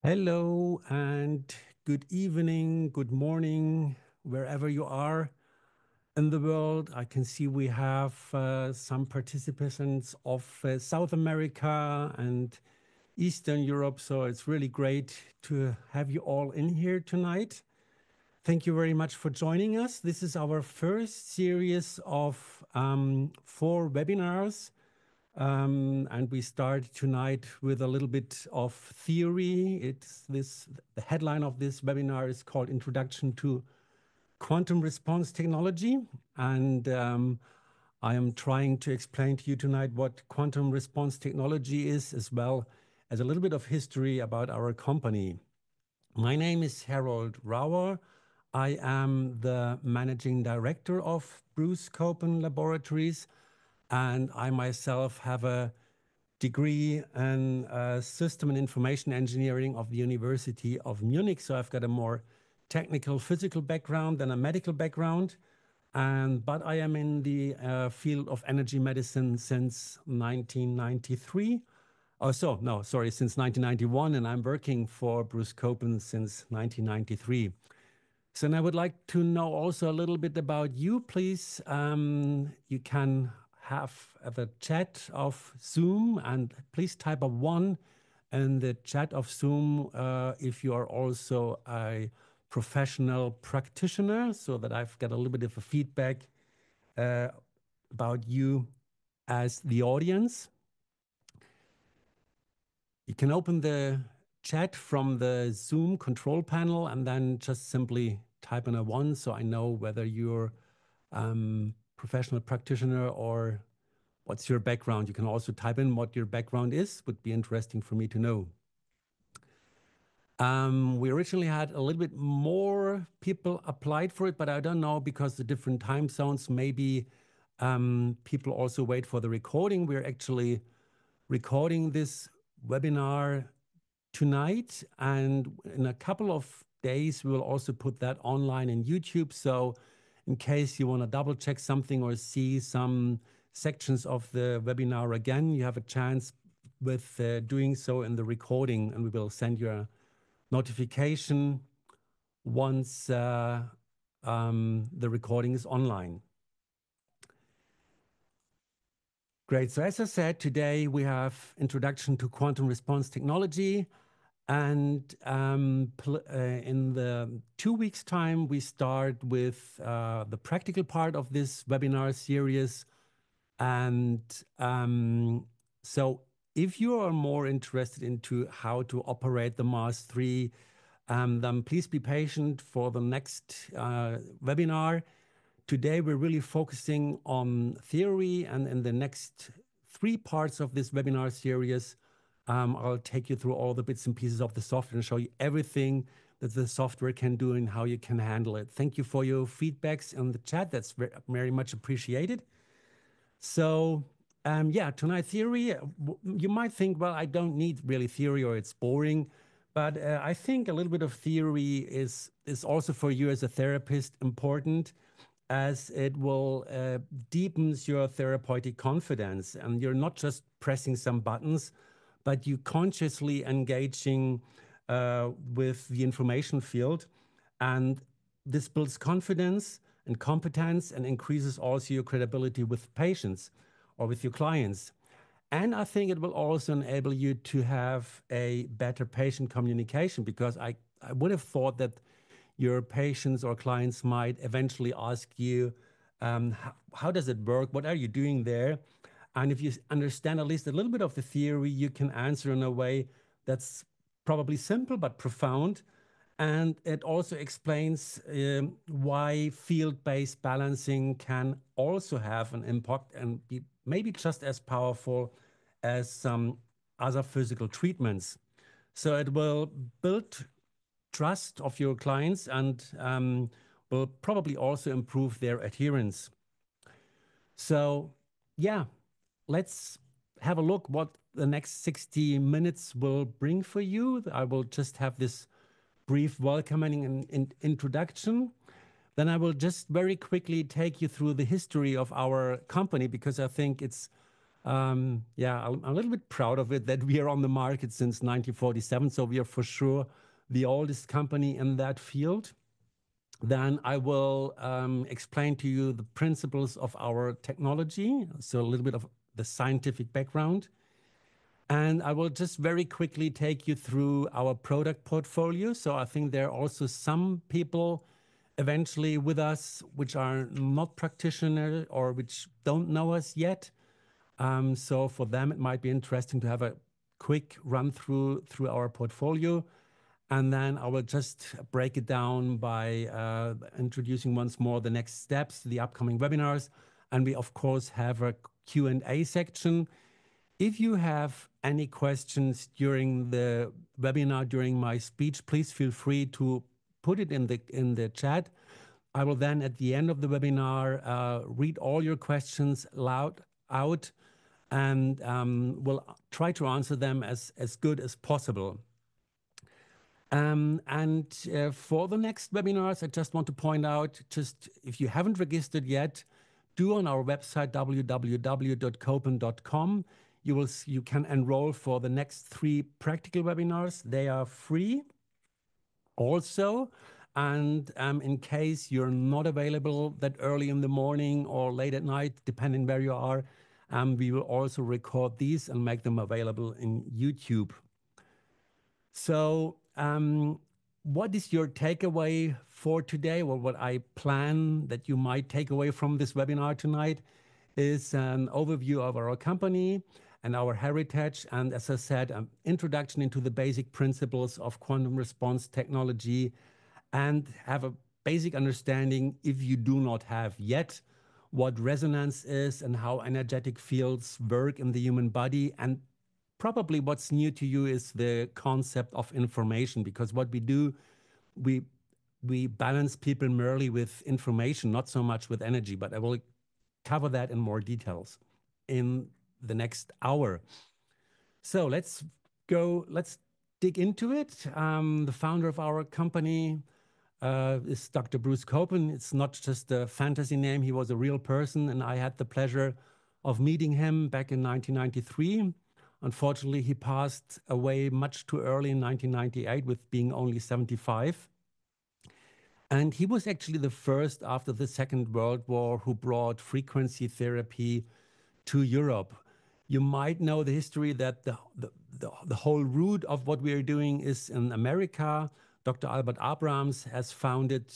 Hello and good evening, good morning, wherever you are in the world. I can see we have some participants of South America and Eastern Europe, so it's really great to have you all in here tonight. Thank you very much for joining us. This is our first series of four webinars. And we start tonight with a little bit of theory. The headline of this webinar is called Introduction to Quantum Response Technology. And I am trying to explain to you tonight what quantum response technology is, as well as a little bit of history about our company. My name is Harald Rauer. I am the managing director of Bruce Copen Laboratories, and I myself have a degree in system and information engineering of the University of Munich. So I've got a more technical physical background than a medical background. But I am in the field of energy medicine since 1993. Oh, so no, sorry, since 1991, and I'm working for Bruce Copen since 1993. So now I would like to know also a little bit about you, please. You can have the chat of Zoom, and please type a 1 in the chat of Zoom if you are also a professional practitioner, so that I've got a little bit of a feedback uh, about you as the audience. You can open the chat from the Zoom control panel and then just simply type in a 1 so I know whether you're professional practitioner or what's your background. You can also type in what your background is, would be interesting for me to know. We originally had a little bit more people applied for it, but I don't know because the different time zones, maybe people also wait for the recording. We're actually recording this webinar tonight, and in a couple of days, we will also put that online in YouTube. So in case you want to double check something or see some sections of the webinar again, you have a chance with doing so in the recording, and we will send you a notification once the recording is online. Great. So as I said, today we have Introduction to Quantum Response Technology. And in the 2 weeks' time, we start with the practical part of this webinar series. And so if you are more interested into how to operate the Mars 3, then please be patient for the next webinar. Today, we're really focusing on theory, and in the next 3 parts of this webinar series, I'll take you through all the bits and pieces of the software and show you everything that the software can do and how you can handle it. Thank you for your feedbacks in the chat. That's very much appreciated. So, yeah, tonight theory, you might think, well, I don't need really theory or it's boring. But I think a little bit of theory is also for you as a therapist important, as it will deepens your therapeutic confidence. And you're not just pressing some buttons, but you consciously engaging with the information field. And this builds confidence and competence and increases also your credibility with patients or with your clients. And I think it will also enable you to have a better patient communication, because I would have thought that your patients or clients might eventually ask you, how does it work? What are you doing there? And if you understand at least a little bit of the theory, you can answer in a way that's probably simple but profound. And it also explains why field-based balancing can also have an impact and be maybe just as powerful as some other physical treatments. So it will build trust of your clients and will probably also improve their adherence. So yeah, let's have a look what the next 60 minutes will bring for you. I will just have this brief welcoming and introduction. Then I will just very quickly take you through the history of our company, because I think it's Yeah, I'm a little bit proud of it that we are on the market since 1947. So we are for sure the oldest company in that field. Then I will explain to you the principles of our technology, so a little bit of the scientific background. And I will just very quickly take you through our product portfolio. So I think there are also some people eventually with us which are not practitioners or which don't know us yet. So for them, it might be interesting to have a quick run through our portfolio. And then I will just break it down by introducing once more the next steps, the upcoming webinars. And we, of course, have a Q&A section. If you have any questions during the webinar, during my speech, please feel free to put it in the chat. I will then, at the end of the webinar, read all your questions loud out and will try to answer them as good as possible. For the next webinars, I just want to point out, just if you haven't registered yet, do on our website, www.copen.com. You can enroll for the next 3 practical webinars. They are free also. And in case you're not available that early in the morning or late at night, depending where you are, we will also record these and make them available in YouTube. So what is your takeaway for today, or what I plan that you might take away from this webinar tonight is an overview of our company and our heritage. And as I said, an introduction into the basic principles of quantum response technology, and have a basic understanding, if you do not have yet, what resonance is and how energetic fields work in the human body. And probably what's new to you is the concept of information, because what we do, we balance people merely with information, not so much with energy. But I will cover that in more details in the next hour. So let's dig into it. The founder of our company is Dr. Bruce Copen. It's not just a fantasy name. He was a real person, and I had the pleasure of meeting him back in 1993. Unfortunately, he passed away much too early in 1998 with being only 75. And he was actually the first after the Second World War who brought frequency therapy to Europe. You might know the history that the whole root of what we are doing is in America. Dr. Albert Abrams has founded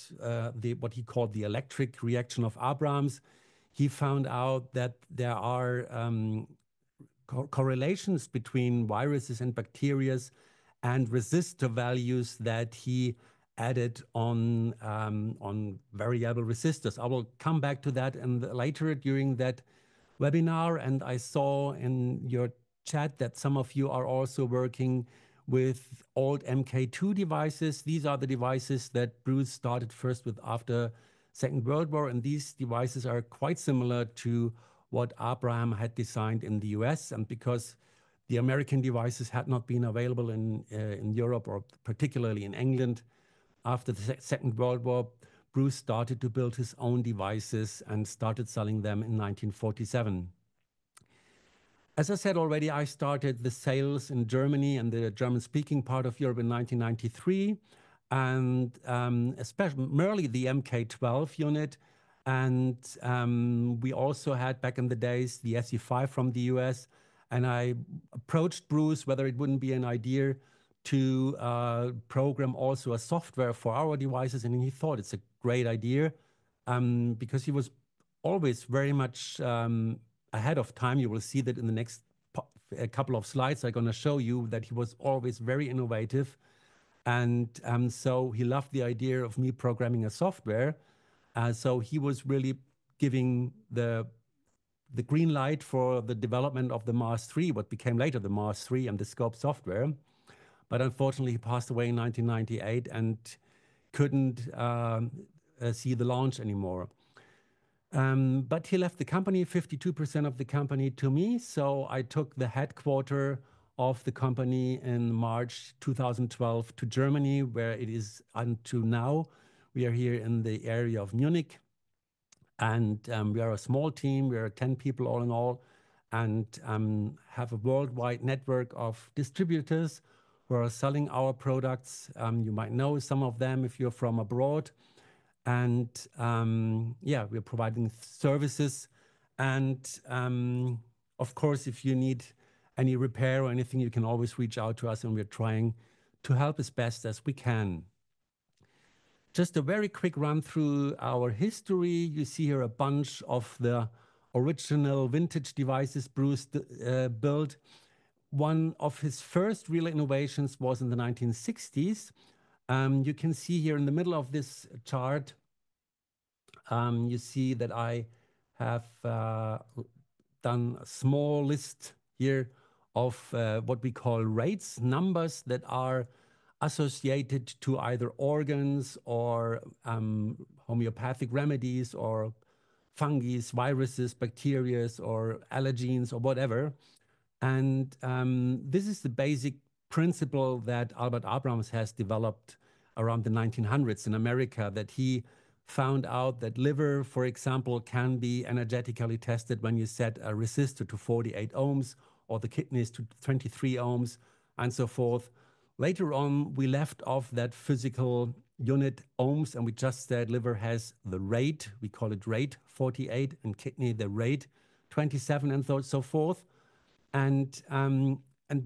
what he called the electric reaction of Abrams. He found out that there are correlations between viruses and bacteria and resistor values that he added on variable resistors. I will come back to that later during that webinar. And I saw in your chat that some of you are also working with old MK2 devices. These are the devices that Bruce started first with after Second World War. And these devices are quite similar to what Abraham had designed in the US. And because the American devices had not been available in Europe, or particularly in England, after the Second World War, Bruce started to build his own devices and started selling them in 1947. As I said already, I started the sales in Germany and the German-speaking part of Europe in 1993, and especially merely the MK12 unit. And we also had back in the days the SE5 from the US. And I approached Bruce whether it wouldn't be an idea to program also a software for our devices. And he thought it's a great idea because he was always very much ahead of time. You will see that in the next couple of slides. I'm going to show you that he was always very innovative. And so he loved the idea of me programming a software. So he was really giving the green light for the development of the Mars 3, what became later the Mars 3 and the Scope software. But unfortunately, he passed away in 1998 and couldn't see the launch anymore. But he left the company, 52% of the company to me. So I took the headquarters of the company in March 2012 to Germany, where it is until now. We are here in the area of Munich. And we are a small team. We are 10 people all in all. and have a worldwide network of distributors who are selling our products. You might know some of them if you're from abroad. And yeah, we're providing services. And of course, if you need any repair or anything, you can always reach out to us, and we're trying to help as best as we can. Just a very quick run through our history. You see here a bunch of the original vintage devices Bruce built. One of his first real innovations was in the 1960s. You can see here in the middle of this chart, you see that I have done a small list here of what we call rates, numbers that are associated to either organs or homeopathic remedies or fungi, viruses, bacteria, or allergens or whatever. And this is the basic principle that Albert Abrams has developed around the 1900s in America, that he found out that liver, for example, can be energetically tested when you set a resistor to 48 ohms or the kidneys to 23 ohms and so forth. Later on, we left off that physical unit ohms and we just said liver has the rate, we call it rate 48, and kidney the rate 27 and so forth. And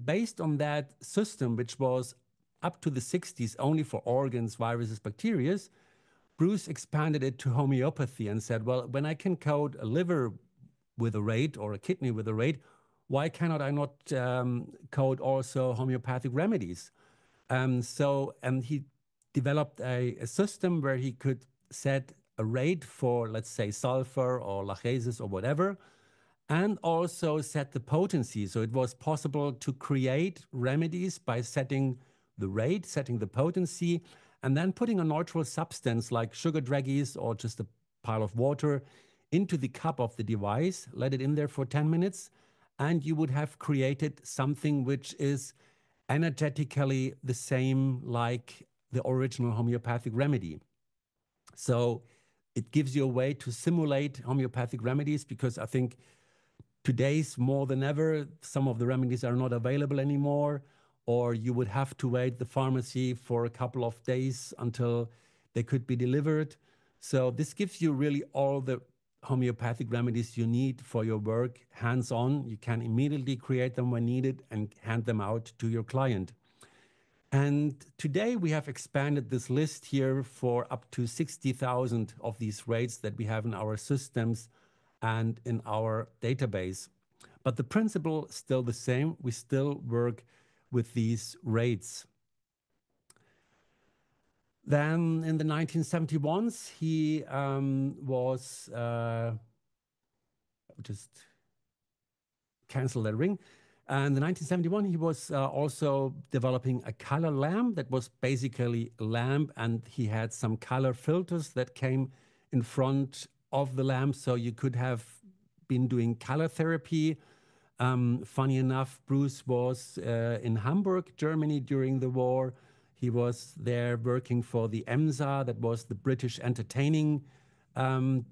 based on that system, which was up to the 60s only for organs, viruses, bacteria, Bruce expanded it to homeopathy and said, well, when I can code a liver with a rate or a kidney with a rate, why cannot I not code also homeopathic remedies? And he developed a system where he could set a rate for, let's say, sulfur or lachesis or whatever, and also set the potency. So it was possible to create remedies by setting the rate, setting the potency, and then putting a neutral substance like sugar draggies or just a pile of water into the cup of the device, let it in there for 10 minutes, and you would have created something which is energetically the same like the original homeopathic remedy. So it gives you a way to simulate homeopathic remedies, because I think today's more than ever, some of the remedies are not available anymore, or you would have to wait the pharmacy for a couple of days until they could be delivered. So this gives you really all the homeopathic remedies you need for your work hands-on. You can immediately create them when needed and hand them out to your client. And today we have expanded this list here for up to 60,000 of these rates that we have in our systems and in our database. But the principle is still the same. We still work with these rates. Then in the 1971s, he was, just cancel that ring. And in 1971, he was also developing a color lamp that was basically a lamp, and he had some color filters that came in front of the lamp, so you could have been doing color therapy. Funny enough, Bruce was in Hamburg, Germany during the war. He was there working for the EMSA, that was the British entertaining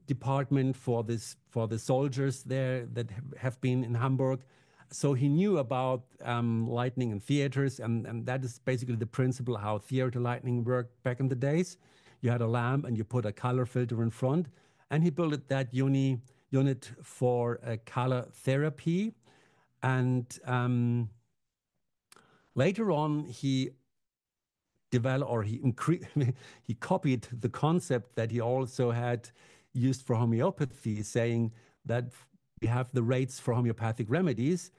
department for the soldiers there that have been in Hamburg. So he knew about lighting in theaters, and that is basically the principle how theater lighting worked back in the days. You had a lamp and you put a color filter in front, and he built that unit for color therapy. And later on, he developed, or he copied the concept that he also had used for homeopathy, saying that we have the rates for homeopathic remedies.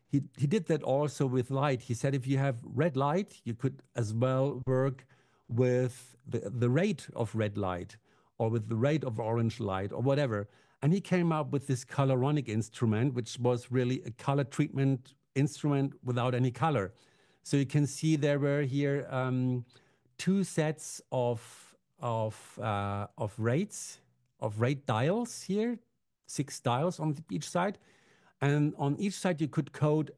He did that also with light. He said if you have red light, you could as well work with the rate of red light, or with the rate of orange light, or whatever. And he came up with this coloronic instrument, which was really a color treatment instrument without any color. So you can see there were here two sets of rates, of rate dials here, 6 dials on each side. And on each side, you could code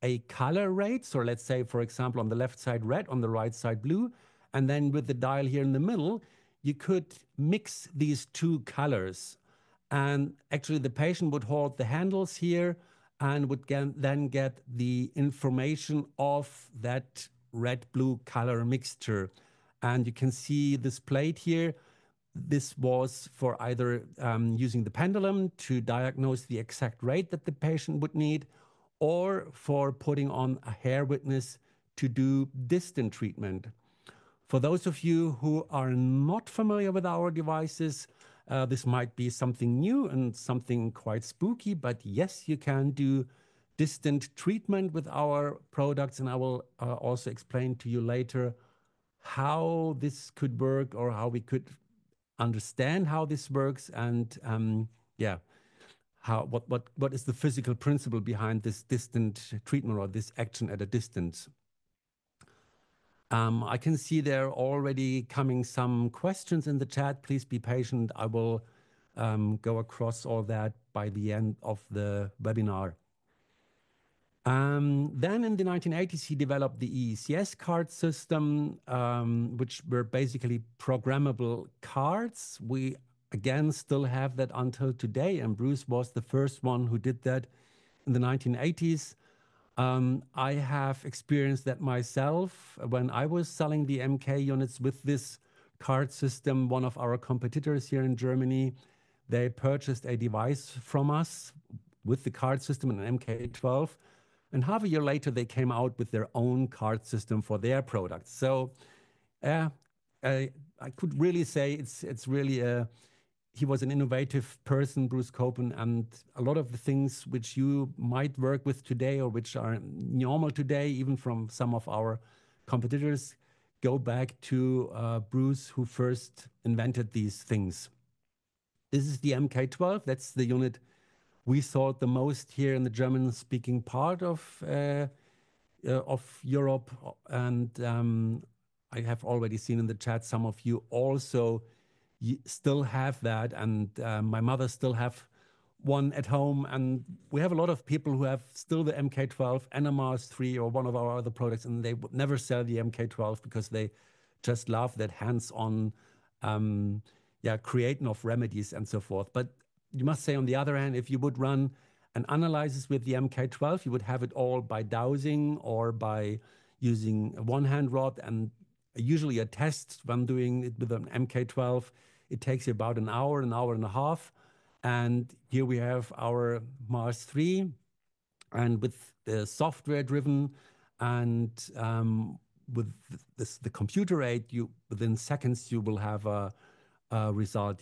a color rate. So let's say, for example, on the left side, red, on the right side, blue. And then with the dial here in the middle, you could mix these two colors. And actually, the patient would hold the handles here, and would then get the information of that red-blue color mixture. And you can see this plate here. This was for either using the pendulum to diagnose the exact rate that the patient would need, or for putting on a hair witness to do distant treatment. For those of you who are not familiar with our devices, this might be something new and something quite spooky, but yes, you can do distant treatment with our products, and I will also explain to you later how this could work, or how we could understand how this works, and yeah, what is the physical principle behind this distant treatment, or this action at a distance. I can see there are already coming some questions in the chat. Please be patient. I will go across all that by the end of the webinar. Then in the 1980s, he developed the EECS card system, which were basically programmable cards. We, again, still have that until today, and Bruce was the first one who did that in the 1980s. I have experienced that myself when I was selling the MK units with this card system. One of our competitors here in Germany, they purchased a device from us with the card system, an MK12, and half a year later they came out with their own card system for their products. So I could really say it's really he was an innovative person, Bruce Copen, and a lot of the things which you might work with today, or which are normal today, even from some of our competitors, go back to Bruce, who first invented these things. This is the MK12. That's the unit we sold the most here in the German-speaking part of Europe, and I have already seen in the chat some of you also still have that, and my mother still have one at home, and we have a lot of people who have still the MK12 and a Mars 3 or one of our other products, and they would never sell the MK12 because they just love that hands-on creating of remedies and so forth. But you must say, on the other hand, if you would run an analysis with the MK12, you would have it all by dowsing or by using a one-hand rod, and usually a test when doing it with an MK12, it takes you about an hour and a half. And here we have our Mars 3, and with the software driven and with the computer aid, within seconds you will have a result.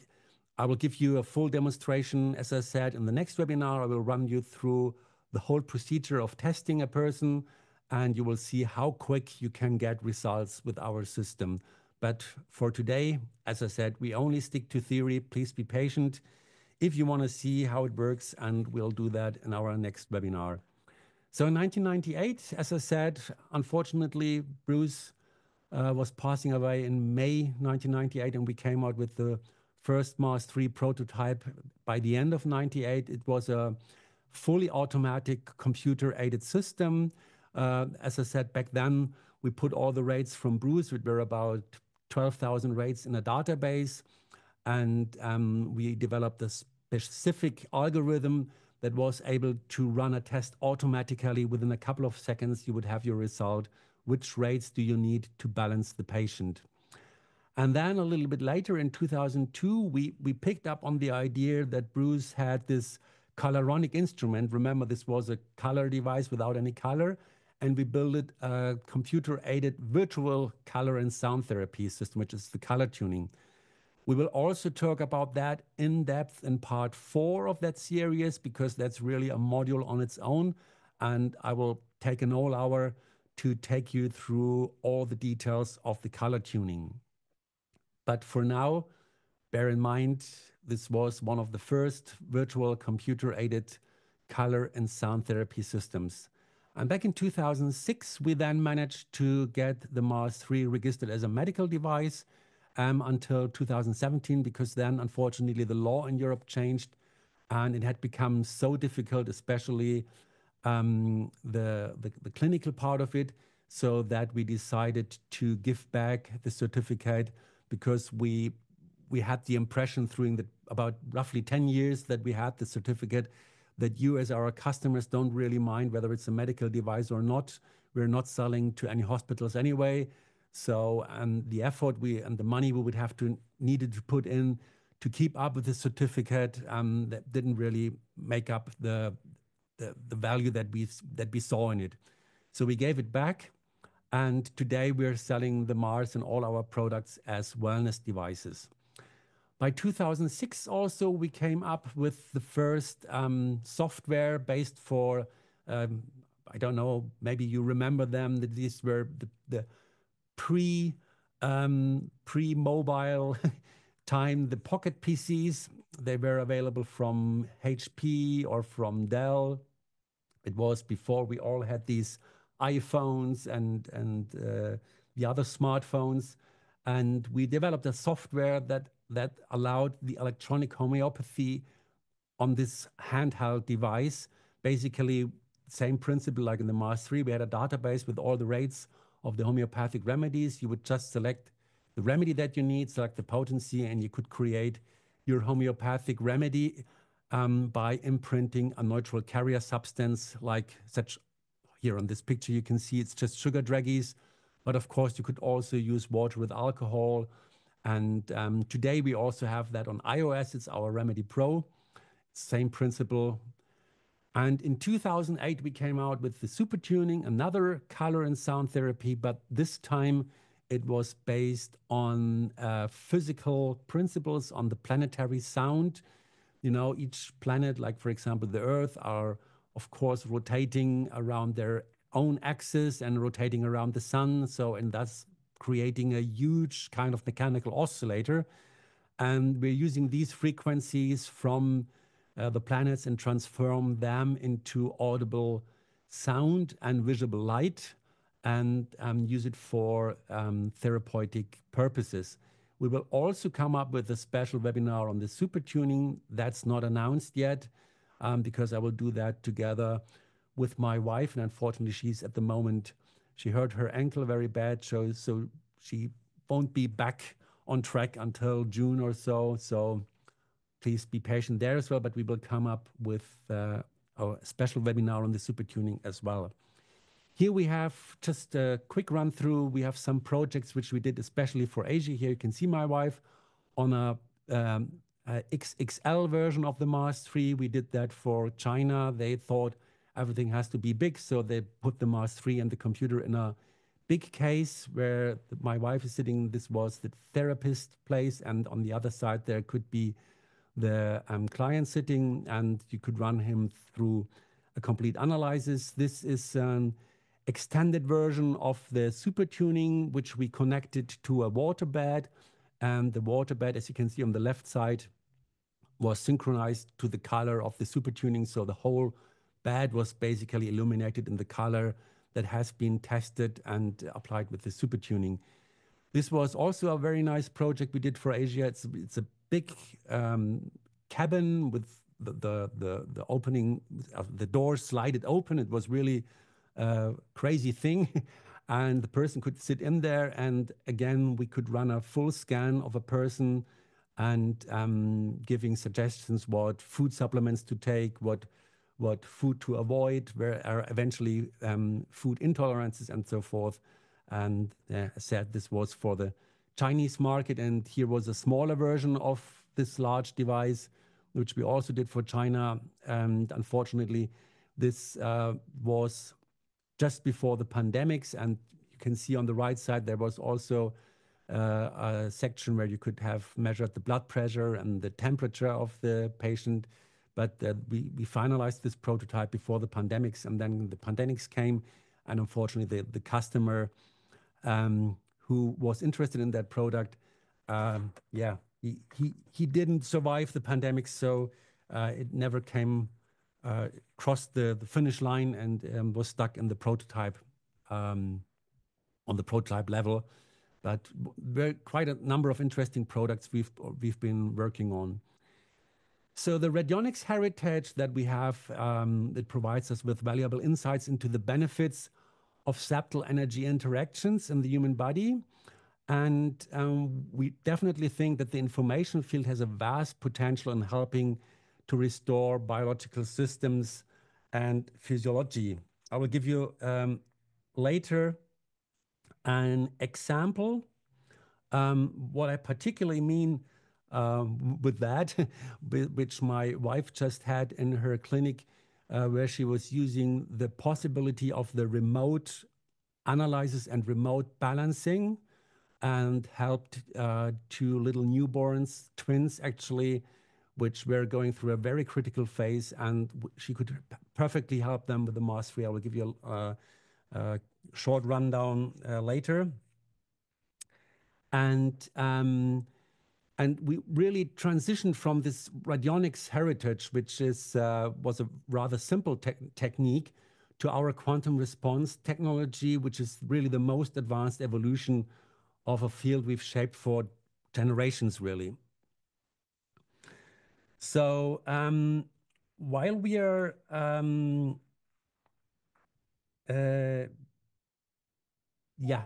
I will give you a full demonstration. As I said, in the next webinar, I will run you through the whole procedure of testing a person, and you will see how quick you can get results with our system. But for today, as I said, we only stick to theory. Please be patient if you want to see how it works, and we'll do that in our next webinar. So in 1998, as I said, unfortunately, Bruce was passing away in May 1998, and we came out with the first Mars 3 prototype by the end of 98. It was a fully automatic computer-aided system. As I said, back then, we put all the rates from Bruce, which were about 12,000 rates, in a database, and we developed a specific algorithm that was able to run a test automatically. Within a couple of seconds, you would have your result. Which rates do you need to balance the patient? And then a little bit later in 2002, we picked up on the idea that Bruce had this coloronic instrument. Remember, this was a color device without any color, and we built a computer-aided virtual color and sound therapy system, which is the color tuning. We will also talk about that in depth in part 4 of that series, because that's really a module on its own, and I will take an whole hour to take you through all the details of the color tuning. But for now, bear in mind, this was one of the first virtual computer-aided color and sound therapy systems. And back in 2006, we then managed to get the Mars 3 registered as a medical device until 2017, because then, unfortunately, the law in Europe changed, and it had become so difficult, especially the clinical part of it, so that we decided to give back the certificate, because we had the impression through about roughly 10 years that we had the certificate, that you as our customers don't really mind whether it's a medical device or not. We're not selling to any hospitals anyway. So the effort and the money we would have needed to put in to keep up with the certificate that didn't really make up the value that we saw in it. So we gave it back, and today we're selling the Mars and all our products as wellness devices. By 2006 also, we came up with the first software based for, I don't know, maybe you remember them, that these were the pre-mobile time, the pocket PCs. They were available from HP or from Dell. It was before we all had these iPhones and the other smartphones. And we developed a software that allowed the electronic homeopathy on this handheld device. Basically, same principle like in the Mars 3. We had a database with all the rates of the homeopathic remedies. You would just select the remedy that you need, select the potency, and you could create your homeopathic remedy by imprinting a neutral carrier substance like such. Here on this picture, you can see it's just sugar draggies. But of course, you could also use water with alcohol. And today we also have that on iOS. It's our Remedy Pro. Same principle. And in 2008, we came out with the Super Tuning, another color and sound therapy, but this time it was based on physical principles, on the planetary sound. You know, each planet, like for example, the Earth, are of course rotating around their own axis and rotating around the sun. So, and that's creating a huge kind of mechanical oscillator. And we're using these frequencies from the planets and transform them into audible sound and visible light and use it for therapeutic purposes. We will also come up with a special webinar on the super tuning. That's not announced yet because I will do that together with my wife. And unfortunately, she's at the moment, she hurt her ankle very bad. So she won't be back on track until June or so. So please be patient there as well. But we will come up with a special webinar on the super tuning as well. Here we have just a quick run through. We have some projects which we did especially for Asia. Here you can see my wife on a XXL version of the Mars 3. We did that for China. They thought everything has to be big, so they put the Mars 3 and the computer in a big case where my wife is sitting. This was the therapist place, and on the other side there could be the client sitting, and you could run him through a complete analysis. This is an extended version of the super tuning, which we connected to a water bed. And the water bed, as you can see on the left side, was synchronized to the color of the super tuning. So the whole bed was basically illuminated in the color that has been tested and applied with the super tuning. This was also a very nice project we did for Asia. It's a big cabin with the opening of the door slided open. It was really a crazy thing. And the person could sit in there. And again, we could run a full scan of a person and giving suggestions what food supplements to take, what food to avoid, where are eventually food intolerances and so forth. And I said this was for the Chinese market. And here was a smaller version of this large device, which we also did for China. And unfortunately, this was just before the pandemics. And you can see on the right side, there was also a section where you could have measured the blood pressure and the temperature of the patient. But we finalized this prototype before the pandemics, and then the pandemics came. And unfortunately, the customer who was interested in that product, he didn't survive the pandemic, so it never came crossed the finish line and was stuck in the prototype on the prototype level. But quite a number of interesting products we've been working on. So the radionics heritage that we have, it provides us with valuable insights into the benefits of septal energy interactions in the human body. And we definitely think that the information field has a vast potential in helping to restore biological systems and physiology. I will give you later an example. What I particularly mean with that, which my wife just had in her clinic, where she was using the possibility of the remote analysis and remote balancing, and helped two little newborns, twins actually, which were going through a very critical phase, and she could perfectly help them with the mastery. I will give you a short rundown later. And we really transitioned from this radionics heritage, which was a rather simple technique, to our quantum response technology, which is really the most advanced evolution of a field we've shaped for generations, really. So while we are yeah,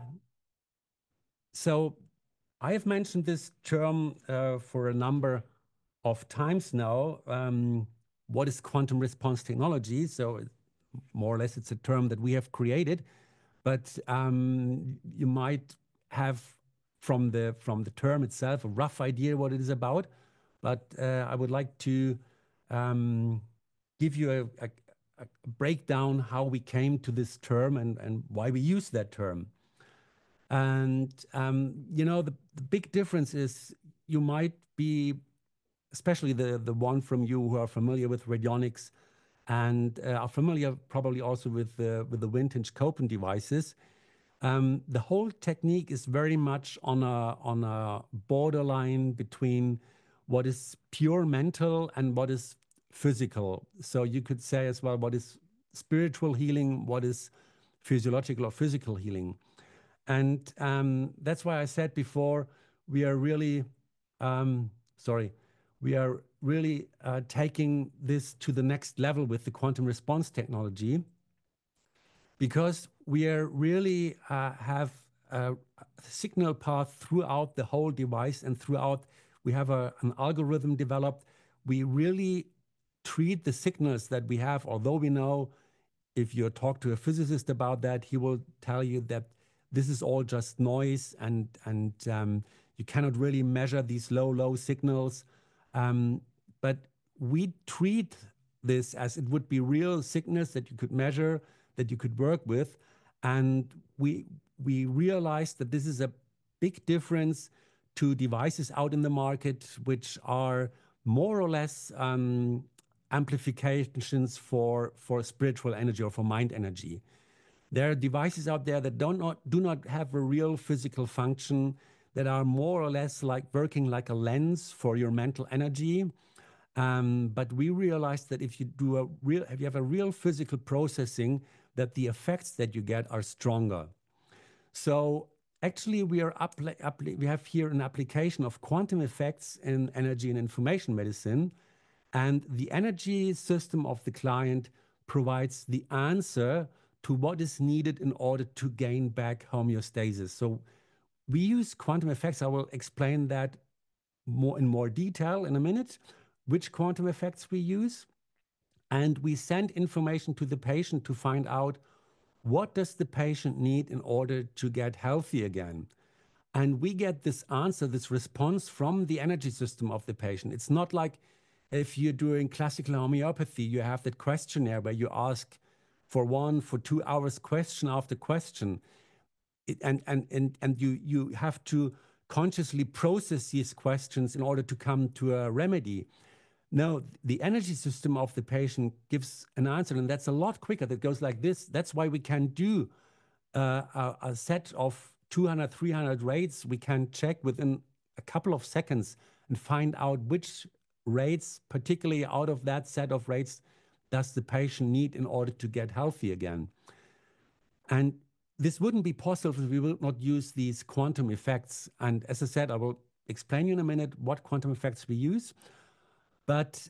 so I have mentioned this term for a number of times now. What is quantum response technology? So more or less, it's a term that we have created, but you might have from the term itself a rough idea what it is about. But I would like to give you a breakdown how we came to this term and why we use that term. And you know, the big difference is you might be, especially the one from you who are familiar with radionics and are familiar probably also with the vintage Copen devices. The whole technique is very much on a borderline between what is pure mental and what is physical. So you could say as well what is spiritual healing, what is physiological or physical healing. And that's why I said before, we are really, we are really taking this to the next level with the quantum response technology, because we are really have a signal path throughout the whole device and throughout. We have an algorithm developed. We really treat the signals that we have, although we know if you talk to a physicist about that, he will tell you that this is all just noise, and you cannot really measure these low signals. But we treat this as it would be real signals that you could measure, that you could work with, and we realized that this is a big difference to devices out in the market, which are more or less amplifications for spiritual energy or for mind energy. There are devices out there that do not have a real physical function, that are more or less like working like a lens for your mental energy. But we realized that if you have a real physical processing, that the effects that you get are stronger. So actually, we have here an application of quantum effects in energy and information medicine, and the energy system of the client provides the answer to what is needed in order to gain back homeostasis. So we use quantum effects. I will explain that in more detail in a minute, which quantum effects we use. And we send information to the patient to find out what does the patient need in order to get healthy again. And we get this answer, this response from the energy system of the patient. It's not like if you're doing classical homeopathy, you have that questionnaire where you ask for 2 hours question after question. And you have to consciously process these questions in order to come to a remedy. No, the energy system of the patient gives an answer, and that's a lot quicker. That goes like this. That's why we can do a set of 200, 300 rates. We can check within a couple of seconds and find out which rates, particularly out of that set of rates, does the patient need in order to get healthy again. And this wouldn't be possible if we would not use these quantum effects. And as I said, I will explain you in a minute what quantum effects we use. But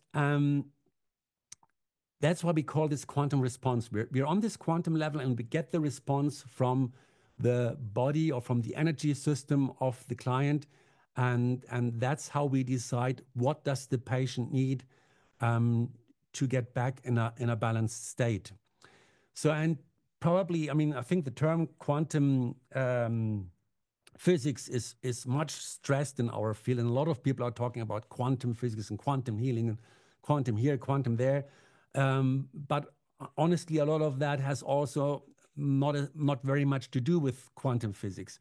that's why we call this quantum response. We're on this quantum level, and we get the response from the body or from the energy system of the client. And that's how we decide what does the patient need um, to get back in a balanced state. So, and probably, I mean, I think the term quantum physics is much stressed in our field, and a lot of people are talking about quantum physics and quantum healing and quantum here, quantum there. But honestly, a lot of that has also not very much to do with quantum physics.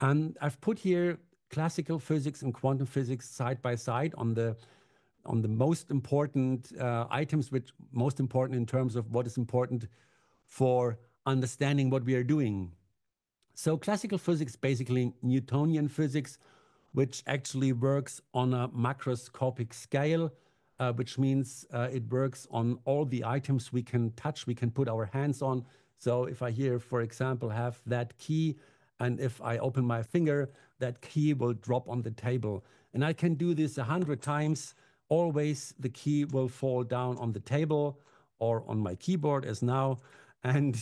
And I've put here classical physics and quantum physics side by side on the most important items, which most important in terms of what is important for understanding what we are doing. So classical physics, basically Newtonian physics, which actually works on a macroscopic scale, which means it works on all the items we can touch, we can put our hands on. So if I here, for example, have that key, and if I open my finger, that key will drop on the table. And I can do this 100 times. Always the key will fall down on the table or on my keyboard as now. And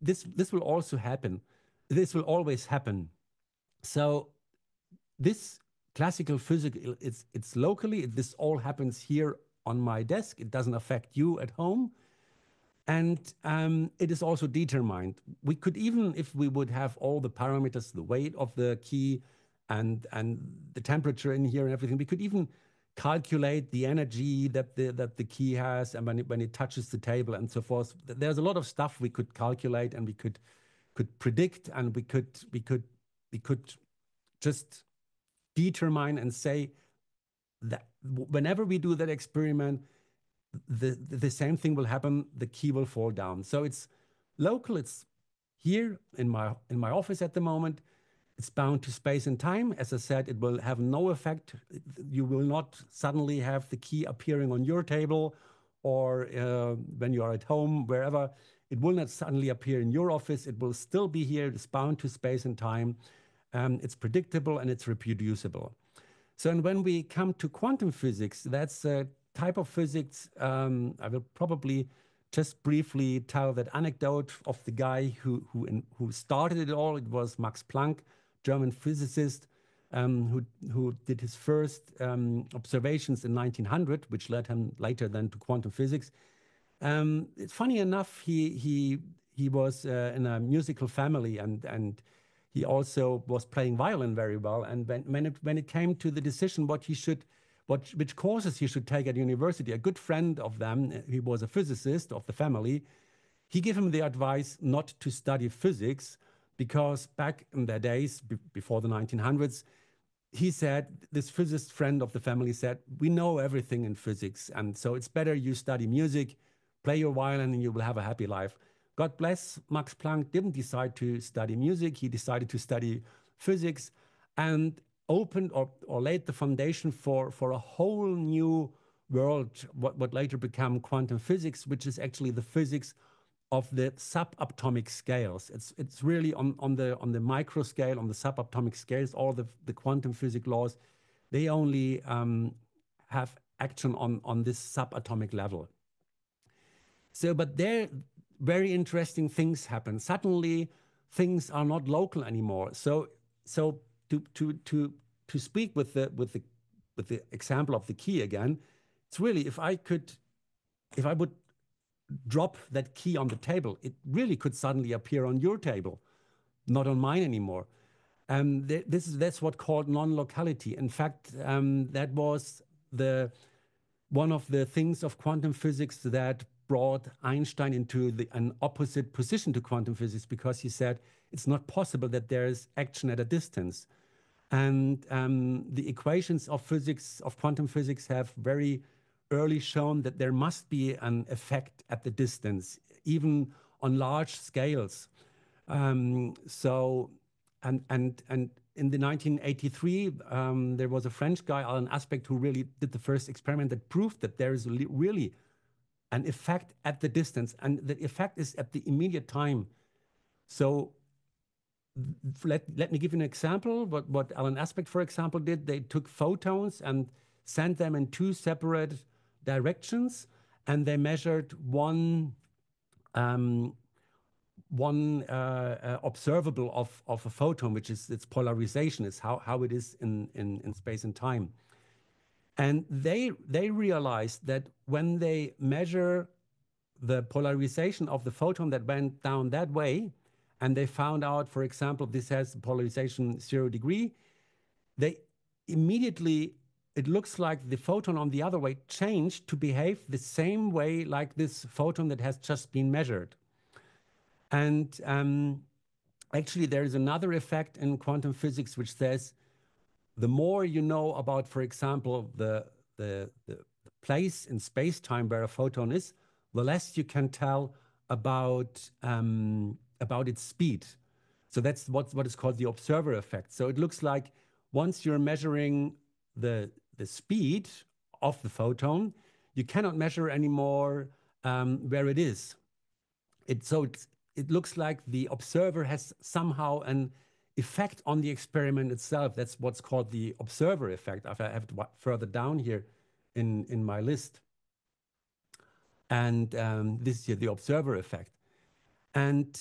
this will also happen. This will always happen. So this classical physics, it's locally. This all happens here on my desk. It doesn't affect you at home. And it is also determined. We could even, if we would have all the parameters, the weight of the key and the temperature in here and everything, we could even calculate the energy that the key has and when it touches the table and so forth. There's a lot of stuff we could calculate and we could predict, and we could just determine and say that whenever we do that experiment, the same thing will happen. The key will fall down. So it's local. It's here in my office at the moment. It's bound to space and time. As I said, it will have no effect. You will not suddenly have the key appearing on your table or when you are at home, wherever. It will not suddenly appear in your office. It will still be here. It's bound to space and time. It's predictable and it's reproducible. So, and when we come to quantum physics, that's a type of physics. I will probably just briefly tell that anecdote of the guy who started it all. It was Max Planck, German physicist, who did his first observations in 1900, which led him later then to quantum physics. It's funny enough, he was in a musical family, and he also was playing violin very well. And when it came to the decision which courses he should take at university, a good friend of them, he was a physicist of the family, he gave him the advice not to study physics, because back in their days, before the 1900s, he said, this physicist friend of the family said, we know everything in physics, and so it's better you study music, play your violin, and you will have a happy life. God bless, Max Planck didn't decide to study music. He decided to study physics and opened or laid the foundation for a whole new world, what later became quantum physics, which is actually the physics of the subatomic scales. It's really on the micro scale, on the subatomic scales. All the quantum physics laws, they only have action on this subatomic level. So, but there, very interesting things happen. Suddenly, things are not local anymore. So to speak with the example of the key again, it's really if I would drop that key on the table, it really could suddenly appear on your table, not on mine anymore. That's what called non-locality. In fact, that was one of the things of quantum physics that brought Einstein into an opposite position to quantum physics, because he said it's not possible that there is action at a distance. And the equations of physics, of quantum physics, have very early shown that there must be an effect at the distance, even on large scales. And in the 1983, there was a French guy, Alan Aspect, who really did the first experiment that proved that there is really an effect at the distance, and the effect is at the immediate time. So let me give you an example. What Alan Aspect, for example, did, they took photons and sent them in two separate directions, and they measured one observable of a photon, which is its polarization, is how it is in space and time. And they realized that when they measure the polarization of the photon that went down that way, and they found out, for example, this has polarization 0 degree, they immediately, it looks like the photon on the other way changed to behave the same way like this photon that has just been measured. And actually, there is another effect in quantum physics which says the more you know about, for example, the place in space-time where a photon is, the less you can tell about its speed. So that's what is called the observer effect. So it looks like once you're measuring the speed of the photon, you cannot measure anymore where it is. It looks like the observer has somehow an effect on the experiment itself. That's what's called the observer effect. I have to further down here in my list. And this is here the observer effect. And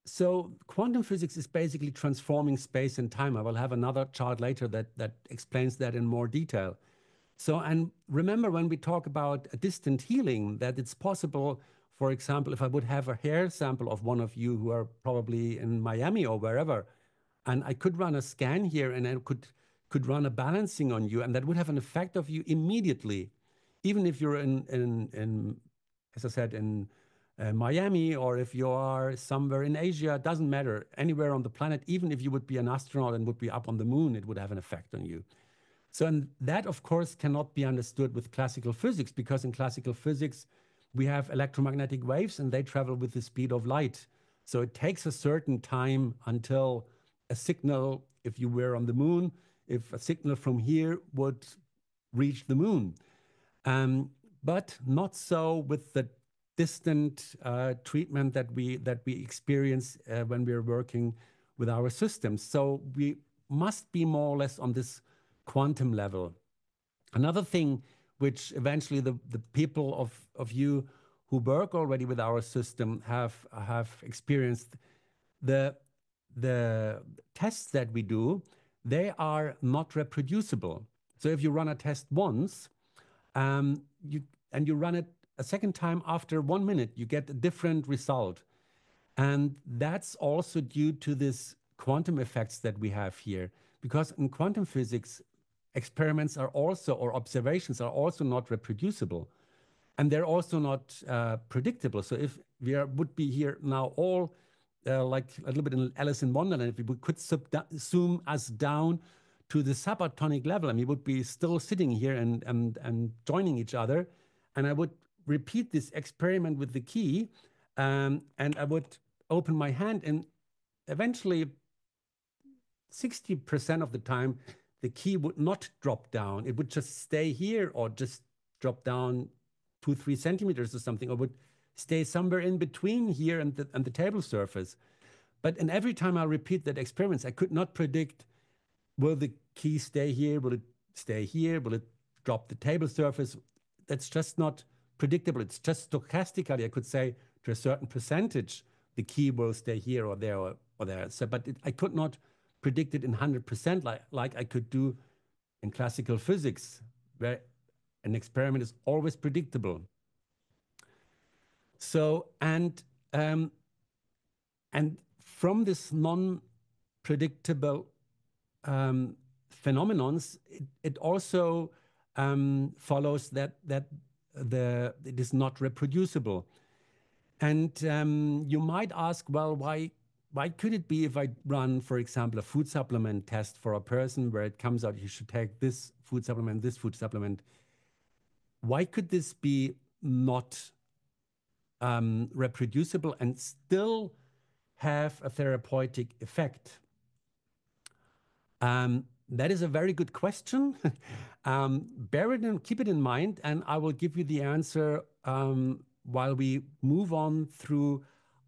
so quantum physics is basically transforming space and time. I will have another chart later that explains that in more detail. So, and remember when we talk about a distant healing, that it's possible, for example, if I would have a hair sample of one of you who are probably in Miami or wherever, and I could run a scan here and I could run a balancing on you, and that would have an effect of you immediately, even if you're in as I said, in Miami, or if you are somewhere in Asia, it doesn't matter, anywhere on the planet, even if you would be an astronaut and would be up on the moon, it would have an effect on you. So, and that, of course, cannot be understood with classical physics, because in classical physics, we have electromagnetic waves and they travel with the speed of light. So it takes a certain time until a signal, if you were on the moon, if a signal from here would reach the moon. But not so with the distant treatment that we experience when we're working with our systems. So we must be more or less on this quantum level. Another thing which eventually the people of you who work already with our system have experienced, the tests that we do, they are not reproducible. So if you run a test once, you run it a second time after 1 minute, you get a different result. And that's also due to this quantum effects that we have here. Because in quantum physics, experiments are also, or observations are also not reproducible. And they're also not predictable. So if would be here now all like a little bit in Alice in Wonderland, if we could zoom us down to the subatomic level, and we would be still sitting here and joining each other. And I would repeat this experiment with the key, and I would open my hand, and eventually 60% of the time, the key would not drop down. It would just stay here or just drop down 2-3 centimeters or something, or would stay somewhere in between here and the table surface. But and every time I repeat that experiment, I could not predict, will the key stay here? Will it stay here? Will it drop the table surface? That's just not predictable. It's just stochastically, I could say, to a certain percentage, the key will stay here or there or there. So, but I could not predict it in 100% like I could do in classical physics, where an experiment is always predictable. So, and from this non-predictable phenomenons, it also follows that it is not reproducible. And you might ask, well, why could it be if I run, for example, a food supplement test for a person where it comes out you should take this food supplement, why could this be not reproducible and still have a therapeutic effect? That is a very good question. Keep it in mind, and I will give you the answer while we move on through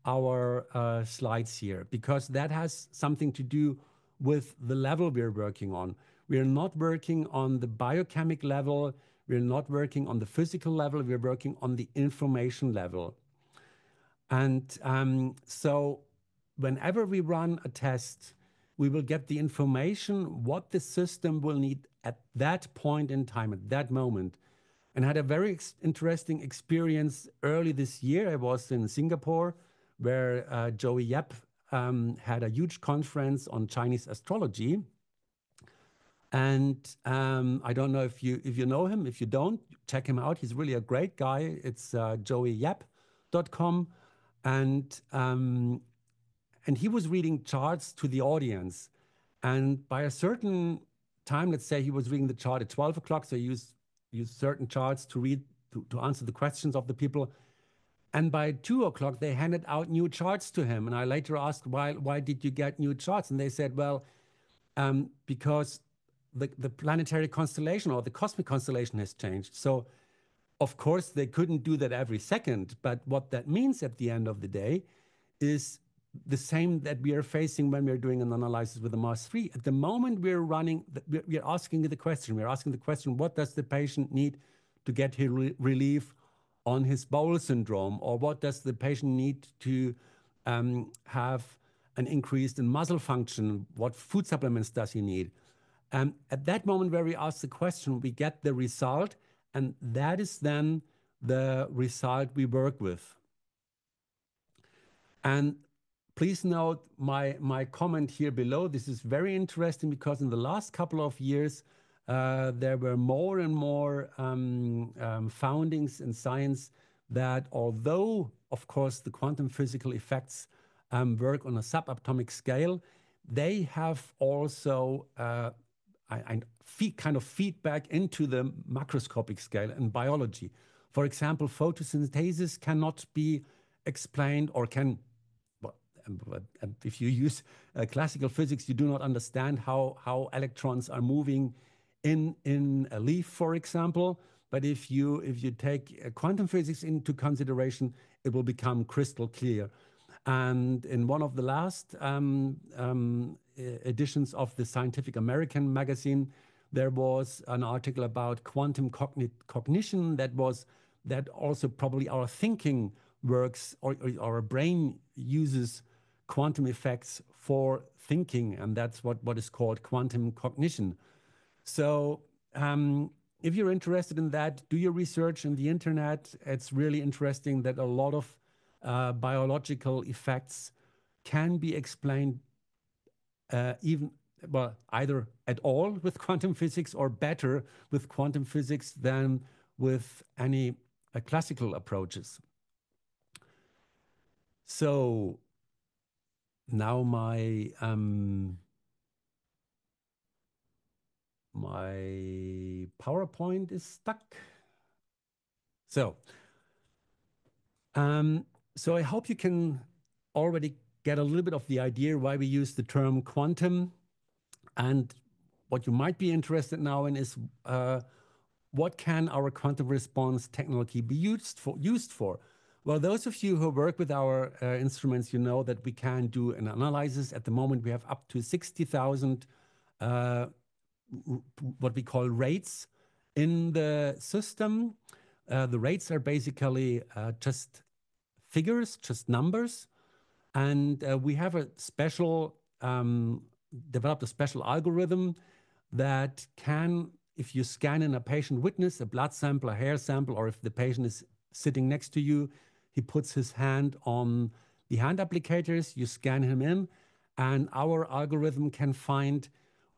our slides here, because that has something to do with the level we're working on. We're not working on the biochemical level. We're not working on the physical level. We're working on the information level. And so whenever we run a test, we will get the information what the system will need at that point in time, at that moment. And I had a very interesting experience early this year. I was in Singapore, where Joey Yap had a huge conference on Chinese astrology. And I don't know if you know him. If you don't, check him out. He's really a great guy. It's joeyyap.com. And he was reading charts to the audience. And by a certain time, let's say he was reading the chart at 12 o'clock, so he used certain charts to read, to answer the questions of the people. And by 2 o'clock, they handed out new charts to him. And I later asked, why did you get new charts? And they said, well, because the planetary constellation or the cosmic constellation has changed. So, of course, they couldn't do that every second. But what that means at the end of the day is the same that we are facing when we're doing an analysis with the Mars 3. At the moment we're asking the question, what does the patient need to get relief on his bowel syndrome? Or what does the patient need to have an increase in muscle function? What food supplements does he need? At that moment where we ask the question, we get the result, and that is then the result we work with. And please note my comment here below. This is very interesting because in the last couple of years, there were more and more foundings in science that although, of course, the quantum physical effects work on a subatomic scale, they have also kind of feedback into the macroscopic scale in biology. For example, photosynthesis cannot be explained or can, if you use classical physics, you do not understand how electrons are moving in a leaf, for example. But if you take quantum physics into consideration, it will become crystal clear. And in one of the last editions of the Scientific American magazine, there was an article about quantum cognition that also probably our thinking works, or our brain uses quantum effects for thinking, and that's what is called quantum cognition. So if you're interested in that, do your research in the internet. It's really interesting that a lot of biological effects can be explained either at all with quantum physics or better with quantum physics than with any classical approaches. So now my PowerPoint is stuck. So I hope you can already get a little bit of the idea why we use the term quantum. And what you might be interested now in is what can our quantum response technology be used for? Well, those of you who work with our instruments, you know that we can do an analysis. At the moment, we have up to 60,000 what we call rates in the system. The rates are basically just figures, just numbers. And we have a developed a special algorithm that can, if you scan in a patient witness, a blood sample, a hair sample, or if the patient is sitting next to you, he puts his hand on the hand applicators, you scan him in, and our algorithm can find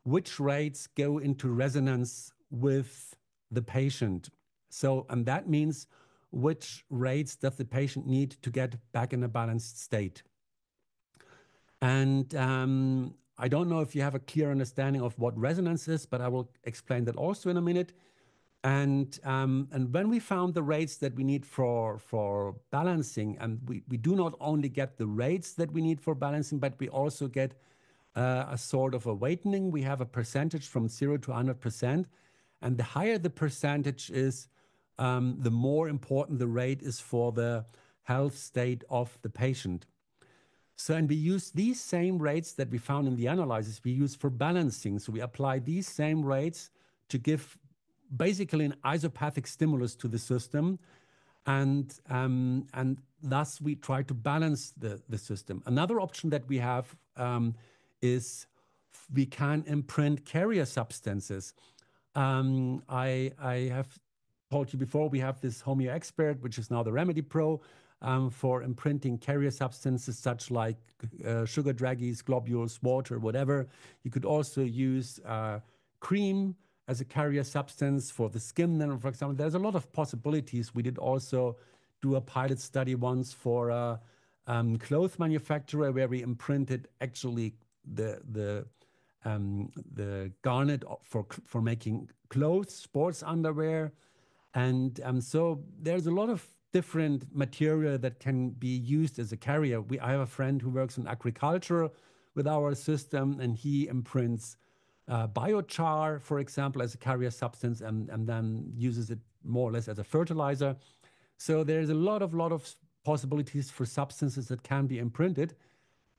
which rates go into resonance with the patient. So, and that means which rates does the patient need to get back in a balanced state. And I don't know if you have a clear understanding of what resonance is, but I will explain that also in a minute. And when we found the rates that we need for balancing, and we do not only get the rates that we need for balancing, but we also get a sort of a weighting. We have a percentage from 0 to 100%. And the higher the percentage is, the more important the rate is for the health state of the patient. So, and we use these same rates that we found in the analysis, we use for balancing. So we apply these same rates to give basically an isopathic stimulus to the system. And thus we try to balance the system. Another option that we have is we can imprint carrier substances. I have told you before, we have this Homeo Expert, which is now the Remedy Pro, for imprinting carrier substances such like sugar draggies, globules, water, whatever. You could also use cream as a carrier substance for the skin. Then, for example, there's a lot of possibilities. We did also do a pilot study once for a clothes manufacturer where we imprinted actually the garnet for making clothes, sports underwear. And so there's a lot of different material that can be used as a carrier. I have a friend who works in agriculture with our system, and he imprints biochar, for example, as a carrier substance, and then uses it more or less as a fertilizer. So there's a lot of possibilities for substances that can be imprinted,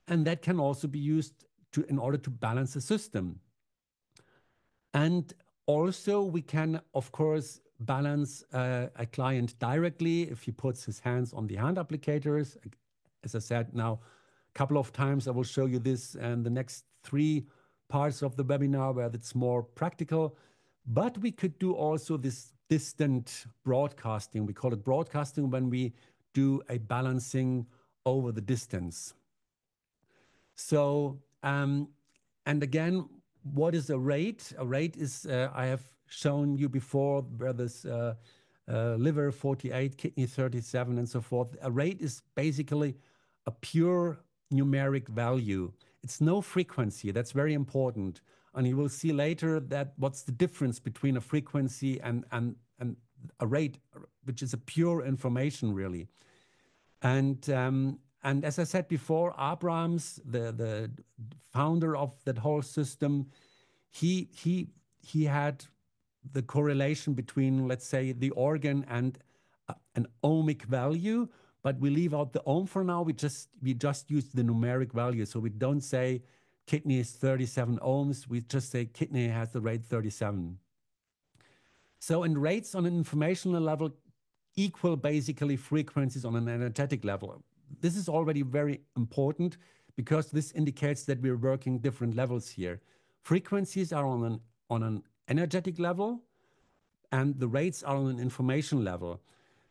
and that can also be used in order to balance the system. And also we can, of course, balance a client directly if he puts his hands on the hand applicators. As I said now a couple of times, I will show you this in the next 3 parts of the webinar where it's more practical. But we could do also this distant broadcasting. We call it broadcasting when we do a balancing over the distance. So, and again, what is a rate? A rate is, I have shown you before, where this liver 48, kidney 37, and so forth. A rate is basically a pure numeric value. It's no frequency. That's very important. And you will see later that what's the difference between a frequency and a rate, which is a pure information, really. And as I said before, Abrams, the founder of that whole system, he had the correlation between, let's say, the organ and an ohmic value, but we leave out the ohm for now. We just use the numeric value. So we don't say kidney is 37 ohms. We just say kidney has the rate 37. So in rates on an informational level equal basically frequencies on an energetic level. This is already very important because this indicates that we're working different levels here. Frequencies are on an energetic level and the rates are on an information level.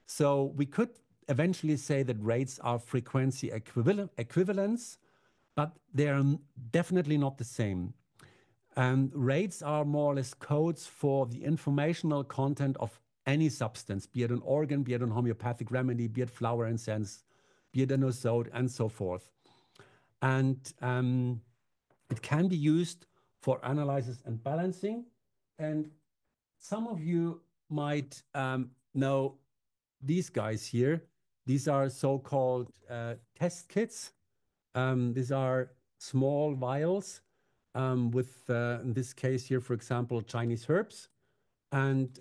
So we could eventually say that rates are frequency equivalents, but they are definitely not the same. And rates are more or less codes for the informational content of any substance, be it an organ, be it an homeopathic remedy, be it flower incense, be it a nosode, and so forth. And it can be used for analysis and balancing. And some of you might know these guys here. These are so-called test kits. These are small vials with, in this case here, for example, Chinese herbs. And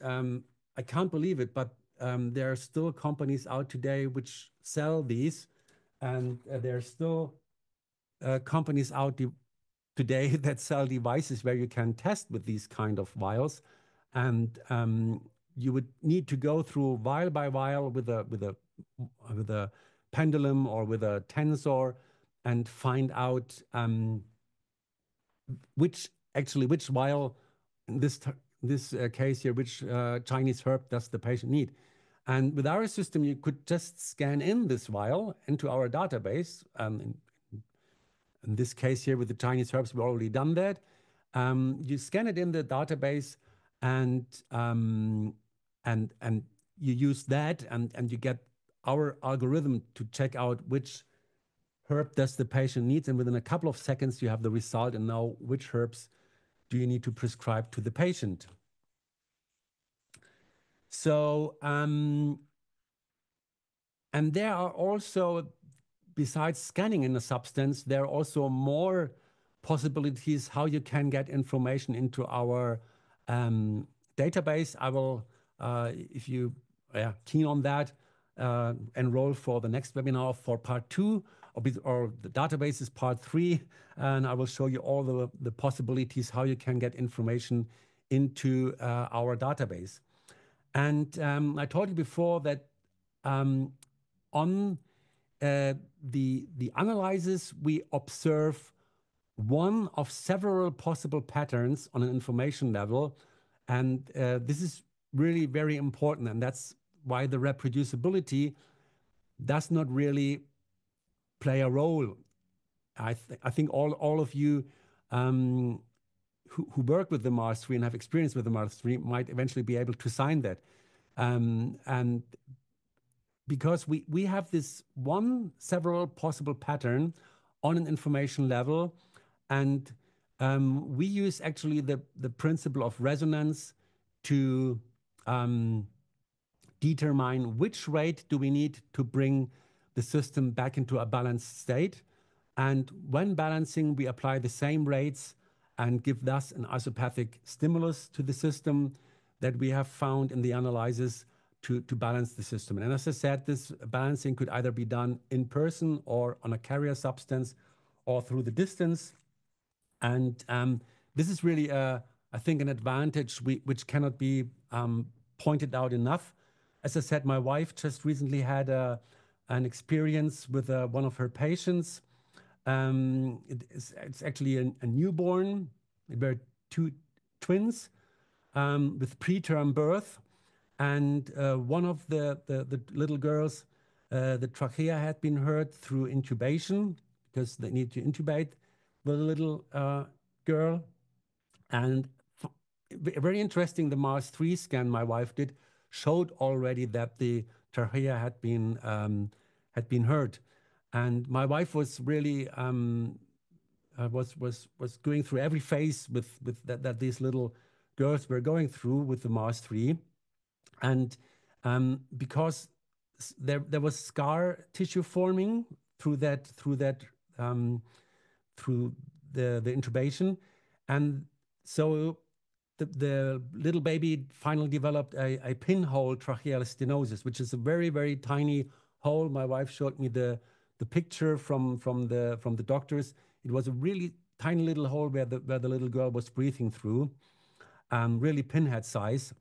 I can't believe it, but there are still companies out today which sell these. And there are still companies out today that sell devices where you can test with these kind of vials. And you would need to go through vial by vial with a pendulum or with a tensor and find out which vial in this case here, which Chinese herb does the patient need. And with our system, you could just scan in this vial into our database. In this case here with the Chinese herbs, we've already done that. You scan it in the database and you use that and you get our algorithm to check out which herb does the patient needs. And within a couple of seconds, you have the result and know which herbs do you need to prescribe to the patient. So, and there are also, besides scanning in a substance, there are also more possibilities how you can get information into our database. I will, if you are keen on that, enroll for the next webinar for part 2, or the database is part 3, and I will show you all the possibilities how you can get information into our database. And I told you before that on the analysis, we observe one of several possible patterns on an information level. And this is really very important. And that's why the reproducibility does not really play a role. I think all of you who work with the Mars 3 and have experience with the Mars 3 might eventually be able to sign that. And because we have this one several possible pattern on an information level, and we use actually the principle of resonance to determine which rate do we need to bring the system back into a balanced state. And when balancing, we apply the same rates and give thus an isopathic stimulus to the system that we have found in the analysis to balance the system. And as I said, this balancing could either be done in person or on a carrier substance or through the distance. And this is really, I think, an advantage which cannot be pointed out enough. As I said, my wife just recently had an experience with one of her patients. It's actually a newborn. There were two twins with preterm birth. And one of the little girls, the trachea had been hurt through intubation because they need to intubate the little girl. And very interesting, the Mars 3 scan my wife did showed already that the trachea had been hurt. And my wife was really was going through every phase with that these little girls were going through with the Mars 3. And because there was scar tissue forming through through the intubation, and so the little baby finally developed a pinhole tracheal stenosis, which is a very tiny hole. My wife showed me the picture from the doctors. It was a really tiny little hole where the little girl was breathing through, really pinhead size.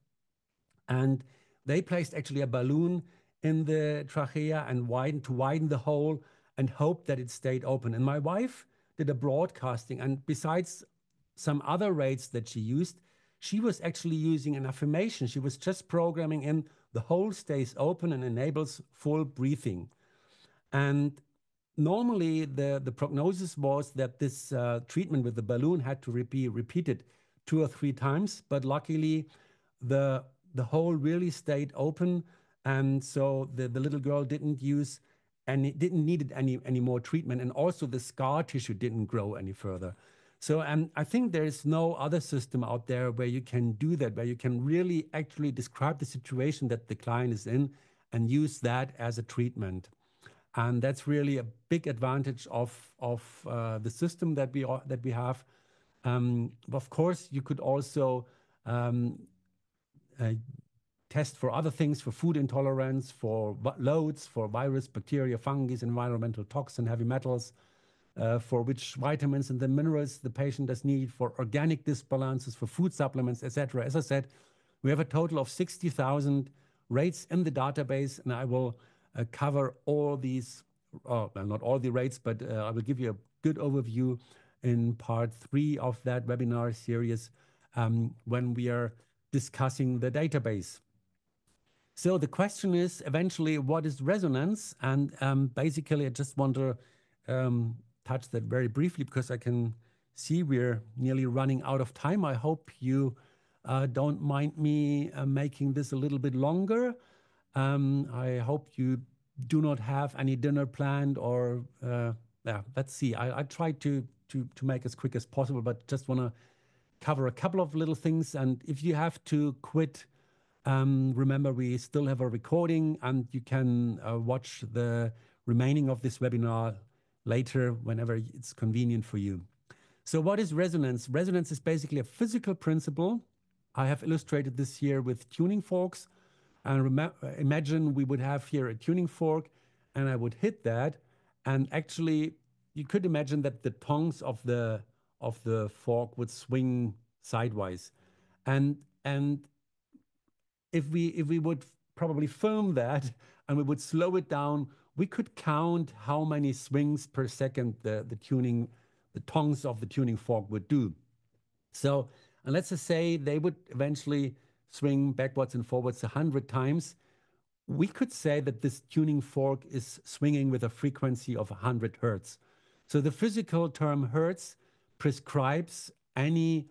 And they placed actually a balloon in the trachea and widen the hole and hoped that it stayed open. And my wife did a broadcasting, and besides some other rates that she used, she was actually using an affirmation. She was just programming in the hole stays open and enables full breathing. And normally the prognosis was that this treatment with the balloon had to be repeated 2 or 3 times, but luckily the hole really stayed open, and so the little girl didn't need any more treatment, and also the scar tissue didn't grow any further. So I think there is no other system out there where you can do that, where you can really actually describe the situation that the client is in and use that as a treatment. And that's really a big advantage of the system that we have. Of course, you could also test for other things, for food intolerance, for loads, for virus, bacteria, fungi, environmental toxin, heavy metals, for which vitamins and the minerals the patient does need, for organic disbalances, for food supplements, etc. As I said, we have a total of 60,000 rates in the database, and I will cover all these, well, not all the rates, but I will give you a good overview in part 3 of that webinar series when we are discussing the database. So the question is eventually, what is resonance? And basically, I just want to touch that very briefly because I can see we're nearly running out of time. I hope you don't mind me making this a little bit longer. I hope you do not have any dinner planned or, yeah, let's see. I try to make as quick as possible, but just want to cover a couple of little things. And if you have to quit, remember, we still have a recording, and you can watch the remaining of this webinar later whenever it's convenient for you. So what is resonance? Resonance is basically a physical principle. I have illustrated this here with tuning forks. And imagine we would have here a tuning fork, and I would hit that. And actually, you could imagine that the tongues of the fork would swing sideways. And if we would probably film that and we would slow it down, we could count how many swings per second the the tongues of the tuning fork would do. So, and let's just say they would eventually swing backwards and forwards 100 times. We could say that this tuning fork is swinging with a frequency of 100 hertz. So the physical term hertz prescribes any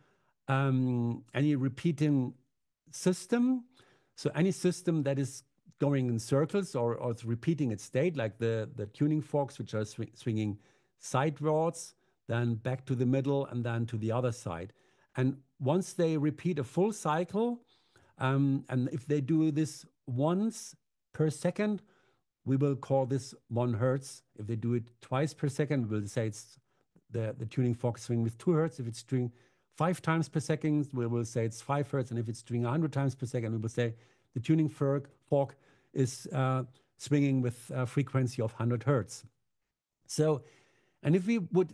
repeating system. So any system that is going in circles or it's repeating its state, like the tuning forks, which are swinging sidewards, then back to the middle, and then to the other side. And once they repeat a full cycle, and if they do this once per second, we will call this 1 hertz. If they do it twice per second, we'll say it's the tuning fork swing with 2 hertz. If it's doing 5 times per second, we will say it's 5 hertz. And if it's doing 100 times per second, we will say the tuning fork is swinging with a frequency of 100 hertz. So, and if we would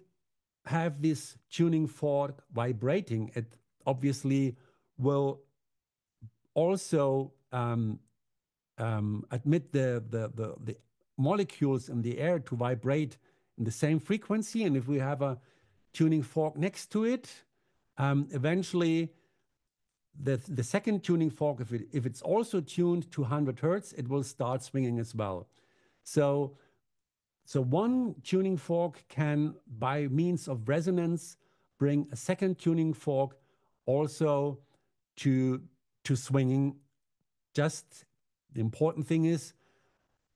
have this tuning fork vibrating, it obviously will also admit the molecules in the air to vibrate in the same frequency. And if we have a tuning fork next to it, eventually the second tuning fork, if it's also tuned to 100 hertz, it will start swinging as well. So one tuning fork can, by means of resonance, bring a second tuning fork also to swinging. Just the important thing is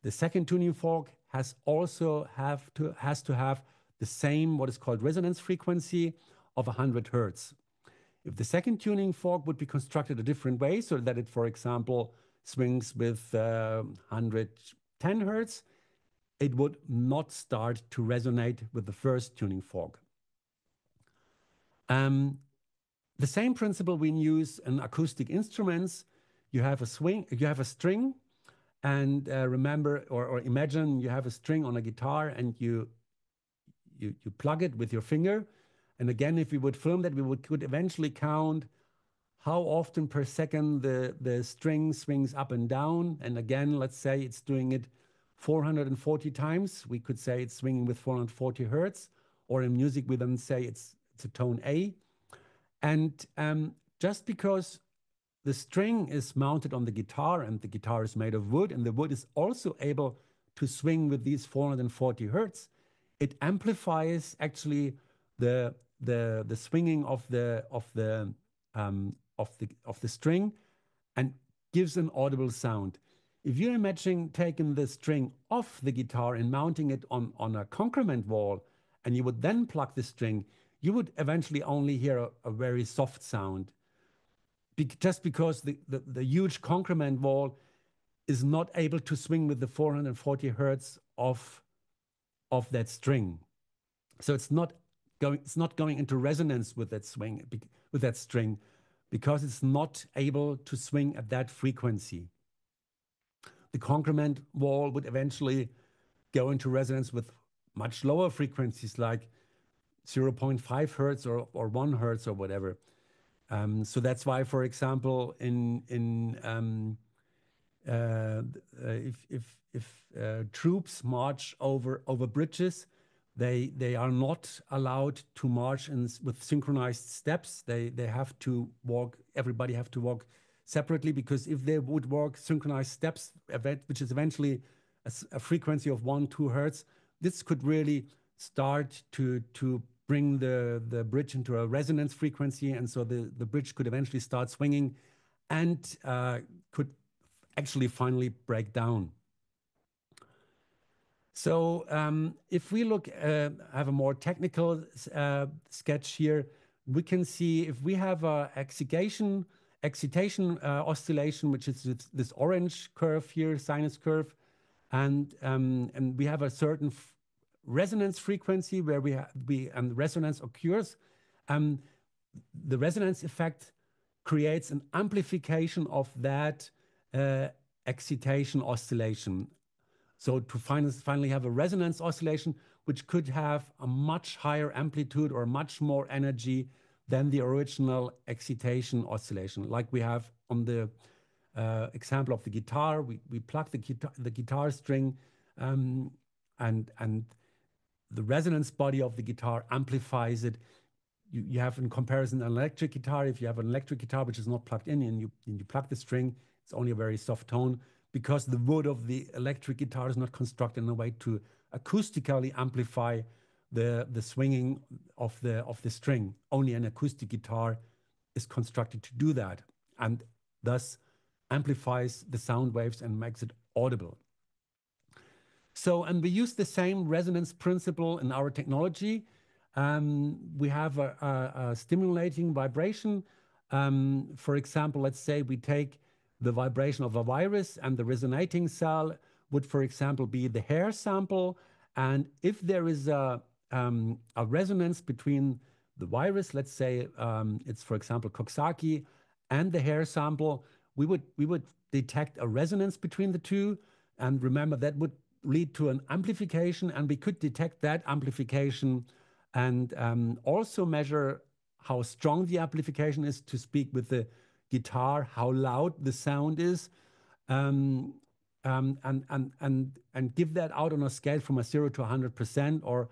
the second tuning fork has to have the same, what is called resonance frequency of 100 hertz. If the second tuning fork would be constructed a different way, so that it, for example, swings with 110 hertz, it would not start to resonate with the first tuning fork. The same principle we use in acoustic instruments. You have a string, and remember or imagine you have a string on a guitar, and you plug it with your finger. And again, if we would film that, could eventually count how often per second the string swings up and down. And again, let's say it's doing it 440 times. We could say it's swinging with 440 hertz, or in music we then say it's a tone A. And just because the string is mounted on the guitar, and the guitar is made of wood, and the wood is also able to swing with these 440 hertz, it amplifies actually the swinging of the string and gives an audible sound. If you imagine taking the string off the guitar and mounting it on a concrement wall, and you would then plug the string, you would eventually only hear a very soft sound. Just because the huge concrement wall is not able to swing with the 440 hertz of that string. So it's not going into resonance with that string, because it's not able to swing at that frequency. The concrement wall would eventually go into resonance with much lower frequencies, like 0.5 hertz or 1 hertz or whatever. So that's why, for example, if troops march over bridges, they are not allowed to march with synchronized steps. They have to walk. Everybody have to walk separately, because if they would walk synchronized steps, which is eventually a frequency of 1-2 hertz, this could really start to bring the bridge into a resonance frequency, and so the bridge could eventually start swinging and could actually finally break down. So if we have a more technical sketch here, we can see if we have a excitation oscillation, which is this orange curve here, sinus curve, and we have a certain resonance frequency where and resonance occurs. The resonance effect creates an amplification of that excitation oscillation. So to finally have a resonance oscillation, which could have a much higher amplitude or much more energy than the original excitation oscillation. Like we have on the example of the guitar, we plug the guitar string, and the resonance body of the guitar amplifies it. You have in comparison an electric guitar. If you have an electric guitar which is not plugged in and you plug the string, it's only a very soft tone because the wood of the electric guitar is not constructed in a way to acoustically amplify the swinging of the string. Only an acoustic guitar is constructed to do that, and thus amplifies the sound waves and makes it audible. So, and we use the same resonance principle in our technology. We have a stimulating vibration. For example, let's say we take the vibration of a virus, and the resonating cell would, for example, be the hair sample. And if there is a resonance between the virus, let's say it's, for example, Coxsackie, and the hair sample, we would detect a resonance between the two. And remember, that would lead to an amplification, and we could detect that amplification and also measure how strong the amplification is, to speak with the guitar, how loud the sound is, and give that out on a scale from a 0 to 100%. Or,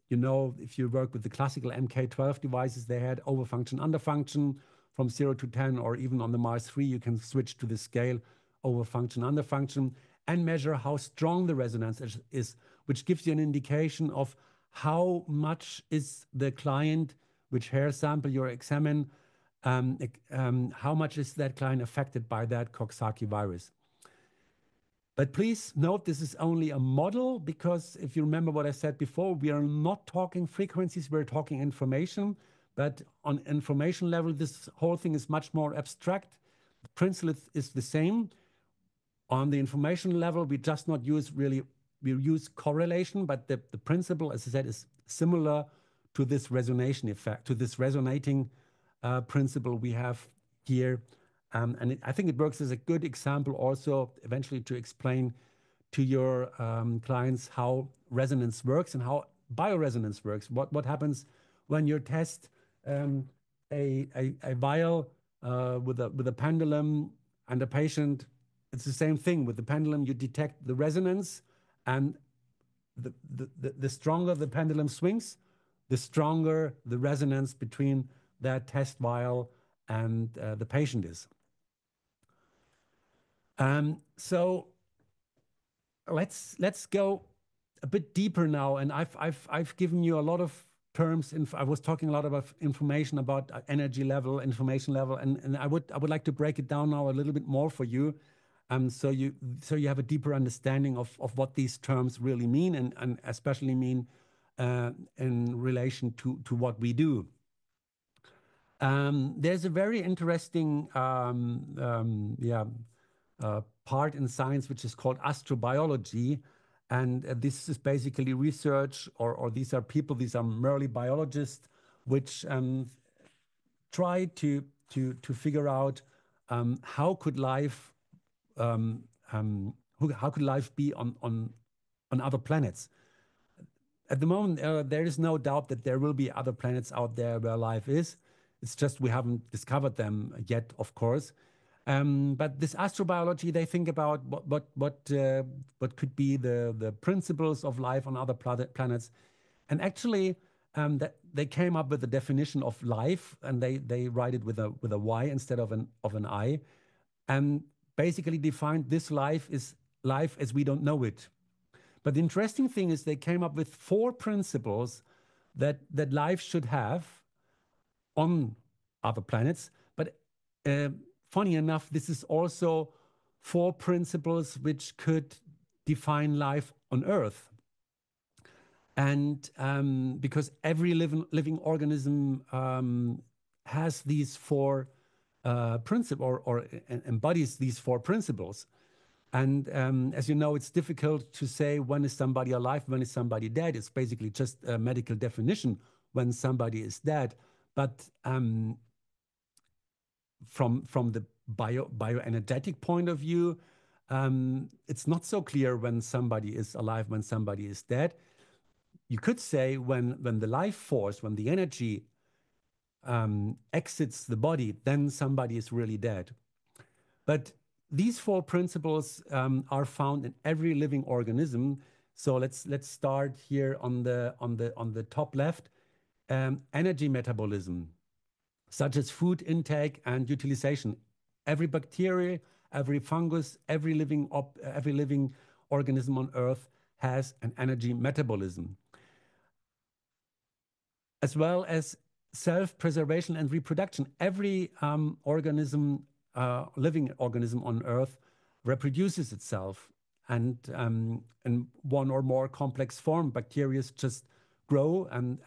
you know, if you work with the classical MK12 devices, they had overfunction, underfunction from 0 to 10, or even on the Mars 3, you can switch to the scale overfunction, underfunction, and measure how strong the resonance is, which gives you an indication of how much is the client, which hair sample you examine, how much is that client affected by that Coxsackie virus. But please note, this is only a model, because if you remember what I said before, we are not talking frequencies, we're talking information. But on information level, this whole thing is much more abstract. The principle is the same. On the information level, we just not use really, we use correlation, but the principle, as I said, is similar to this resonation effect, to this resonating principle we have here. And I think it works as a good example also eventually to explain to your clients how resonance works and how bioresonance works. What happens when you test a vial with a pendulum and a patient. It's the same thing with the pendulum. You detect the resonance, and the stronger the pendulum swings, the stronger the resonance between that test vial and the patient is. So let's go a bit deeper now. And I've given you a lot of terms. I was talking a lot about information about energy level, information level, and I would like to break it down now a little bit more for you. So you have a deeper understanding of what these terms really mean, and especially mean in relation to what we do. There's a very interesting part in science which is called astrobiology, and this is basically research, or these are people, these are merely biologists, which try to figure out how could life be on other planets. At the moment, there is no doubt that there will be other planets out there where life is. It's just we haven't discovered them yet, of course. But this astrobiology, they think about what could be the principles of life on other planets, and actually that they came up with a definition of life, and they write it with a Y instead of an I, and basically defined this life is life as we don't know it. But the interesting thing is they came up with 4 principles that life should have on other planets. But funny enough, this is also 4 principles which could define life on Earth. And because every living organism has these 4 principles, or embodies these 4 principles. And as you know, it's difficult to say when is somebody alive, when is somebody dead. It's basically just a medical definition when somebody is dead. But from the bioenergetic point of view, it's not so clear when somebody is alive, when somebody is dead. You could say when the life force, when the energy exits the body, then somebody is really dead. But these 4 principles are found in every living organism. So let's start here on the top left. Energy metabolism, such as food intake and utilization. Every bacteria, every fungus, every living organism on Earth has an energy metabolism, as well as self-preservation and reproduction. Every living organism on Earth reproduces itself, and in one or more complex form. Bacteria just grow, and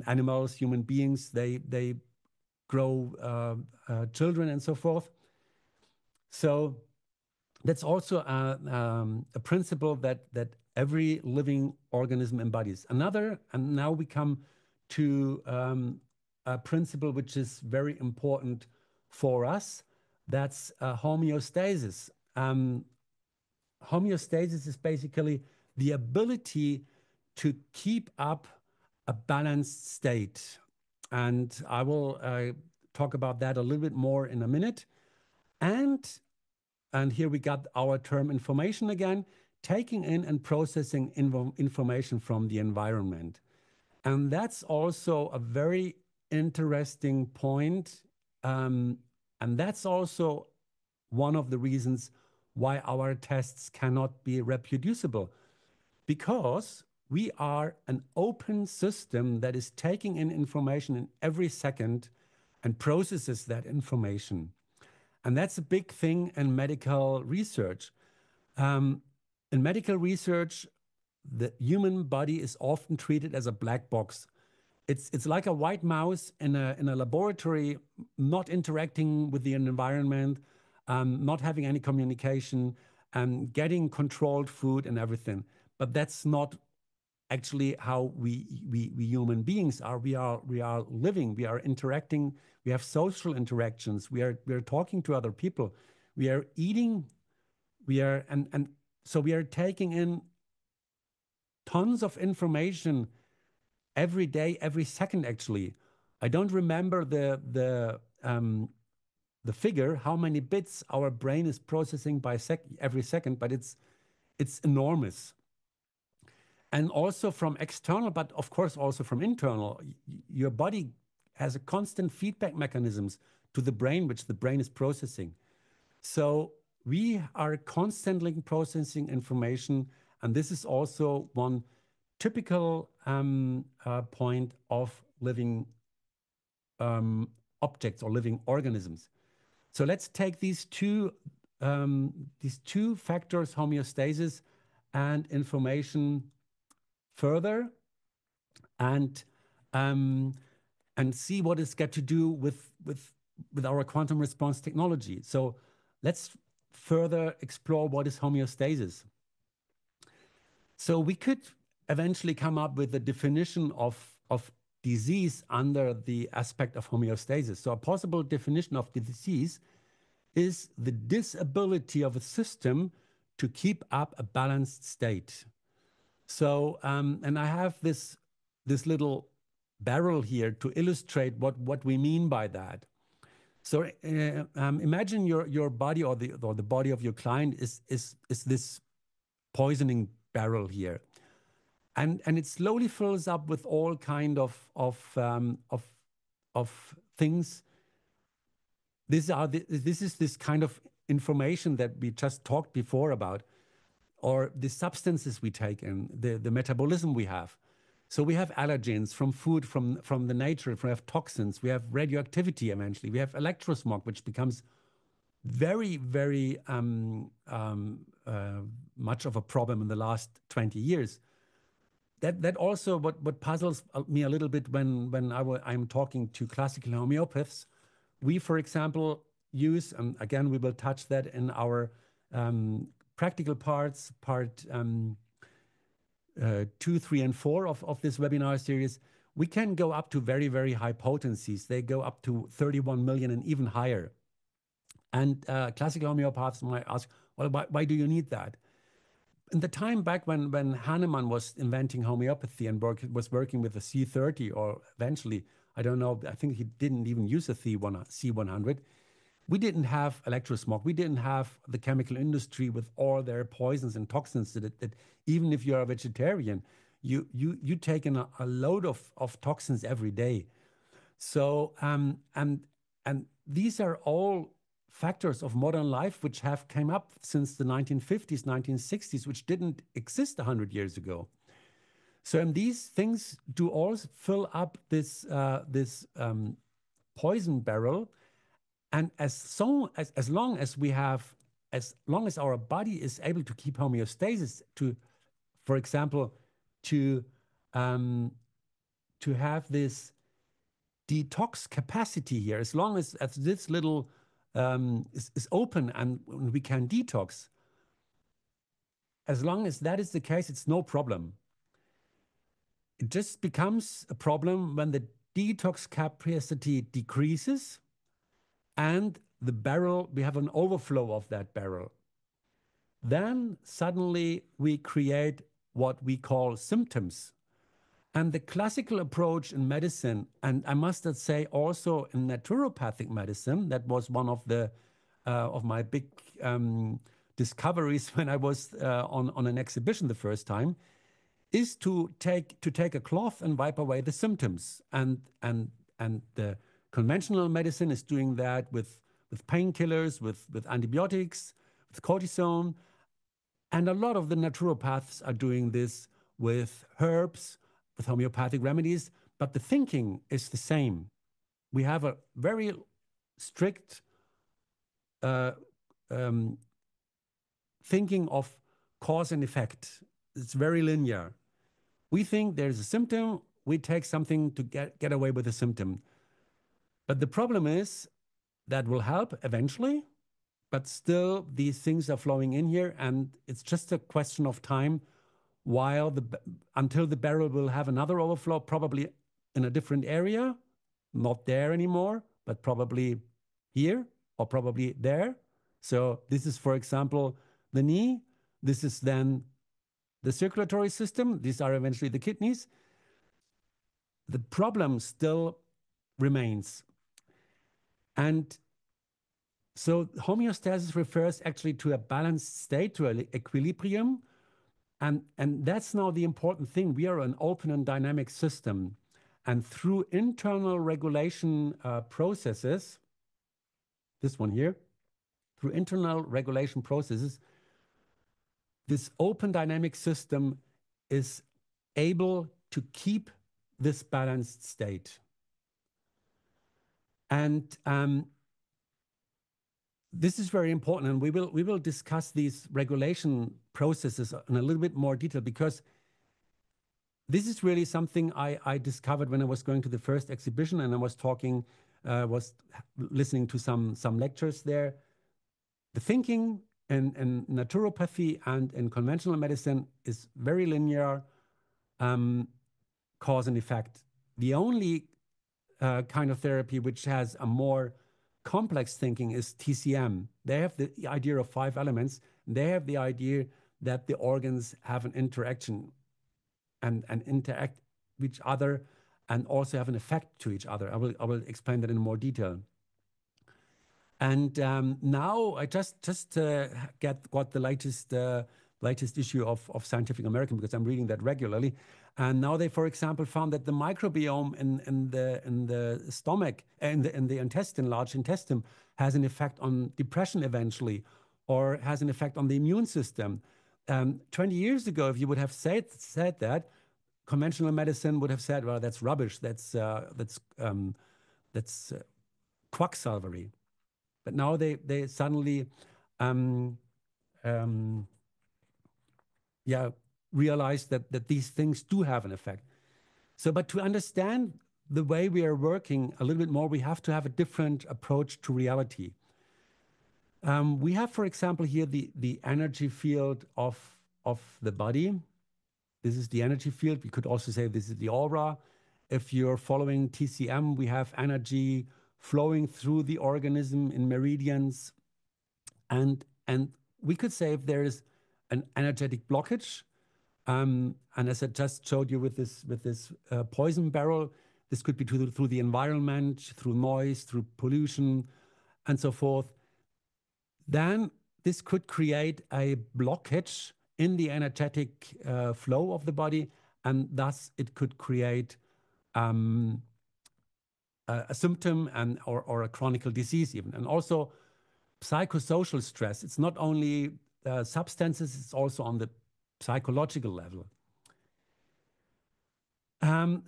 animals, human beings, they grow children and so forth. So that's also a principle that every living organism embodies. Another, and now we come to a principle which is very important for us. That's homeostasis. Homeostasis is basically the ability to keep up a balanced state. And I will talk about that a little bit more in a minute. And here we got our term information again, taking in and processing information from the environment. And that's also a very interesting point. And that's also one of the reasons why our tests cannot be reproducible, because we are an open system that is taking in information in every second and processes that information. And that's a big thing in medical research. In medical research, the human body is often treated as a black box. It's like a white mouse in a laboratory, not interacting with the environment, not having any communication, getting controlled food and everything. But that's not actually how we human beings are. We are living, we are interacting, we have social interactions, we are talking to other people, we are eating, and so we are taking in tons of information every day, every second actually. I don't remember the figure how many bits our brain is processing by every second, but it's enormous. And also from external, but of course also from internal. Your body has a constant feedback mechanisms to the brain, which the brain is processing. So we are constantly processing information, and this is also one typical point of living objects or living organisms. So let's take these two factors, homeostasis and information, further, and see what it's got to do with our quantum response technology. So let's further explore what is homeostasis. So we could eventually come up with a definition of disease under the aspect of homeostasis. So a possible definition of the disease is the disability of a system to keep up a balanced state. So, and I have this little barrel here to illustrate what we mean by that. So imagine your body or the body of your client is this poisoning barrel here, and it slowly fills up with all kind of things. This is this kind of information that we just talked before about, or the substances we take in, the metabolism we have. So we have allergens from food, from the nature, we have toxins, we have radioactivity eventually, we have electrosmog, which becomes very, very much of a problem in the last 20 years. That also what puzzles me a little bit when I'm talking to classical homeopaths. We, for example, use, and again, we will touch that in our practical parts, part 2, 3, and 4 of this webinar series. We can go up to very, very high potencies. They go up to 31 million and even higher. And classical homeopaths might ask, well, why do you need that? In the time back when Hahnemann was inventing homeopathy and was working with the C30, or eventually, I don't know, I think he didn't even use a C100. we didn't have electrosmog. We didn't have the chemical industry with all their poisons and toxins that even if you're a vegetarian, you take in a load of toxins every day. So and these are all factors of modern life which have came up since the 1950s, 1960s, which didn't exist 100 years ago. So and these things do all fill up this poison barrel, and as long as we have, as long as our body is able to keep homeostasis, to, for example, to um, to have this detox capacity here, as long as this little is open and we can detox, as long as that is the case, it's no problem. It just becomes a problem when the detox capacity decreases and the barrel, we have an overflow of that barrel. Then suddenly we create what we call symptoms. And the classical approach in medicine, and I must say also in naturopathic medicine, that was one of my big discoveries when I was on an exhibition the first time, is to take a cloth and wipe away the symptoms. And the conventional medicine is doing that with painkillers, with antibiotics, with cortisone. And a lot of the naturopaths are doing this with herbs, with homeopathic remedies, but the thinking is the same. We have a very strict uh, um, thinking of cause and effect. It's very linear. We think there's a symptom, we take something to get away with the symptom. But the problem is that will help eventually, but still these things are flowing in here, and it's just a question of time until the barrel will have another overflow, probably in a different area, not there anymore, but probably here or probably there. So this is, for example, the knee. This is then the circulatory system. These are eventually the kidneys. The problem still remains. And so homeostasis refers actually to a balanced state, to an equilibrium. And that's now the important thing. We are an open and dynamic system. And through internal regulation processes, this one here, through internal regulation processes, this open dynamic system is able to keep this balanced state. And this is very important, and we will discuss these regulation processes in a little bit more detail, because this is really something I discovered when I was going to the first exhibition, and I was listening to some lectures there. The thinking in naturopathy and in conventional medicine is very linear, cause and effect. The only kind of therapy which has a more complex thinking is TCM. They have the idea of 5 elements. They have the idea that the organs have an interaction and interact with each other and also have an effect to each other. I will explain that in more detail. And now I just got the latest issue of Scientific American, because I'm reading that regularly. And now they, for example, found that the microbiome in the stomach, in the intestine, large intestine, has an effect on depression eventually, or has an effect on the immune system. 20 years ago, if you would have said that, conventional medicine would have said, well, that's rubbish. That's quacksalvery. But now they suddenly realize that these things do have an effect. So, but to understand the way we are working a little bit more, we have to have a different approach to reality. We have, for example, here the energy field of the body. This is the energy field. We could also say this is the aura. If you're following TCM, we have energy flowing through the organism in meridians. And we could say if there is an energetic blockage, and as I just showed you with this poison barrel, this could be through the environment, through noise, through pollution, and so forth, then this could create a blockage in the energetic flow of the body, and thus it could create a symptom or a chronic disease even. And also psychosocial stress. It's not only substances, it's also on the psychological level. And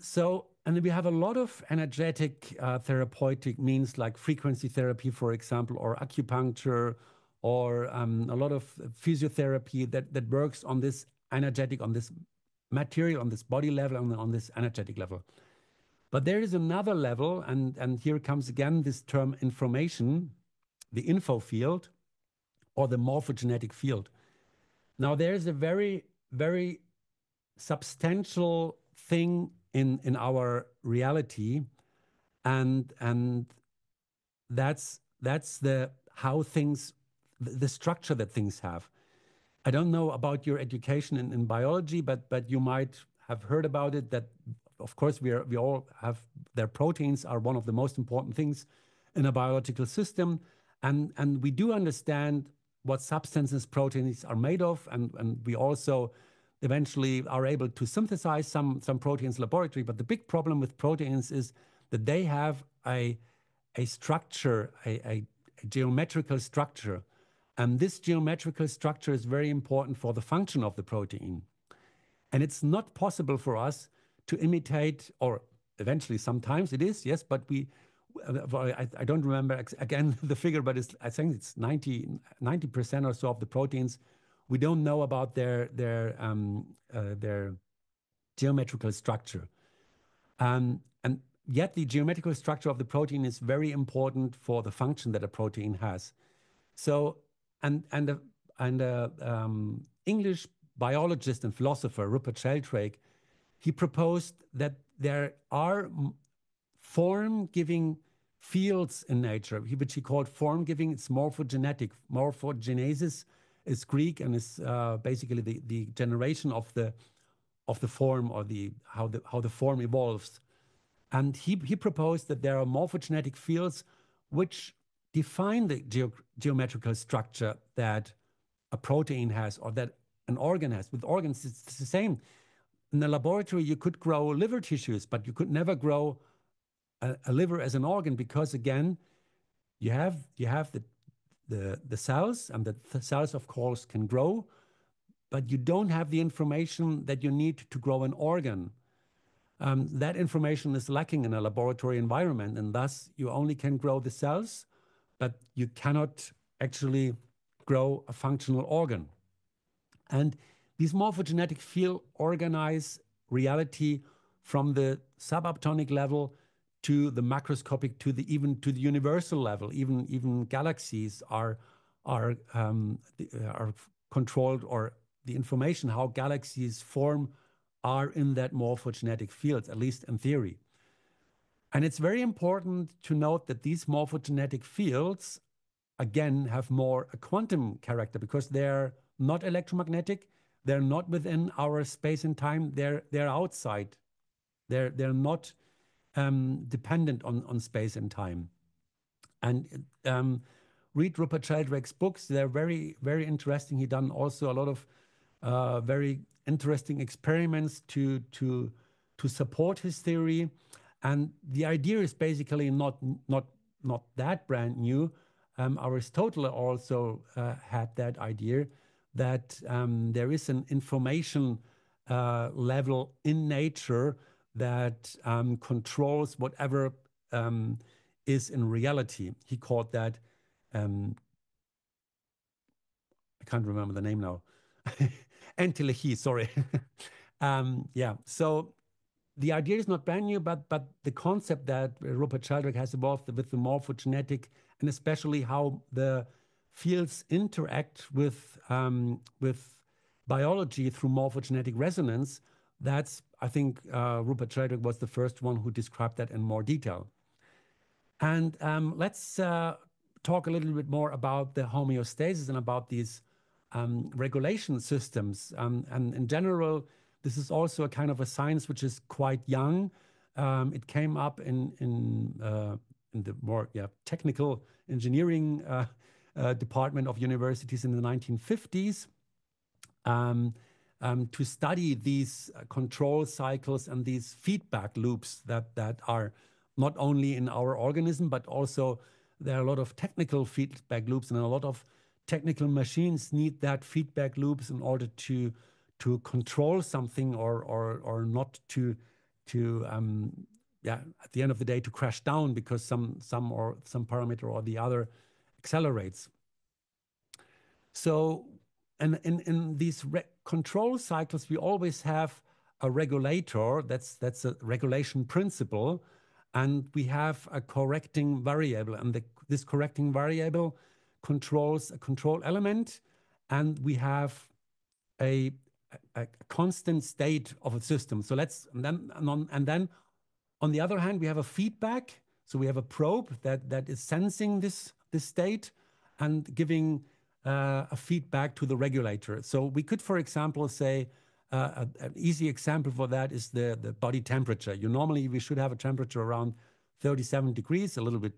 then we have a lot of energetic therapeutic means like frequency therapy, for example, or acupuncture, or a lot of physiotherapy that works on this energetic, on this material, on this body level, and on this energetic level. But there is another level, and here comes again this term information, the info field, or the morphogenetic field. Now, there's a very, very substantial thing in our reality, and that's the how things, the structure that things have. I don't know about your education in biology, but you might have heard about it, that of course we all have, their proteins are one of the most important things in a biological system, and we do understand what substances proteins are made of, and we also eventually are able to synthesize some proteins in laboratory. But the big problem with proteins is that they have a structure, a geometrical structure. And this geometrical structure is very important for the function of the protein. And it's not possible for us to imitate, or eventually sometimes it is, yes, but I don't remember again the figure, but I think it's 90% or so of the proteins. We don't know about their geometrical structure. And yet the geometrical structure of the protein is very important for the function that a protein has. So, and English biologist and philosopher, Rupert Sheldrake, he proposed that there are form-giving fields in nature, which he called form-giving. It's morphogenetic. Morphogenesis is Greek and is basically the generation of the form, or how the form evolves. And he proposed that there are morphogenetic fields which define the geometrical structure that a protein has, or that an organ has. With organs, it's the same. In the laboratory, you could grow liver tissues, but you could never grow a liver as an organ, because again, you have the cells, and the cells, of course, can grow, but you don't have the information that you need to grow an organ. That information is lacking in a laboratory environment, and thus you only can grow the cells, but you cannot actually grow a functional organ. And these morphogenetic fields organize reality from the subatomic level to the macroscopic, even to the universal level. Even galaxies are controlled, or the information how galaxies form are in that morphogenetic field, at least in theory. And it's very important to note that these morphogenetic fields, again, have more a quantum character, because they're not electromagnetic, they're not within our space and time, they're outside. They're not dependent on space and time. And read Rupert Sheldrake's books. They're very, very interesting. He done also a lot of very interesting experiments to support his theory. And the idea is basically not that brand new. Aristotle also had that idea, that there is an information level in nature that controls whatever is in reality. He called that, I can't remember the name now, entelechy, sorry. Yeah, so the idea is not brand new, but the concept that Rupert Sheldrake has evolved with the morphogenetic, and especially how the fields interact with biology through morphogenetic resonance, that's, I think, Rupert Sheldrake was the first one who described that in more detail. And let's talk a little bit more about the homeostasis and about these regulation systems. And in general, this is also a kind of a science which is quite young. It came up in the more technical engineering department of universities in the 1950s to study these control cycles and these feedback loops that are not only in our organism, but also there are a lot of technical feedback loops, and a lot of technical machines need that feedback loops in order to control something or not to at the end of the day to crash down because some parameter or the other accelerates. So, and in these control cycles, we always have a regulator. That's a regulation principle, and we have a correcting variable, and this correcting variable controls a control element, and we have a constant state of a system. So and then on the other hand, we have a feedback. So we have a probe that is sensing this state and giving a feedback to the regulator. So we could, for example, say an easy example for that is the body temperature. Normally we should have a temperature around 37 degrees, a little bit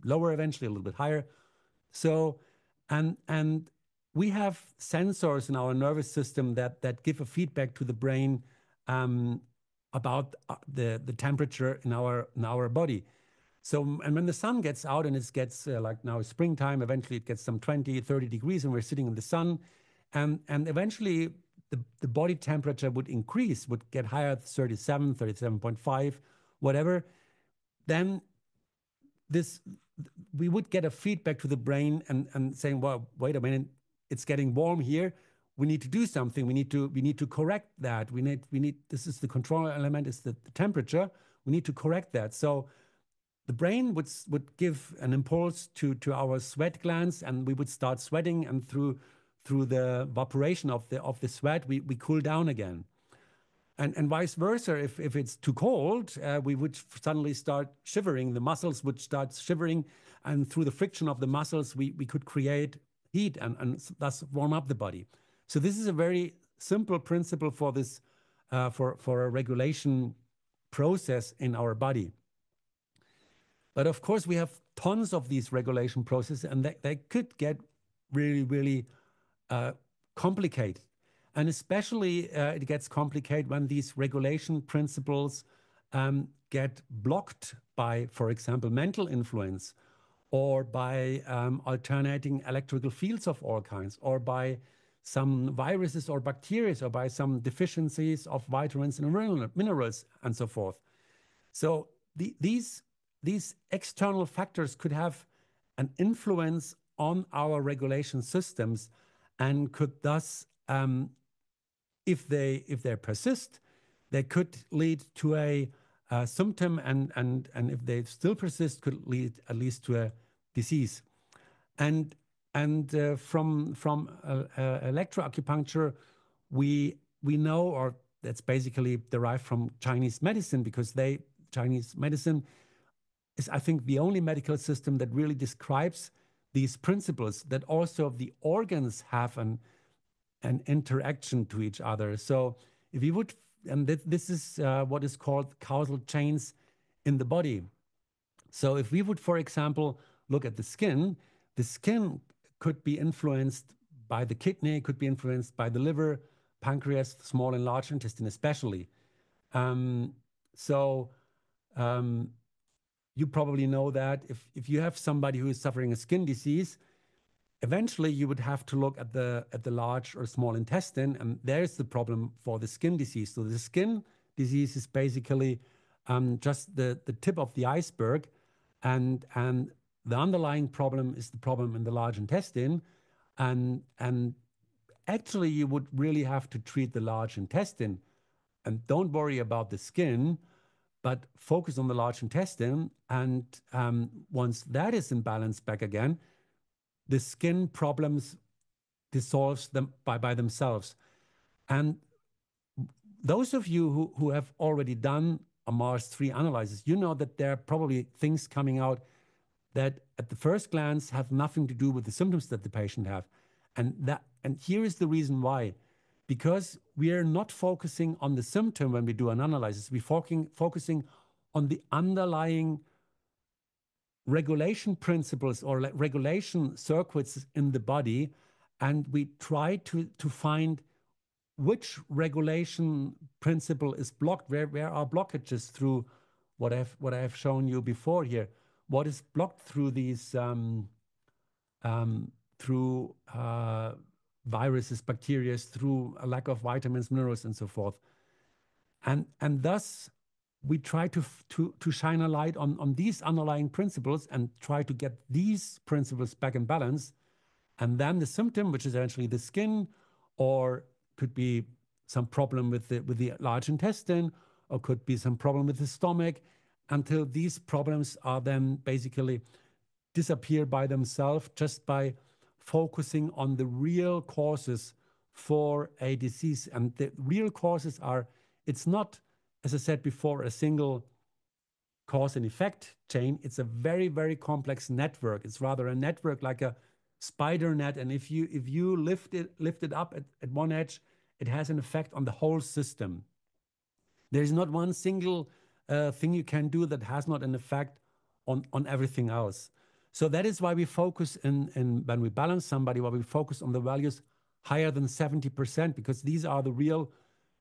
lower eventually, a little bit higher. So and we have sensors in our nervous system that give a feedback to the brain about the temperature in our body. So, and when the sun gets out and it gets like now springtime, eventually it gets some 20, 30 degrees and we're sitting in the sun. And eventually the body temperature would increase, would get higher, 37, 37.5, whatever. Then we would get a feedback to the brain and saying, well, wait a minute, it's getting warm here. We need to do something. We need to correct that. This is the control element, is the temperature. We need to correct that. So the brain would give an impulse to our sweat glands, and we would start sweating, and through the evaporation of the sweat, we cool down again. And vice versa, if it's too cold, we would suddenly start shivering. The muscles would start shivering, and through the friction of the muscles, we could create heat and thus warm up the body. So this is a very simple principle for this, for a regulation process in our body. But of course, we have tons of these regulation processes, and they could get really, really complicated. And especially it gets complicated when these regulation principles get blocked by, for example, mental influence, or by alternating electrical fields of all kinds, or by some viruses or bacteria, or by some deficiencies of vitamins and minerals, and so forth. So these external factors could have an influence on our regulation systems, and could thus, if they persist, they could lead to a symptom, and if they still persist, could lead at least to a disease. And from electroacupuncture, we know, or that's basically derived from Chinese medicine, because Chinese medicine is, I think, the only medical system that really describes these principles, that also the organs have an interaction to each other. So if you would, and this is what is called causal chains in the body. So if we would, for example, look at the skin could be influenced by the kidney, could be influenced by the liver, pancreas, small and large intestine especially. You probably know that if you have somebody who is suffering a skin disease, eventually you would have to look at the large or small intestine, and there's the problem for the skin disease. So the skin disease is basically just the tip of the iceberg, and the underlying problem is the problem in the large intestine, and actually you would really have to treat the large intestine, and don't worry about the skin, but focus on the large intestine. And once that is in balance back again, the skin problems dissolves them by themselves. And those of you who have already done a Mars-3 analysis, you know that there are probably things coming out that at the first glance have nothing to do with the symptoms that the patient have. And here is the reason why. Because we are not focusing on the symptom when we do an analysis. We're focusing on the underlying regulation principles or regulation circuits in the body, and we try to find which regulation principle is blocked, where are blockages through what I have shown you before here. What is blocked through these through viruses, bacteria, through a lack of vitamins, minerals, and so forth. And thus we try to shine a light on these underlying principles and try to get these principles back in balance. And then the symptom, which is eventually the skin, or could be some problem with the large intestine, or could be some problem with the stomach, until these problems are then basically disappear by themselves just by focusing on the real causes for a disease. And the real causes are, it's not, as I said before, a single cause and effect chain. It's a very, very complex network. It's rather a network like a spider net. And if you lift it up at one edge, it has an effect on the whole system. There is not one single thing you can do that has not an effect on everything else. So that is why we focus in when we balance somebody, why we focus on the values higher than 70%, because these are the real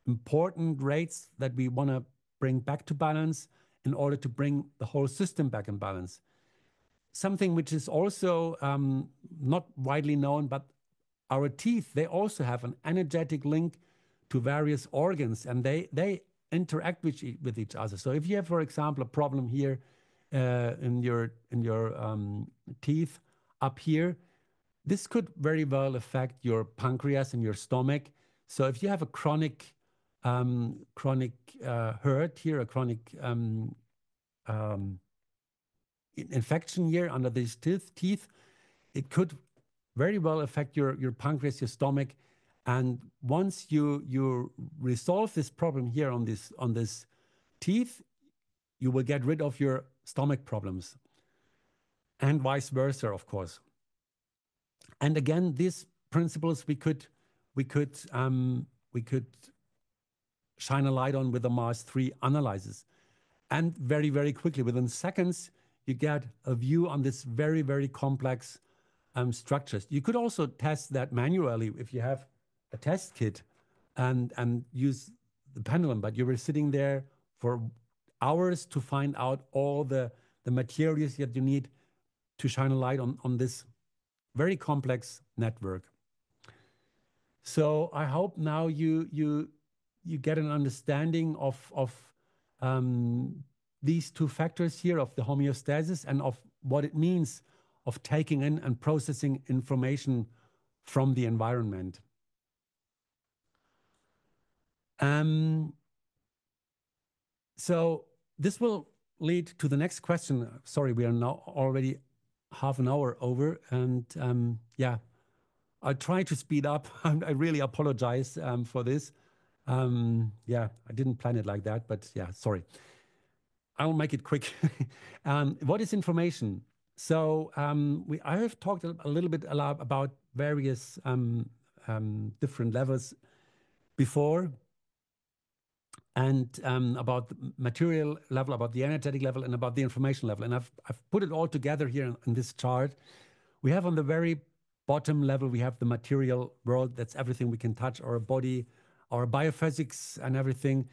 important rates that we want to bring back to balance in order to bring the whole system back in balance. Something which is also not widely known, but our teeth, they also have an energetic link to various organs, and they interact with each other. So if you have, for example, a problem here in your teeth up here, this could very well affect your pancreas and your stomach. So if you have a chronic hurt here, a chronic infection here under these teeth, it could very well affect your pancreas, your stomach. And once you resolve this problem here on this teeth, you will get rid of your stomach problems, and vice versa, of course. And again, these principles we could shine a light on with the Mars 3 analysis. And very, very quickly, within seconds, you get a view on this very, very complex structures. You could also test that manually if you have a test kit and use the pendulum, but you were sitting there for hours to find out all the materials that you need to shine a light on this very complex network. So I hope now you get an understanding of these two factors here, of the homeostasis and of what it means of taking in and processing information from the environment. So this will lead to the next question. Sorry, we are now already half an hour over, and yeah, I'll try to speed up. I really apologize for this. Yeah, I didn't plan it like that, but yeah, sorry. I'll make it quick. What is information? So I have talked a little bit about various different levels before, and about the material level, about the energetic level, and about the information level. And I've put it all together here in this chart. We have on the very bottom level, we have the material world. That's everything we can touch, our body, our biophysics and everything.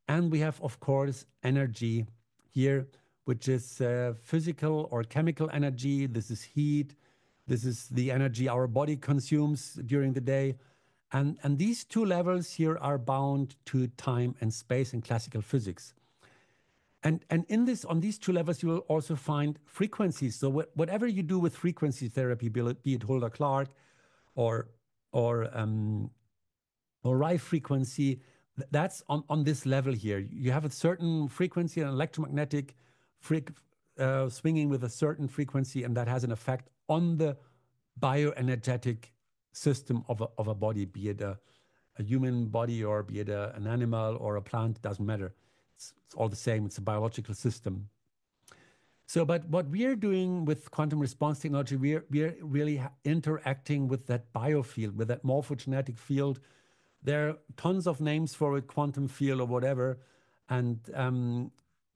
And we have, of course, energy here, which is physical or chemical energy. This is heat. This is the energy our body consumes during the day. And these two levels here are bound to time and space in classical physics. And on these two levels, you will also find frequencies. So whatever you do with frequency therapy, be it Hulda Clark or Rye frequency, that's on this level here. You have a certain frequency, an electromagnetic swinging with a certain frequency, and that has an effect on the bioenergetic system of a body, be it a human body or be it an animal or a plant, doesn't matter. It's all the same. It's a biological system. So, but what we are doing with quantum response technology, we are really interacting with that biofield, with that morphogenetic field. There are tons of names for it, quantum field or whatever. And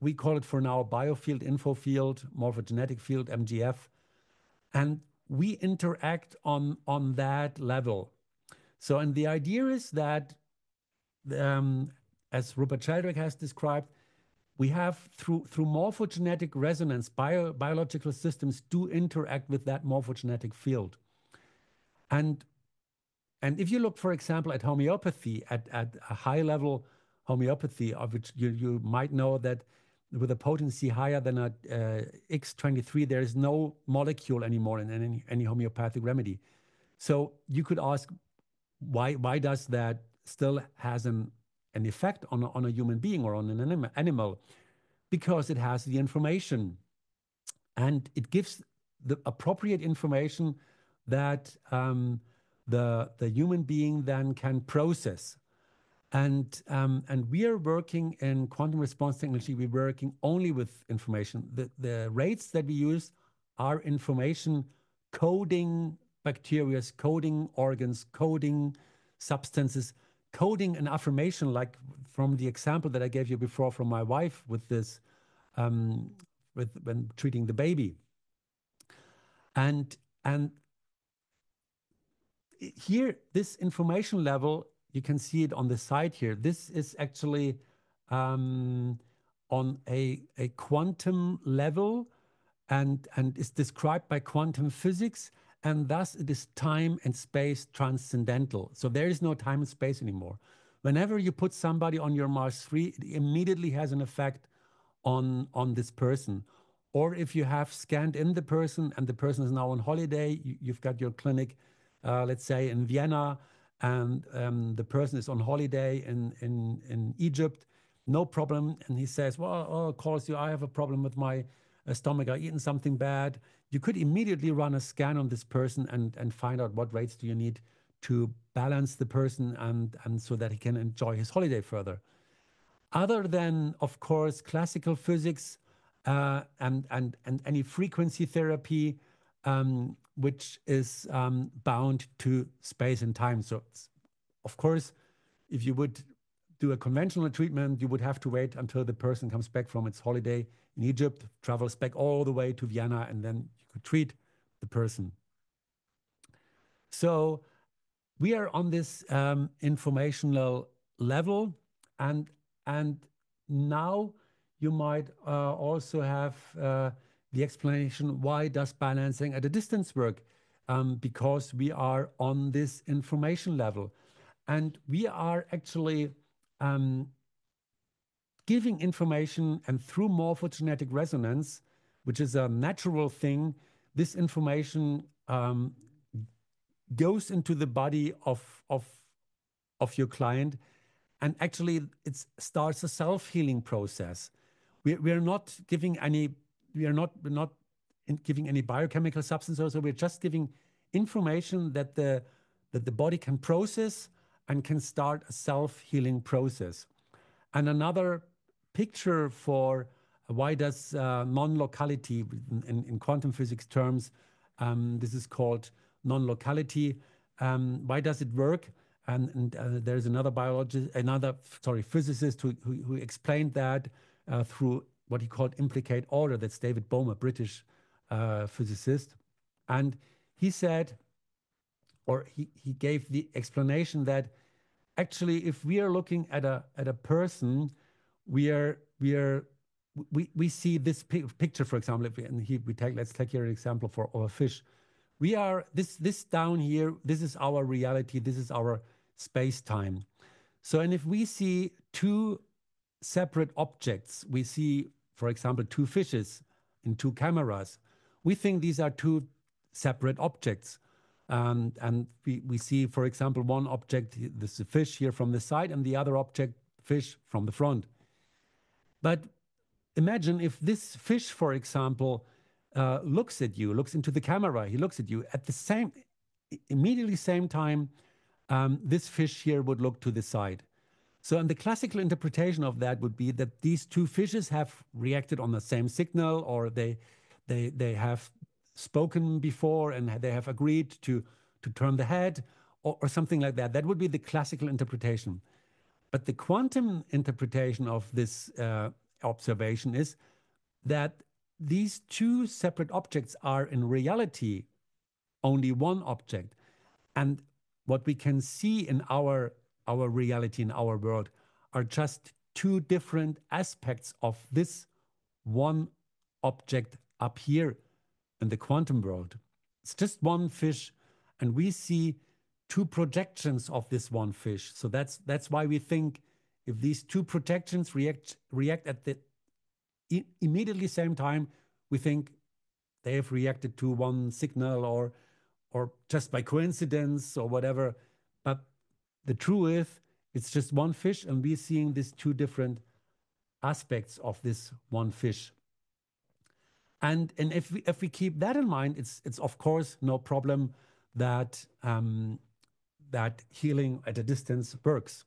we call it for now biofield, info field, morphogenetic field, MGF, and we interact on that level. So, and the idea is that, as Rupert Sheldrake has described, we have through morphogenetic resonance, biological systems do interact with that morphogenetic field. And if you look, for example, at homeopathy, at a high level homeopathy, of which you might know that with a potency higher than a X23, there is no molecule anymore in any homeopathic remedy. So you could ask, why does that still has an effect on a human being or on an animal? Because it has the information, and it gives the appropriate information that the human being then can process. And we are working in quantum response technology. We're working only with information. The rates that we use are information coding bacteria, coding organs, coding substances, coding an affirmation, like from the example that I gave you before from my wife with this, when treating the baby. And here, this information level, you can see it on the side here. This is actually on a quantum level, and is described by quantum physics, and thus it is time and space transcendental. So there is no time and space anymore. Whenever you put somebody on your Mars 3, it immediately has an effect on this person. Or if you have scanned in the person and the person is now on holiday, you've got your clinic, let's say in Vienna, and the person is on holiday in Egypt, no problem. And he says, well, oh, of course, I have a problem with my stomach, I've eaten something bad. You could immediately run a scan on this person and find out what rates do you need to balance the person and so that he can enjoy his holiday further. Other than, of course, classical physics and any frequency therapy, which is bound to space and time. So, of course, if you would do a conventional treatment, you would have to wait until the person comes back from its holiday in Egypt, travels back all the way to Vienna, and then you could treat the person. So we are on this informational level, and now you might also have the explanation, why does balancing at a distance work? Because we are on this information level, and we are actually giving information, and through morphogenetic resonance, which is a natural thing, this information goes into the body of your client, and actually it starts a self-healing process. We're not giving any, we're not giving any biochemical substance, so we're just giving information that the body can process and can start a self-healing process. And another picture for why does non-locality, in quantum physics terms, this is called non-locality. Why does it work? And there's another physicist who explained that through what he called implicate order. That's David Bohm, a British physicist. And he said, or he gave the explanation that actually, if we are looking at a person, we see this picture, for example. Let's take here an example of a fish. We are this down here. This is our reality. This is our space-time. So, and if we see two separate objects, we see, for example, two fishes in two cameras. We think these are two separate objects. And we see, for example, one object, this is a fish here from the side, and the other object, fish from the front. But imagine if this fish, for example, looks at you, looks into the camera, he looks at you at the immediately same time, this fish here would look to the side. So, and the classical interpretation of that would be that these two fishes have reacted on the same signal, or they have spoken before and they have agreed to turn the head, or something like that. That would be the classical interpretation. But the quantum interpretation of this observation is that these two separate objects are in reality only one object. And what we can see in our reality, in our world, are just two different aspects of this one object up here in the quantum world. It's just one fish, and we see two projections of this one fish. So that's why we think if these two projections react at the immediately same time, we think they have reacted to one signal or just by coincidence or whatever. But the truth is, it's just one fish, and we're seeing these two different aspects of this one fish. And if we keep that in mind, it's of course no problem that that healing at a distance works.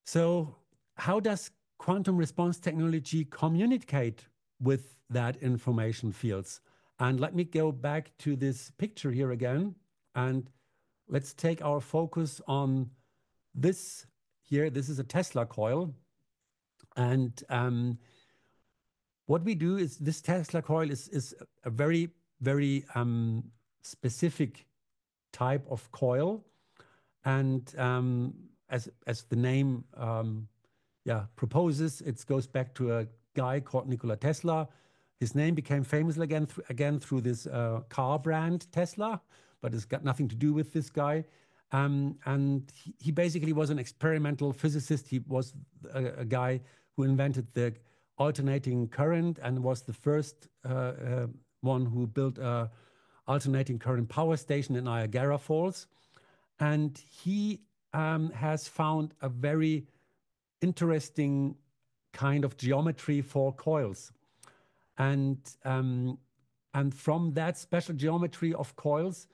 So how does quantum response technology communicate with that information fields? And let me go back to this picture here again, and let's take our focus on this here. This is a Tesla coil, and what we do is this Tesla coil is a very, very specific type of coil. And as the name proposes, it goes back to a guy called Nikola Tesla. His name became famous again through this car brand Tesla, but it's got nothing to do with this guy. And he basically was an experimental physicist. He was a guy who invented the alternating current and was the first one who built a alternating current power station in Niagara Falls. And he has found a very interesting kind of geometry for coils. And from that special geometry of coils,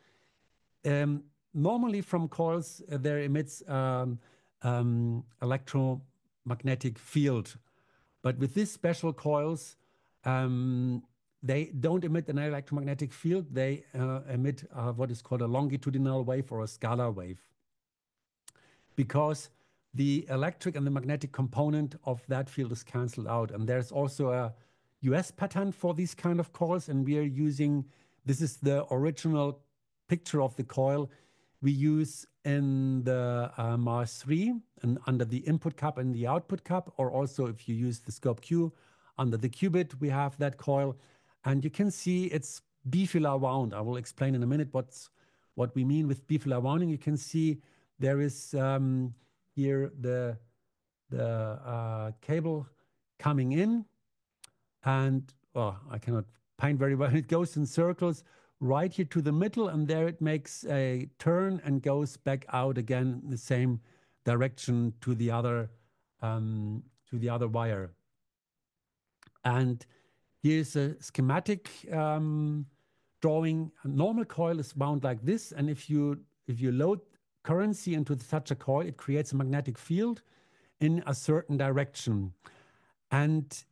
normally from coils, there emits electromagnetic field. But with these special coils, they don't emit an electromagnetic field. They emit what is called a longitudinal wave or a scalar wave, because the electric and the magnetic component of that field is canceled out. And there's also a US patent for these kind of coils, and we are using, this is the original picture of the coil we use in the Mars 3 and under the input cap and the output cap, or also if you use the scope Q under the qubit, we have that coil. And you can see it's bifilar wound. I will explain in a minute what we mean with bifilar wounding. You can see there is here the cable coming in, and I cannot paint very well. It goes in circles right here to the middle, and there it makes a turn and goes back out again in the same direction to the other wire. And here's a schematic drawing. A normal coil is wound like this, and if you load currency into such a coil, it creates a magnetic field in a certain direction. And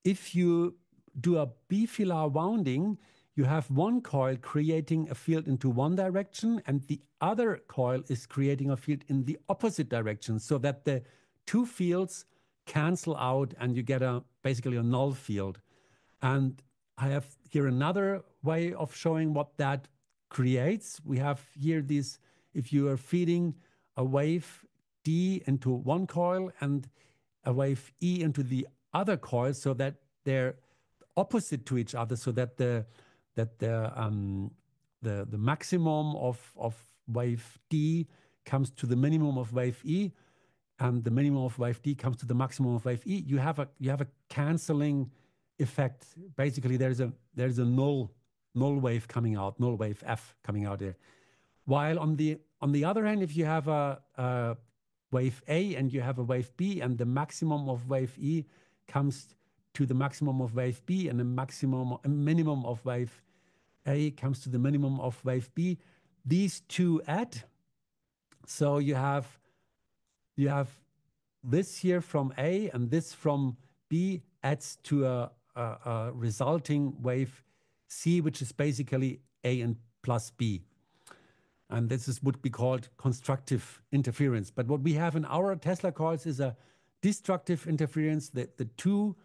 if you do a bifilar wounding, you have one coil creating a field into one direction, and the other coil is creating a field in the opposite direction, so that the two fields cancel out and you get basically a null field. And I have here another way of showing what that creates. We have here this, if you are feeding a wave D into one coil and a wave E into the other coil, so that they're opposite to each other, so that the maximum of wave D comes to the minimum of wave E, and the minimum of wave D comes to the maximum of wave E. You have a canceling effect. Basically, there's a null wave coming out, null wave F coming out there. While on the other hand, if you have a wave A and you have a wave B, and the maximum of wave E comes to the maximum of wave B, and the minimum of wave A comes to the minimum of wave B, these two add. So you have this here from A and this from B adds to a resulting wave C, which is basically A and plus B. And this would be called constructive interference. But what we have in our Tesla coils is a destructive interference. The two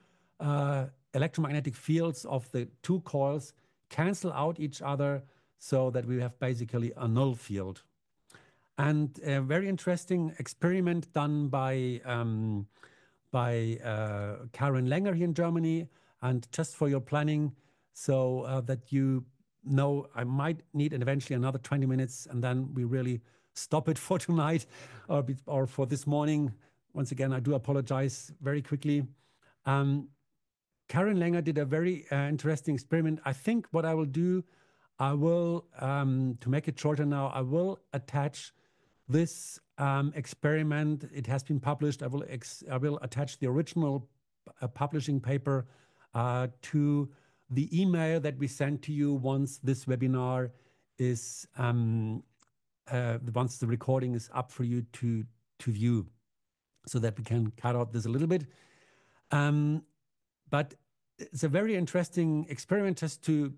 electromagnetic fields of the two coils cancel out each other so that we have basically a null field. And a very interesting experiment done by Karen Langer here in Germany. And just for your planning, so that you know, I might need eventually another 20 minutes, and then we really stop it for tonight or for this morning. Once again, I do apologize very quickly. Karen Langer did a very interesting experiment. I think what I will do, I will, to make it shorter now, I will attach this experiment. It has been published. I will attach the original publishing paper to the email that we sent to you once this webinar is, once the recording is up for you to view, so that we can cut out this a little bit. But it's a very interesting experiment, just to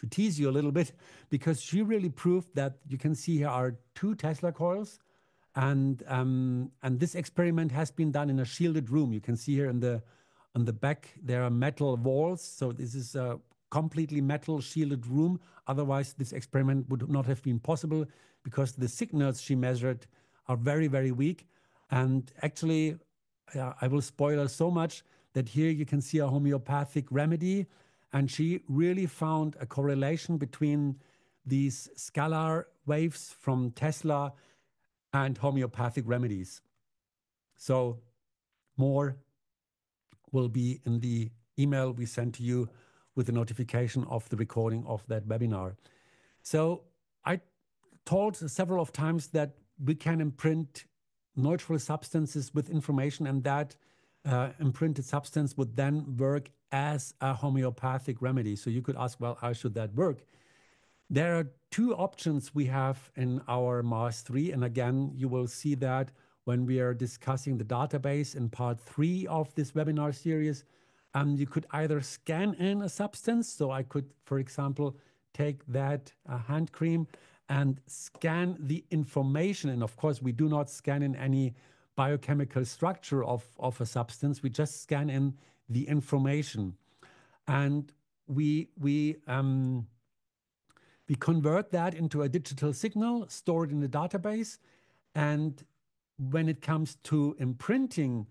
tease you a little bit, because she really proved that you can see here are two Tesla coils, and this experiment has been done in a shielded room. You can see here on the back there are metal walls, so this is a completely metal shielded room. Otherwise, this experiment would not have been possible, because the signals she measured are very, very weak. And actually, I will spoil so much that here you can see a homeopathic remedy, and she really found a correlation between these scalar waves from Tesla and homeopathic remedies. So more will be in the email we sent to you with the notification of the recording of that webinar. So I told several of times that we can imprint neutral substances with information, and that imprinted substance would then work as a homeopathic remedy. So you could ask, well, how should that work? There are two options we have in our MARS 3, and again, you will see that when we are discussing the database in part 3 of this webinar series. You could either scan in a substance, so I could, for example, take that hand cream and scan the information, and of course, we do not scan in any biochemical structure of a substance. We just scan in the information, and we convert that into a digital signal stored in the database. And when it comes to imprinting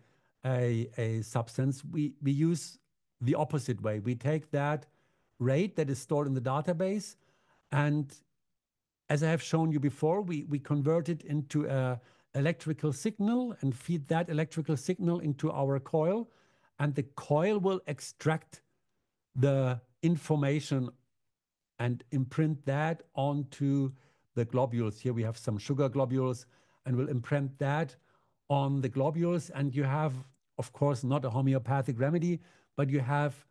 a substance, we use the opposite way. We take that rate that is stored in the database, and as I have shown you before, we convert it into a electrical signal and feed that electrical signal into our coil, and the coil will extract the information and imprint that onto the globules. Here we have some sugar globules, and we'll imprint that on the globules. And you have, of course, not a homeopathic remedy, but you have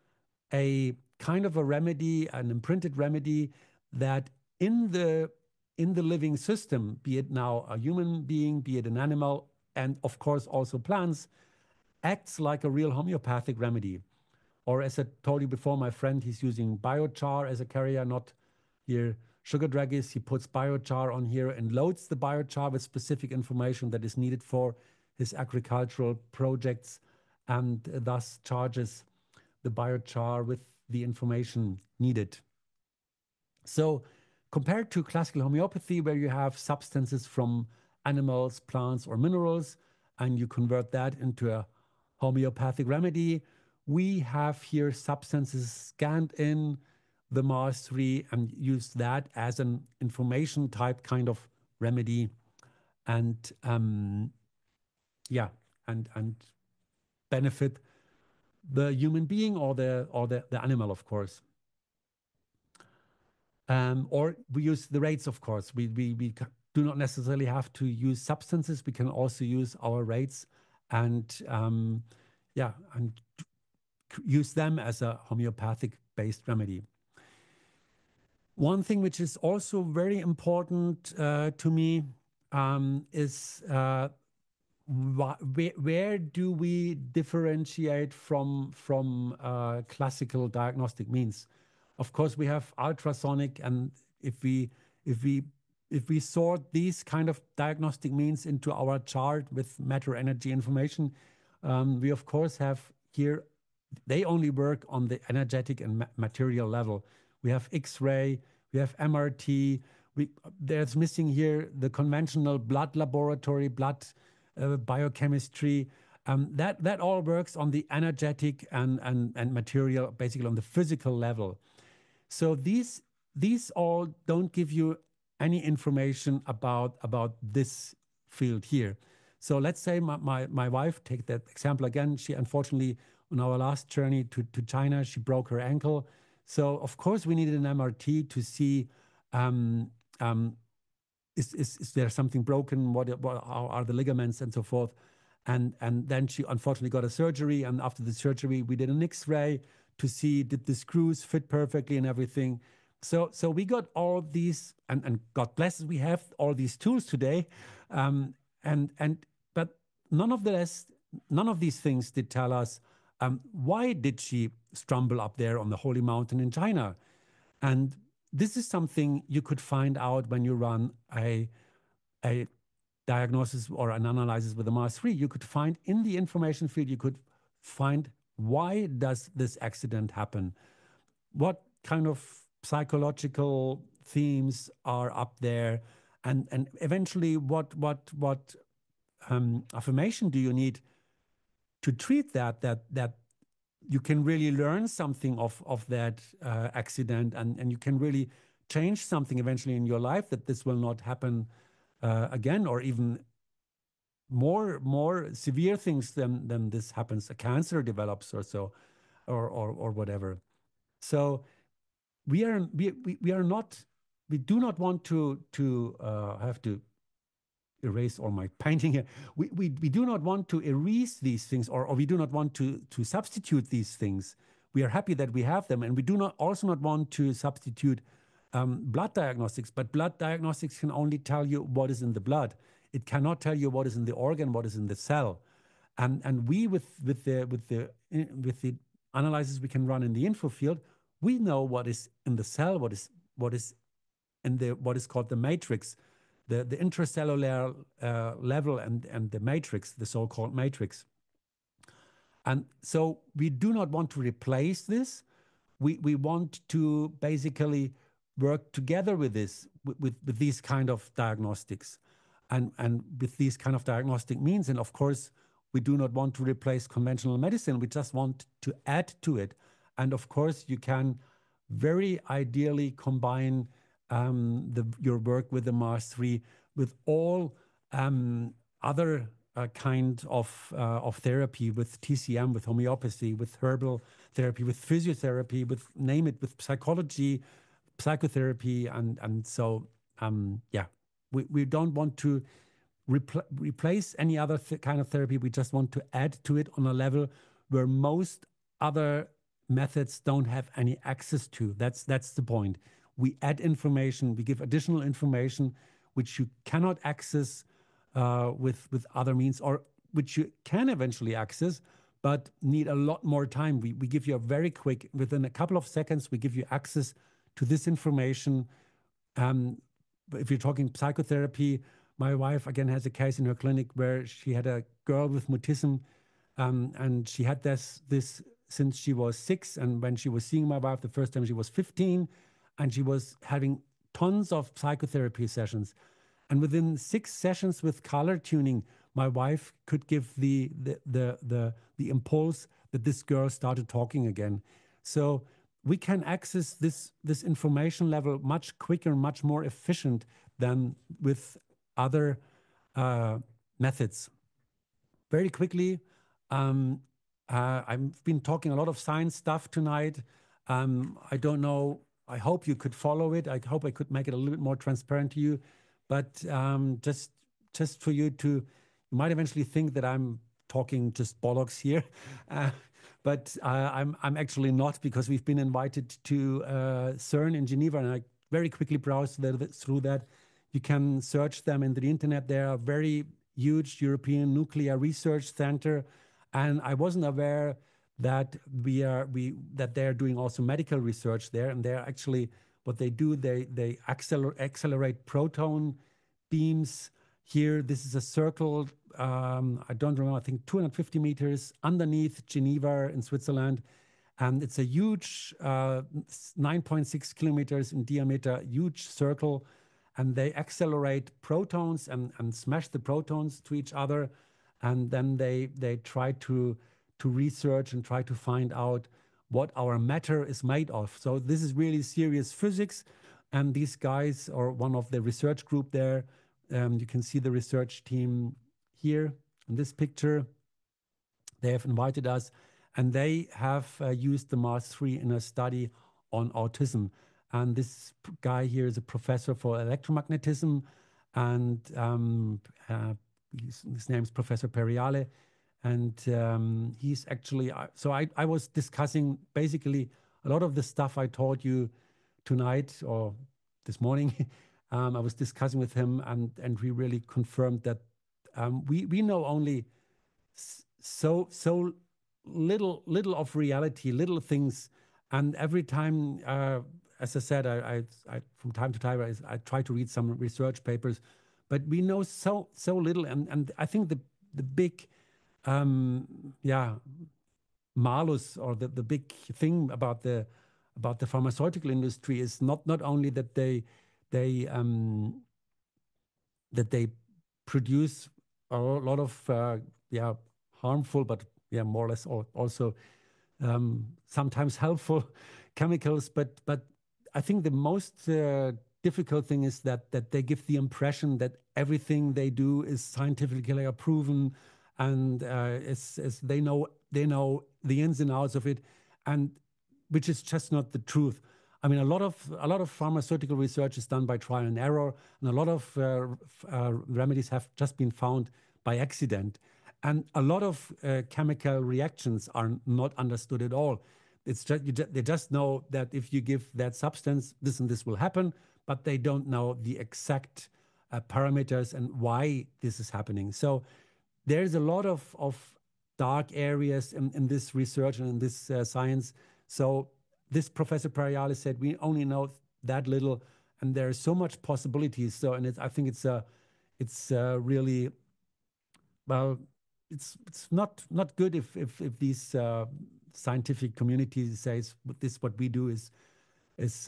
a kind of a remedy, an imprinted remedy that in the living system, be it now a human being, be it an animal, and of course also plants, acts like a real homeopathic remedy. Or as I told you before, my friend, he's using biochar as a carrier, not here sugar draggies. He puts biochar on here and loads the biochar with specific information that is needed for his agricultural projects, and thus charges the biochar with the information needed. So compared to classical homeopathy, where you have substances from animals, plants, or minerals, and you convert that into a homeopathic remedy, we have here substances scanned in the MARS 3 and use that as an information type kind of remedy, and yeah, and benefit the human being or the animal, of course. Or we use the rates, of course. We do not necessarily have to use substances. We can also use our rates, and yeah, and use them as a homeopathic-based remedy. One thing which is also very important to me is where do we differentiate from classical diagnostic means? Of course, we have ultrasonic, and if we sort these kind of diagnostic means into our chart with matter energy information, We, of course, have here, they only work on the energetic and material level. We have X-ray, we have MRT. There's missing here the conventional blood laboratory, blood biochemistry. That all works on the energetic and material, basically on the physical level. So these all don't give you any information about this field here. So let's say my wife, take that example again, she unfortunately, on our last journey to China, she broke her ankle. So of course we needed an MRT to see um, um, is there something broken? How are the ligaments and so forth? And then she unfortunately got a surgery. And after the surgery, we did an X-ray to see did the screws fit perfectly and everything. So we got all these, and God bless us, we have all these tools today. But none of these things did tell us why did she stumble up there on the holy mountain in China. And this is something you could find out when you run a diagnosis or an analysis with a Mars 3. You could find in the information field, you could find why does this accident happen? What kind of psychological themes are up there? And eventually what affirmation do you need to treat that you can really learn something of that accident, and you can really change something eventually in your life, that this will not happen again, or even more severe things than this happens. A cancer develops or so, or whatever. So we are not, we do not want to have to erase all my painting here. We do not want to erase these things, or we do not want to substitute these things. We are happy that we have them, and we do not also not want to substitute blood diagnostics. But blood diagnostics can only tell you what is in the blood. It cannot tell you what is in the organ, what is in the cell. And we with the analysis we can run in the info field, we know what is in the cell, what is in the what is called the matrix, the intracellular level, and the matrix, the so-called matrix. And so we do not want to replace this. We want to basically work together with this, with these kind of diagnostics, and with these kind of diagnostic means. And of course, we do not want to replace conventional medicine. We just want to add to it. And of course, you can very ideally combine your work with the Mars 3 with all other kind of therapy, with TCM, with homeopathy, with herbal therapy, with physiotherapy, with name it, with psychology, psychotherapy, and so yeah, we don't want to replace any other kind of therapy. We just want to add to it on a level where most other methods don't have any access to. That's the point. We add information, we give additional information which you cannot access with other means, or which you can eventually access, but need a lot more time. We give you a very quick, within a couple of seconds, we give you access to this information. If you're talking psychotherapy, my wife again has a case in her clinic where she had a girl with mutism, and she had this since she was 6. And when she was seeing my wife the first time, she was 15, and she was having tons of psychotherapy sessions. And within 6 sessions with color tuning, my wife could give the impulse that this girl started talking again. So we can access this information level much quicker, much more efficient than with other methods. Very quickly, I've been talking a lot of science stuff tonight. I don't know. I hope you could follow it. I hope I could make it a little bit more transparent to you. But just for you to, you might eventually think that I'm talking just bollocks here, but I'm actually not, because we've been invited to CERN in Geneva, and I very quickly browsed through that. You can search them in the internet. They're a very huge European nuclear research center, and I wasn't aware that that they're doing also medical research there, and they're actually, what they do, they accelerate proton beams. Here, this is a circle I don't remember, I think 250 meters underneath Geneva in Switzerland. And it's a huge 9.6 kilometers in diameter, huge circle. And they accelerate protons and smash the protons to each other. And then they try to research and try to find out what our matter is made of. So this is really serious physics. And these guys are one of the research group there. You can see the research team here in this picture. They have invited us, and they have used the Mars 3 in a study on autism. And this guy here is a professor for electromagnetism, and his name is Professor Periale. And he's actually, so I was discussing basically a lot of the stuff I taught you tonight or this morning. I was discussing with him, and we really confirmed that we know only so little of reality, little things. And every time, as I said, I from time to time I try to read some research papers, but we know so little. And I think the big yeah, malus, or the big thing about the pharmaceutical industry is not only that they that they produce a lot of yeah, harmful, but yeah, more or less also sometimes helpful chemicals. But I think the most difficult thing is that they give the impression that everything they do is scientifically proven, and they know the ins and outs of it, and which is just not the truth. I mean, a lot of pharmaceutical research is done by trial and error, and a lot of remedies have just been found by accident, and a lot of chemical reactions are not understood at all. It's just they just know that if you give that substance, this and this will happen, but they don't know the exact parameters and why this is happening. So there's a lot of dark areas in this research and in this science. So this Professor Periale said we only know that little, and there's so much possibilities. So, and I think it's really, well, it's not good if these scientific communities says this what we do is these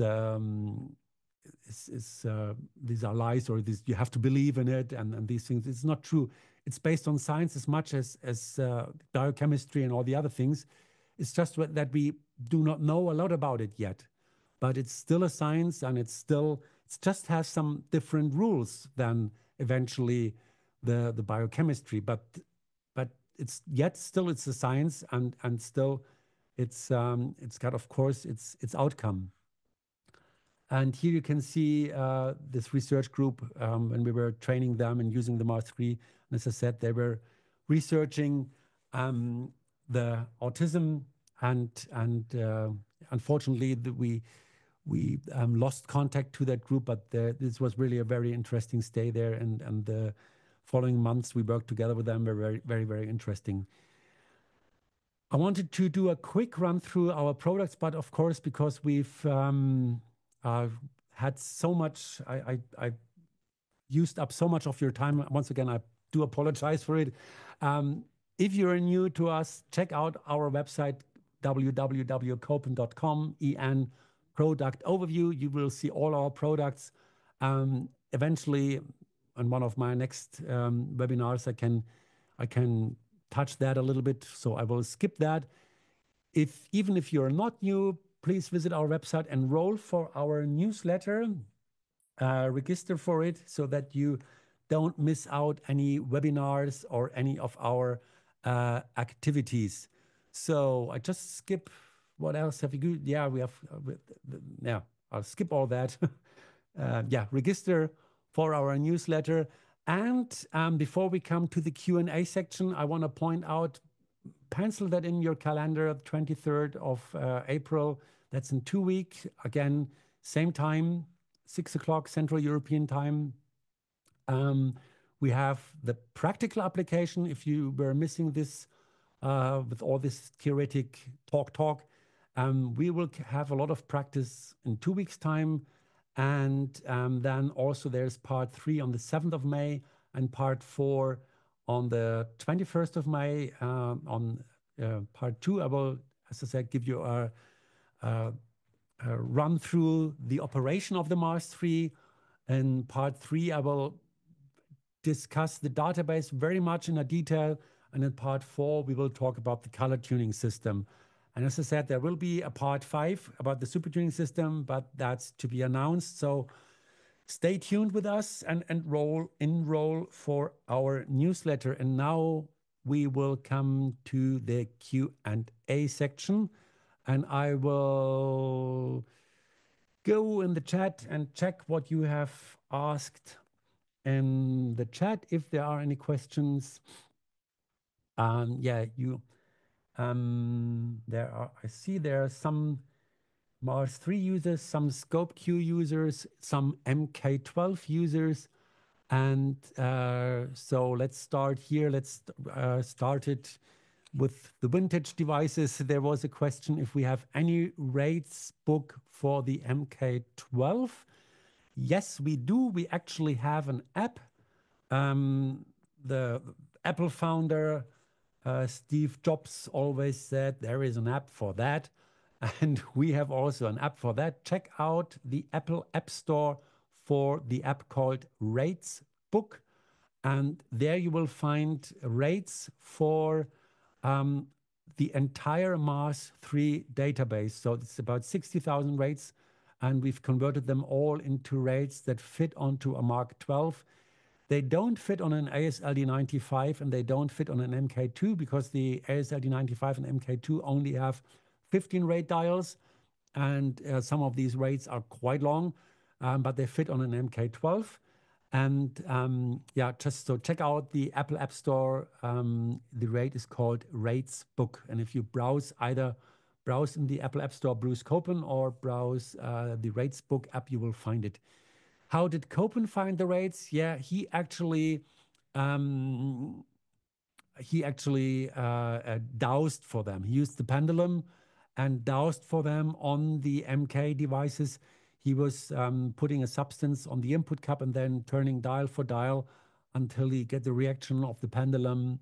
are lies, or this you have to believe in it, and these things. It's not true. It's based on science as much as biochemistry and all the other things. It's just that we do not know a lot about it yet, but it's still a science, and it just has some different rules than eventually the biochemistry. But it's still it's a science, and still it's got, of course, its outcome. And here you can see this research group when we were training them and using the Mars 3. And as I said, they were researching the autism, and unfortunately we lost contact to that group. But this was really a very interesting stay there, and the following months we worked together with them were very, very, very interesting. I wanted to do a quick run through our products, but of course, because we've had so much, I used up so much of your time. Once again, I do apologize for it. If you're new to us, check out our website, www.copen.com, EN product overview. You will see all our products. Eventually, on one of my next webinars, I can touch that a little bit, so I will skip that. Even if you're not new, please visit our website, enroll for our newsletter, register for it so that you don't miss out any webinars or any of our activities. So I just skip. What else have you? Yeah, we have. Yeah, I'll skip all that. Yeah, register for our newsletter. And before we come to the Q&A section, I want to point out, pencil that in your calendar, 23rd of April. That's in 2 weeks. Again, same time, 6 o'clock Central European time. We have the practical application. If you were missing this with all this theoretic talk, we will have a lot of practice in 2 weeks' time. And then also there's part 3 on the 7th of May and part 4 On the 21st of May, on part 2, I will, as I said, give you a run through the operation of the Mars 3. In part 3, I will discuss the database very much in a detail. And in part 4, we will talk about the color tuning system. And as I said, there will be a part 5 about the super tuning system, but that's to be announced. So stay tuned with us and enroll for our newsletter. And now we will come to the Q&A section. And I will go in the chat and check what you have asked in the chat if there are any questions. Yeah, I see there are some Mars 3 users, some Scope Q users, some MK12 users. And so let's start here. Let's start it with the vintage devices. There was a question if we have any rates book for the MK12. Yes, we do. We actually have an app. The Apple founder, Steve Jobs, always said there is an app for that. And we have also an app for that. Check out the Apple App Store for the app called Rates Book. And there you will find rates for the entire Mars 3 database. So it's about 60,000 rates. And we've converted them all into rates that fit onto a Mark 12. They don't fit on an ASLD 95 and they don't fit on an MK2 because the ASLD 95 and MK2 only have 15 rate dials. And some of these rates are quite long, but they fit on an MK12. And yeah, just so check out the Apple App Store. The rate is called Rates Book. And if you either browse in the Apple App Store Bruce Copen or browse the Rates Book app, you will find it. How did Copen find the rates? Yeah, he actually dowsed for them. He used the pendulum and dowsed for them on the MK devices. He was putting a substance on the input cap and then turning dial for dial until he get the reaction of the pendulum,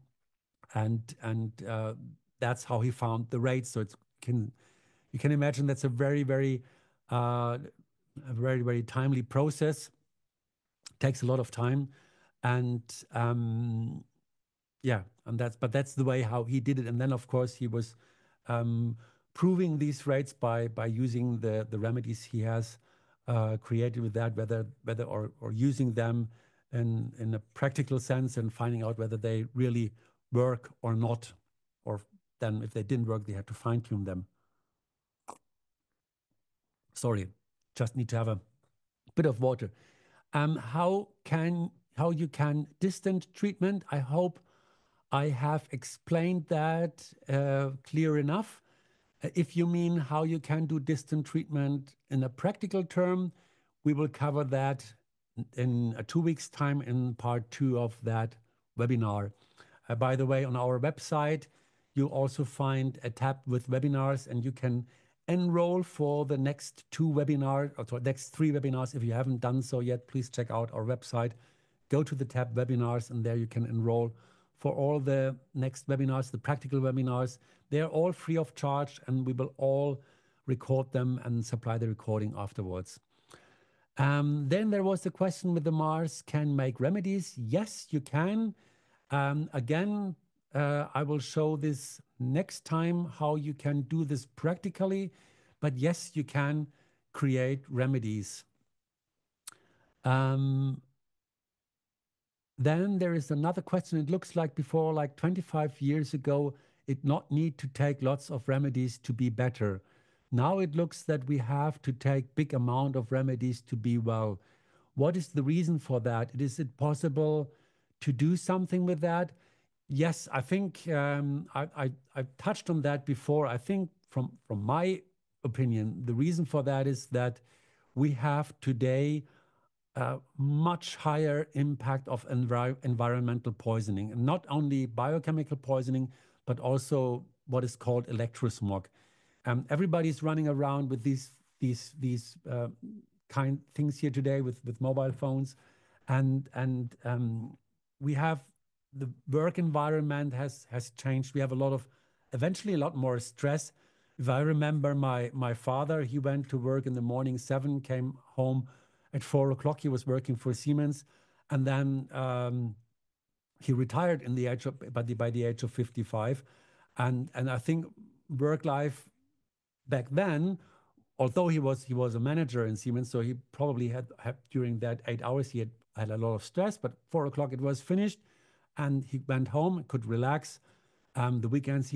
and that's how he found the rates. So you can imagine that's a very timely process. Takes a lot of time, and yeah, and that's the way how he did it. And then of course he was proving these rates by using the remedies he has created with that, whether or using them in a practical sense and finding out whether they really work or not, or then if they didn't work, they had to fine tune them. Sorry, just need to have a bit of water. How you can distant treatment? I hope I have explained that clear enough. If you mean how you can do distant treatment in a practical term, we will cover that in 2 weeks' time in part 2 of that webinar. By the way, on our website, you'll also find a tab with webinars, and you can enroll for the next 2 webinars, or next 3 webinars. If you haven't done so yet, please check out our website. Go to the tab webinars, and there you can enroll for all the next webinars, the practical webinars. They're all free of charge, and we will all record them and supply the recording afterwards. Then there was the question with the Mars can make remedies. Yes, you can. Again, I will show this next time how you can do this practically. But yes, you can create remedies. Then there is another question. It looks like before, like 25 years ago, it not need to take lots of remedies to be better. Now it looks that we have to take big amount of remedies to be well. What is the reason for that? Is it possible to do something with that? Yes, I think I've touched on that before. I think from my opinion, the reason for that is that we have today much higher impact of environmental poisoning, and not only biochemical poisoning, but also what is called electrosmog. Everybody's running around with these kind things here today with mobile phones, and we have the work environment has changed. We have a lot of, eventually a lot more stress. If I remember my father, he went to work in the morning 7, came home at 4 o'clock. He was working for Siemens, and then he retired in the age of by the age of 55, and I think work life back then, although he was a manager in Siemens, so he probably had during that 8 hours he had a lot of stress. But 4 o'clock it was finished, and he went home, could relax. The weekends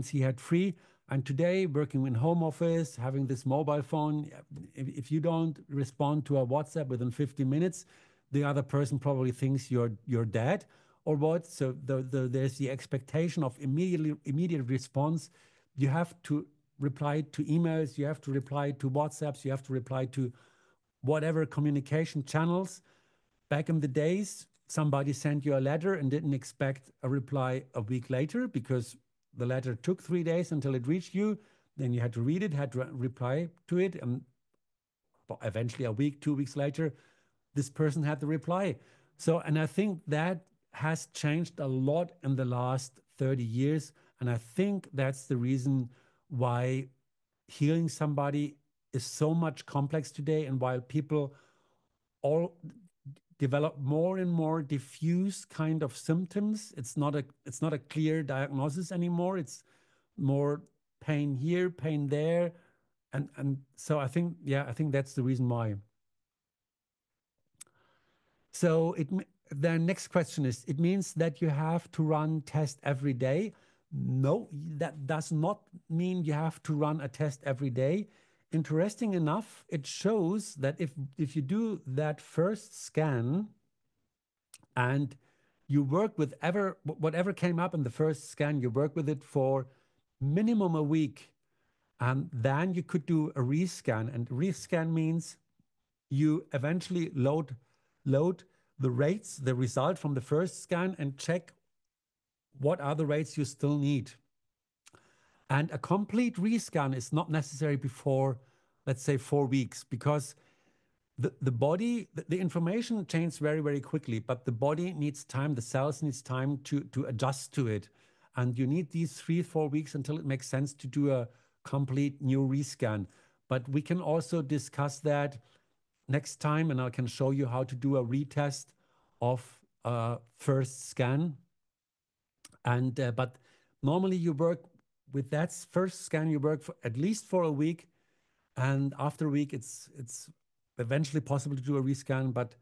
he had free. And today, working in home office, having this mobile phone, if you don't respond to a WhatsApp within 50 minutes, the other person probably thinks you're dead or what. So there's the expectation of immediate response. You have to reply to emails, you have to reply to WhatsApps, you have to reply to whatever communication channels. Back in the days, somebody sent you a letter and didn't expect a reply a week later because the letter took 3 days until it reached you. Then you had to read it, had to reply to it, and eventually a week, 2 weeks later, this person had the reply. So, and I think that has changed a lot in the last 30 years. And I think that's the reason why healing somebody is so much complex today, and while people all develop more and more diffuse kind of symptoms. It's not a clear diagnosis anymore. It's more pain here, pain there, and so I think that's the reason why. So the next question is, it means that you have to run test every day. No, that does not mean you have to run a test every day. Interesting enough, it shows that if you do that first scan and you work with whatever came up in the first scan, you work with it for minimum a week, and then you could do a rescan. And rescan means you eventually load the rates, the result from the first scan, and check what are the rates you still need. And a complete rescan is not necessary before, let's say, 4 weeks, because the body, the information changes very, very quickly, but the body needs time, the cells needs time to adjust to it. And you need these 3, 4 weeks until it makes sense to do a complete new rescan. But we can also discuss that next time, and I can show you how to do a retest of first scan. And but normally you work with that first scan, you work for at least for a week, and after a week it's eventually possible to do a rescan. But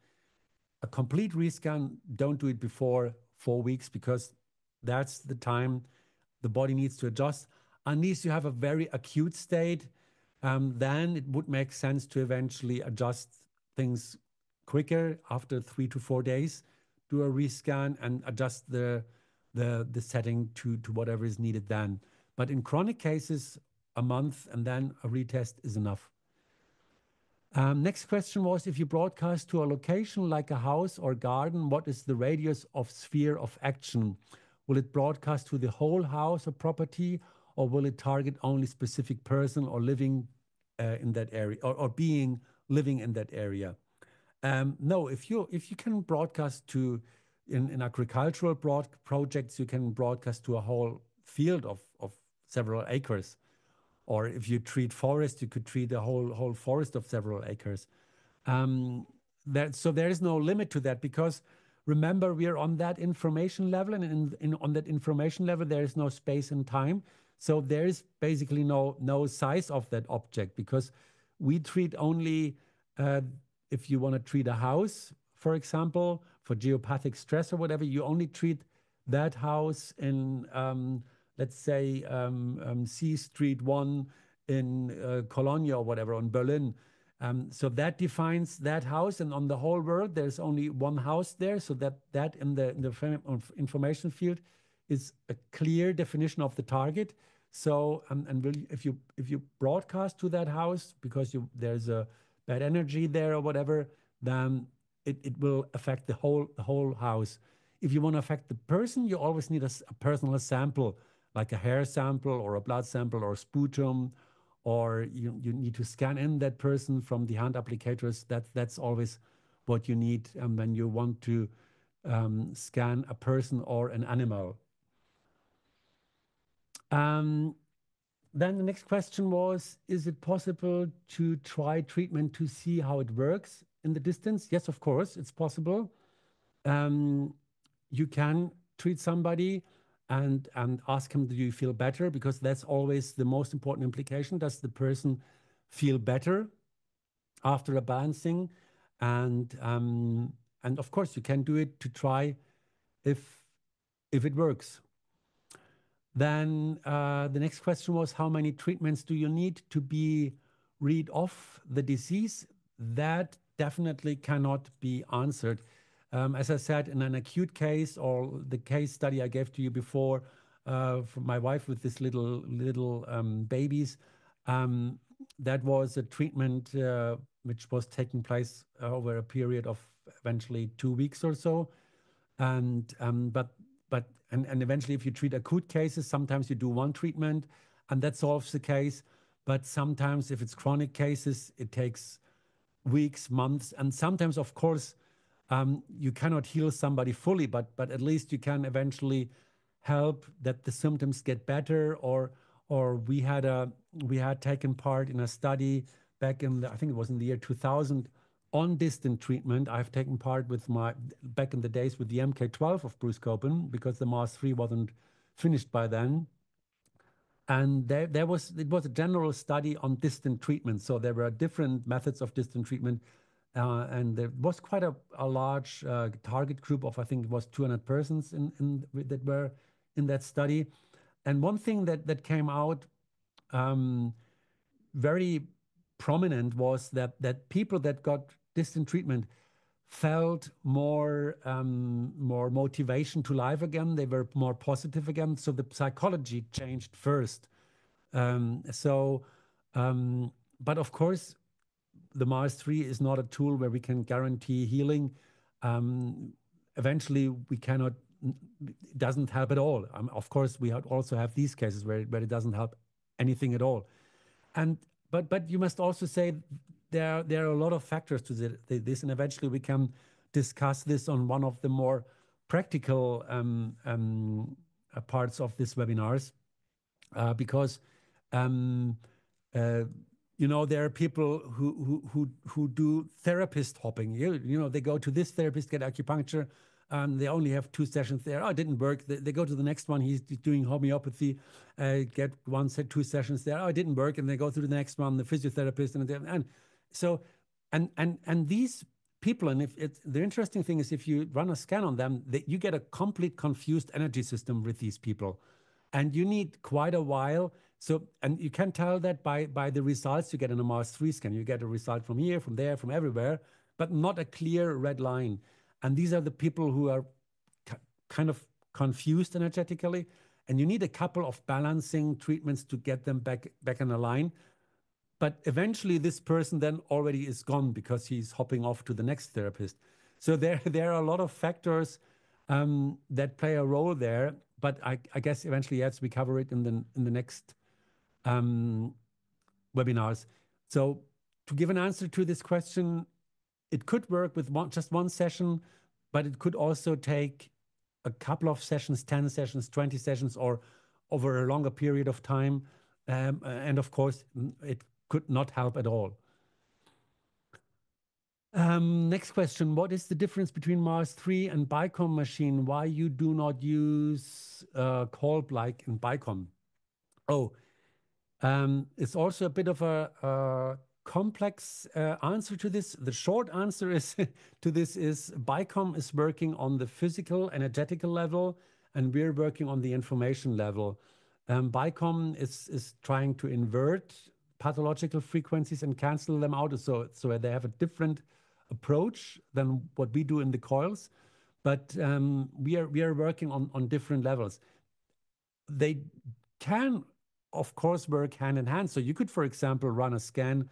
a complete rescan, don't do it before 4 weeks, because that's the time the body needs to adjust. Unless you have a very acute state, then it would make sense to eventually adjust things quicker after 3 to 4 days. Do a rescan and adjust the setting to whatever is needed then. But in chronic cases, a month and then a retest is enough. Next question was, if you broadcast to a location like a house or garden, what is the radius of sphere of action? Will it broadcast to the whole house or property, or will it target only specific person or living in that area, or being living in that area? No, if you can broadcast to in agricultural projects, you can broadcast to a whole field of several acres. Or if you treat forest, you could treat a whole forest of several acres. Um, so there is no limit to that, because remember, we are on that information level, and on that information level there is no space and time. So there is basically no size of that object, because we treat only uh, if you want to treat a house, for example, for geopathic stress or whatever, you only treat that house in let's say C Street 1 in Cologne or whatever, on Berlin. So that defines that house, and on the whole world, there's only one house there. So that in the information field is a clear definition of the target. So if you broadcast to that house because there's a bad energy there or whatever, then it will affect the whole house. If you want to affect the person, you always need a personal sample, like a hair sample or a blood sample or sputum, or you need to scan in that person from the hand applicators. That's always what you need when you want scan a person or an animal. Um, then the next question was, is it possible to try treatment to see how it works in the distance? Yes, of course, it's possible. Um, you can treat somebody and ask him, do you feel better? Because that's always the most important implication. Does the person feel better after a balancing? And of course, you can do it to try if it works. Then the next question was, how many treatments do you need to be rid of the disease? That definitely cannot be answered. As I said, in an acute case or the case study I gave to you before for my wife with this little babies, that was a treatment which was taking place over a period of eventually 2 weeks or so. And and eventually, if you treat acute cases, sometimes you do one treatment and that solves the case. But sometimes, if it's chronic cases, it takes weeks, months, and sometimes, of course, you cannot heal somebody fully, but at least you can eventually help that the symptoms get better. Or we had taken part in a study back in I think it was in the year 2000 on distant treatment. I've taken part with my back in the days with the MK12 of Bruce Copen because the Mars 3 wasn't finished by then. And it was a general study on distant treatment. So there were different methods of distant treatment. And there was quite a large target group of, I think it was 200 persons that were in that study. And one thing that came out very prominent was that people that got distant treatment felt more motivation to life again. They were more positive again. So the psychology changed first. Um, so, um, but of course, the Mars 3 is not a tool where we can guarantee healing. Um, Eventually, we cannot, it doesn't help at all. Of course, we also have these cases where it doesn't help anything at all. And but you must also say there are a lot of factors to this, and eventually we can discuss this on one of the more practical parts of this webinars because um, uh, there are people who do therapist hopping. They go to this therapist, get acupuncture, and they only have 2 sessions there. Oh, it didn't work. They go to the next one. He's doing homeopathy, get 2 sessions there. Oh, it didn't work, and they go to the next one, the physiotherapist, and so and these people, and if it's the interesting thing is if you run a scan on them, you get a complete confused energy system with these people, and you need quite a while. So, and you can tell that by the results you get in a Mars 3 scan. You get a result from here, from there, from everywhere, but not a clear red line. And these are the people who are kind of confused energetically, and you need a couple of balancing treatments to get them back in a line. But eventually, this person then already is gone because he's hopping off to the next therapist. So there are a lot of factors that play a role there. But I guess eventually, yes, we cover it in the next webinars. So to give an answer to this question, it could work with just one session, but it could also take a couple of sessions, 10 sessions, 20 sessions, or over a longer period of time. And of course, it could not help at all. Next question. What is the difference between Mars 3 and BICOM machine? Why you do not use Kolb like in BICOM? Oh, it's also a bit of a complex answer to this. The short answer is to this is BICOM is working on the physical, energetical level, and we're working on the information level. BICOM is trying to invert pathological frequencies and cancel them out. So they have a different approach than what we do in the coils, but we are working on different levels. They can, of course, work hand in hand. So you could, for example, run a scan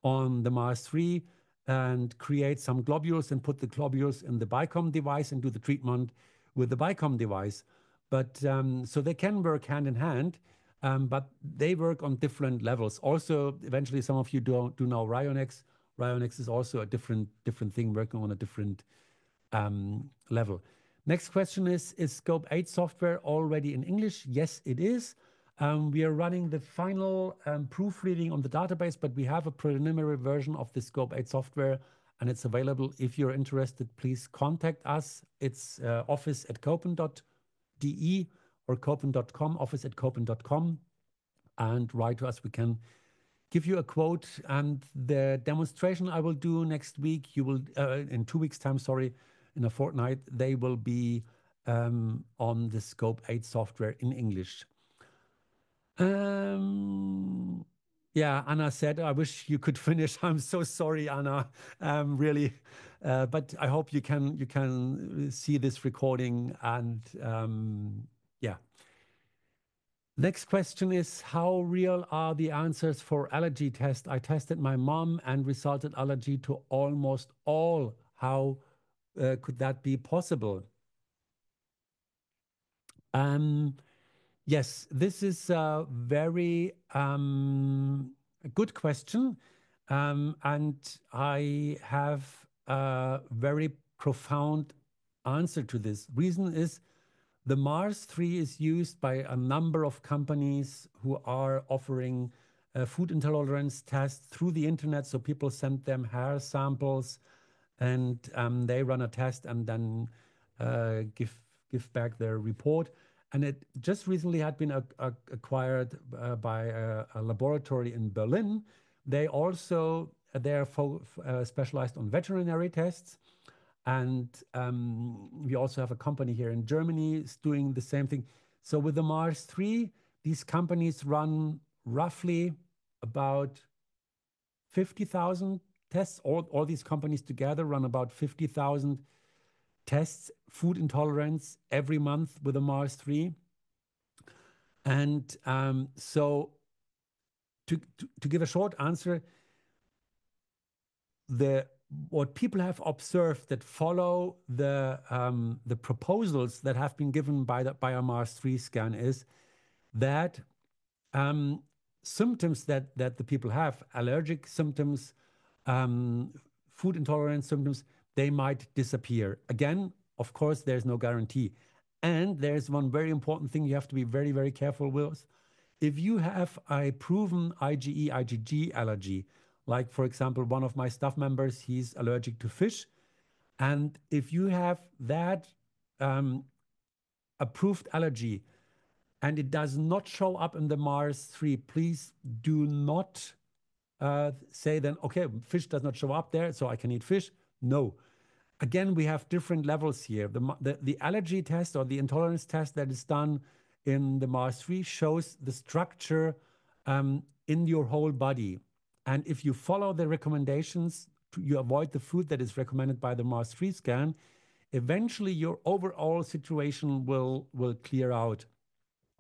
on the Mars 3 and create some globules and put the globules in the BICOM device and do the treatment with the BICOM device. But so they can work hand in hand, but they work on different levels. Also, eventually, some of you do know Rionex. Rionex is also a different thing, working on a different level. Next question is Scope 8 software already in English? Yes, it is. We are running the final proofreading on the database, but we have a preliminary version of the Scope 8 software, and it's available. If you're interested, please contact us. It's office@copen.de or copen.com, office@copen.com, and write to us. We can give you a quote. And the demonstration I will do next week, you will in 2 weeks' time, sorry, in a fortnight, they will be on the Scope 8 software in English. Yeah, Anna said, I wish you could finish. I'm so sorry, Anna, really. But I hope you can see this recording. And yeah. Next question is, how real are the answers for allergy test? I tested my mom and resulted allergy to almost all. How could that be possible? Yes, this is a very good question. And I have a very profound answer to this. Reason is the Mars 3 is used by a number of companies who are offering food intolerance tests through the internet. So people send them hair samples and they run a test and then give back their report. And it just recently had been acquired by a laboratory in Berlin. They also, they're specialized on veterinary tests. And we also have a company here in Germany doing the same thing. So with the Mars 3, these companies run roughly about 50,000 tests. All these companies together run about 50,000 tests, food intolerance every month with the Mars 3. And so to give a short answer, what people have observed that follow the proposals that have been given by a Mars 3 scan is that symptoms that the people have, allergic symptoms, food intolerance symptoms, they might disappear. Again, of course, there's no guarantee. And there's one very important thing you have to be very, very careful with. If you have a proven IgE, IgG allergy, like, for example, one of my staff members, he's allergic to fish. And if you have that approved allergy and it does not show up in the Mars 3, please do not say then, okay, fish does not show up there, so I can eat fish. No. Again, we have different levels here. The allergy test or the intolerance test that is done in the Mars 3 shows the structure in your whole body. And if you follow the recommendations, you avoid the food that is recommended by the Mars 3 scan, eventually your overall situation will clear out.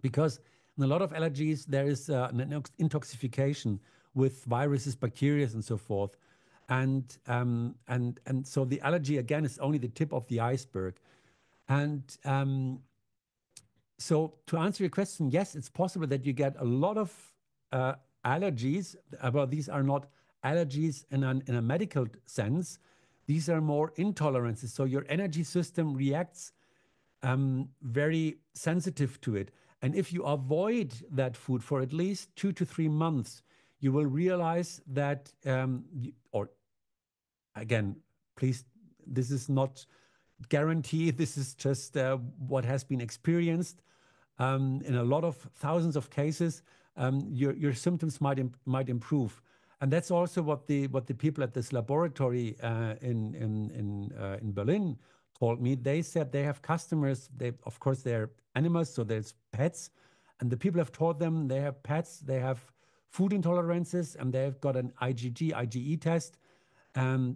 Because in a lot of allergies, there is an intoxication with viruses, bacteria, and so forth. And so the allergy, again, is only the tip of the iceberg. And so to answer your question, yes, it's possible that you get a lot of allergies. Well, these are not allergies in a medical sense. These are more intolerances. So your energy system reacts very sensitive to it. And if you avoid that food for at least 2 to 3 months, you will realize that, or again, please, this is not guarantee. This is just what has been experienced. In a lot of thousands of cases, your symptoms might improve. And that's also what the people at this laboratory in Berlin told me. They said they have customers. Of course, they're animals, so there's pets. And the people have told them they have pets, they have food intolerances, and they've got an IgG, IgE test.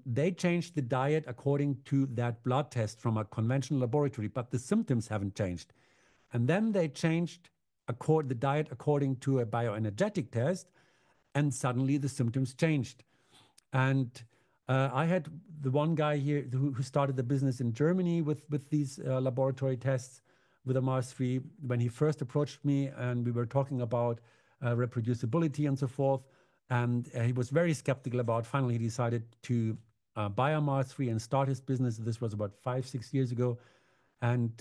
They changed the diet according to that blood test from a conventional laboratory, but the symptoms haven't changed. And then they changed the diet according to a bioenergetic test, and suddenly the symptoms changed. And I had the one guy here who started the business in Germany with these laboratory tests with a Mars 3. When he first approached me and we were talking about reproducibility and so forth, and he was very skeptical about, finally he decided to buy a Mars 3 and start his business. This was about 5, 6 years ago. And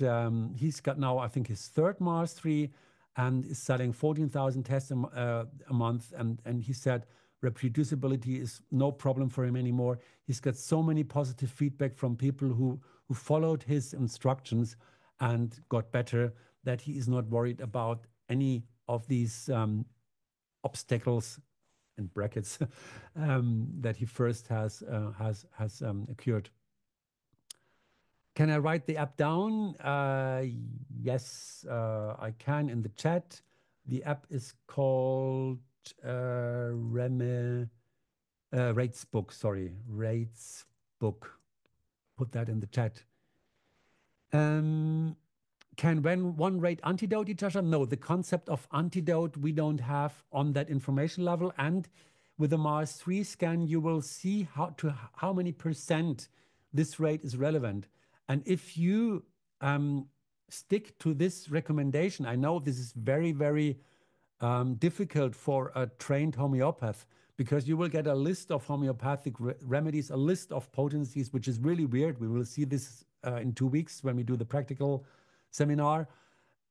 he's got now, I think, his third Mars 3 and is selling 14,000 tests a month. And he said reproducibility is no problem for him anymore. He's got so many positive feedback from people who followed his instructions and got better, that he is not worried about any of these obstacles in brackets that he first has occurred. Can I write the app down? Yes, I can in the chat. The app is called Ratesbook. Sorry, Ratesbook. Put that in the chat. Can one rate antidote each other? No, the concept of antidote we don't have on that information level. And with the Mars 3 scan, you will see how many percent this rate is relevant. And if you stick to this recommendation, I know this is very, very difficult for a trained homeopath, because you will get a list of homeopathic remedies, a list of potencies, which is really weird. We will see this in 2 weeks when we do the practical seminar.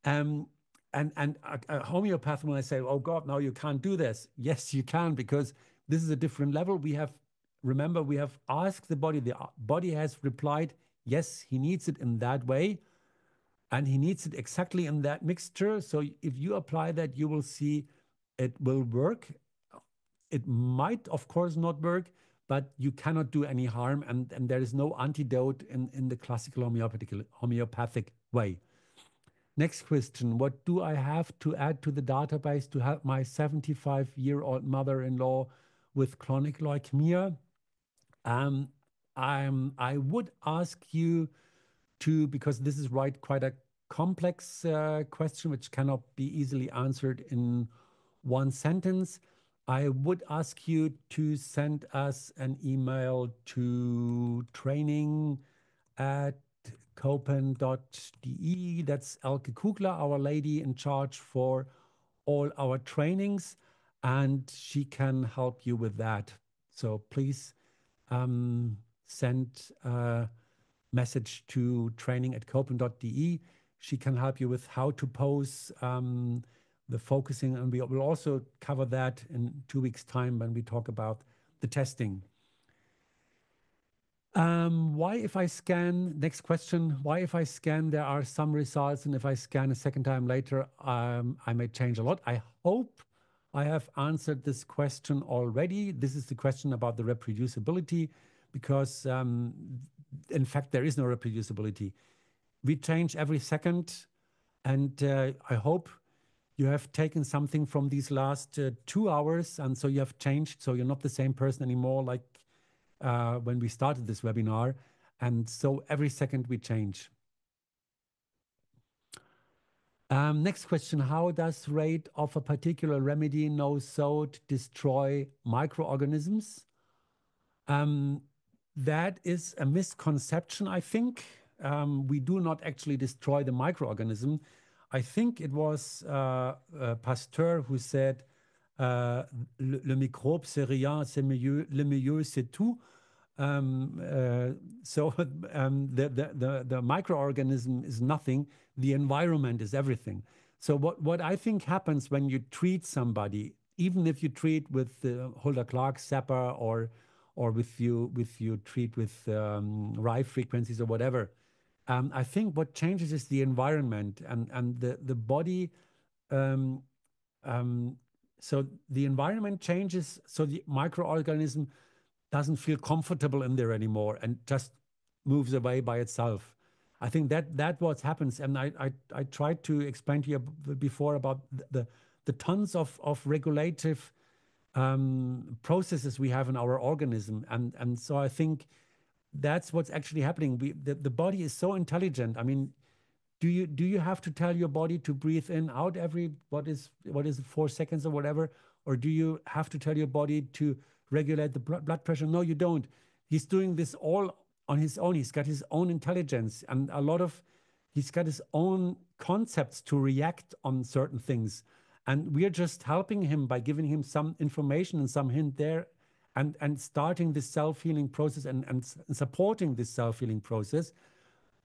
And a homeopath, when I say, oh God, no, you can't do this. Yes, you can, because this is a different level. Remember, we have asked the body has replied, yes, he needs it in that way. And he needs it exactly in that mixture. So if you apply that, you will see it will work. It might, of course, not work, but you cannot do any harm. And there is no antidote in the classical homeopathic way. Next question. What do I have to add to the database to help my 75-year-old mother-in-law with chronic leukemia? I would ask you to, because this is quite a complex question which cannot be easily answered in one sentence. I would ask you to send us an email to training@copen.de. That's Elke Kugler, our lady in charge for all our trainings, and she can help you with that. So please send a message to training@copen.de. She can help you with how to pose the focusing, and we will also cover that in 2 weeks' time when we talk about the testing. Why if I scan, next question, why if I scan there are some results, and if I scan a second time later, I may change a lot? I hope I have answered this question already. This is the question about the reproducibility, because in fact, there is no reproducibility. We change every second, and I hope you have taken something from these last 2 hours, and so you have changed, so you're not the same person anymore like when we started this webinar. And so every second we change. Next question, how does rate of a particular remedy know so to destroy microorganisms? That is a misconception, I think. We do not actually destroy the microorganism. I think it was Pasteur who said, le microbe c'est rien, c'est mieux, le milieu c'est tout. So the microorganism is nothing. The environment is everything. So what I think happens when you treat somebody, even if you treat with the Hulda Clark Sapper or with you treat with Rife frequencies or whatever, I think what changes is the environment and the body. So the environment changes, so the microorganism doesn't feel comfortable in there anymore and just moves away by itself. I think that what happens, and I tried to explain to you before about the tons of regulative processes we have in our organism, and so I think that's what's actually happening. The body is so intelligent. I mean, do you have to tell your body to breathe in, out every what is it, 4 seconds or whatever, or do you have to tell your body to regulate the blood pressure? No, you don't. He's doing this all on his own. He's got his own intelligence, and he's got his own concepts to react on certain things. And we're just helping him by giving him some information and some hint there. and starting this self-healing process and supporting this self-healing process.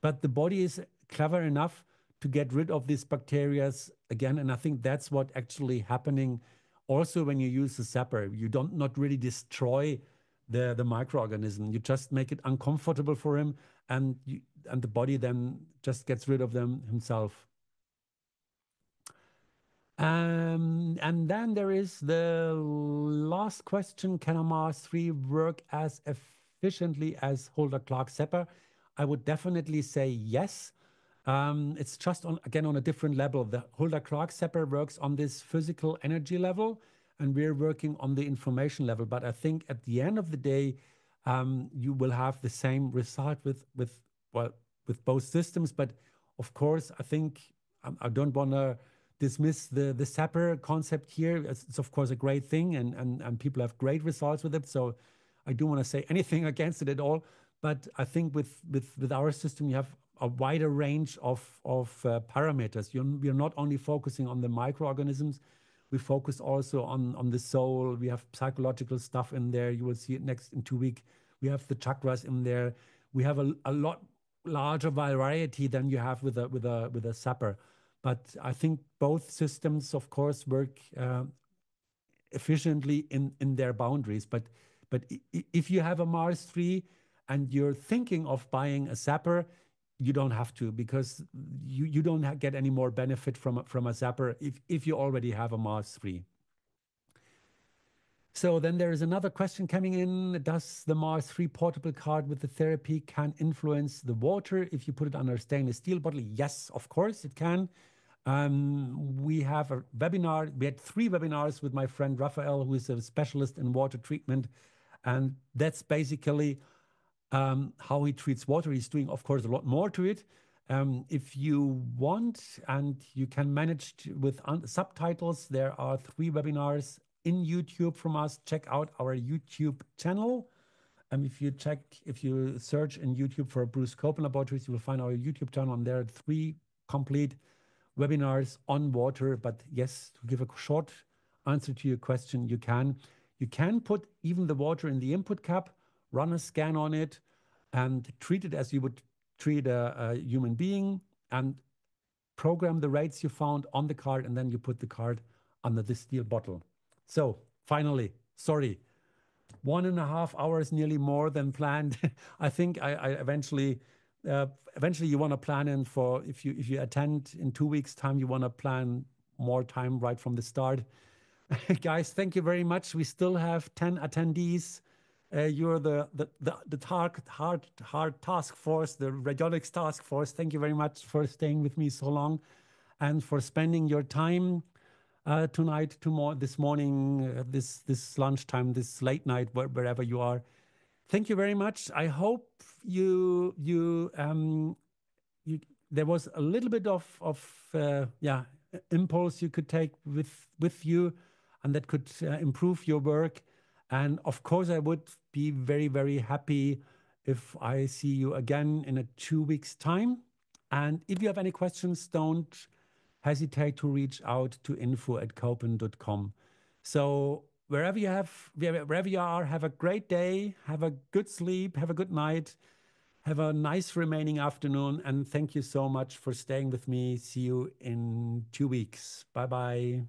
But the body is clever enough to get rid of these bacteria again. And I think that's what actually happening also when you use the zapper. You don't not really destroy the microorganism. You just make it uncomfortable for him, and the body then just gets rid of them himself. And then there is the last question: can a Mars 3 work as efficiently as Holder Clark Zapper? I would definitely say yes. It's just again on a different level. The Holder Clark Zapper works on this physical energy level, and we're working on the information level. But I think at the end of the day, you will have the same result with both systems. But of course, I think I don't want to dismiss the zapper concept here. It's of course a great thing, and people have great results with it. So I don't want to say anything against it at all. But I think with our system, you have a wider range of parameters. We're not only focusing on the microorganisms, we focus also on the soul. We have psychological stuff in there. You will see it next in 2 weeks. We have the chakras in there. We have a lot larger variety than you have with a zapper. But I think both systems, of course, work efficiently in their boundaries. But if you have a Mars 3 and you're thinking of buying a zapper, you don't have to, because you don't get any more benefit from a zapper if you already have a Mars 3. So then there is another question coming in. Does the Mars 3 portable card with the therapy can influence the water if you put it under a stainless steel bottle? Yes, of course it can. We have a webinar. We had 3 webinars with my friend Raphael, who is a specialist in water treatment. And that's basically how he treats water. He's doing, of course, a lot more to it. If you want and you can manage with subtitles, there are 3 webinars in YouTube from us. Check out our YouTube channel. If you search in YouTube for Bruce Copeland Laboratories, you will find our YouTube channel, and there are 3 complete webinars on water. But yes, to give a short answer to your question, you can put even the water in the input cup, run a scan on it, and treat it as you would treat a human being, and program the rates you found on the card, and then you put the card under the steel bottle. So finally, sorry, 1.5 hours, nearly more than planned. I think I eventually you want to plan in for, if you attend in 2 weeks time, you want to plan more time right from the start. Guys, thank you very much. We still have 10 attendees. You're the hard task force, the radionics task force. Thank you very much for staying with me so long and for spending your time tonight, tomorrow, this morning, this lunchtime, this late night, wherever you are. Thank you very much. I hope there was a little bit of impulse you could take with you, and that could improve your work. And of course, I would be very, very happy if I see you again in 2 weeks' time. And if you have any questions, don't hesitate to reach out to info@copen.com. So wherever you are, have a great day, have a good sleep, have a good night, have a nice remaining afternoon, and thank you so much for staying with me. See you in 2 weeks. Bye-bye.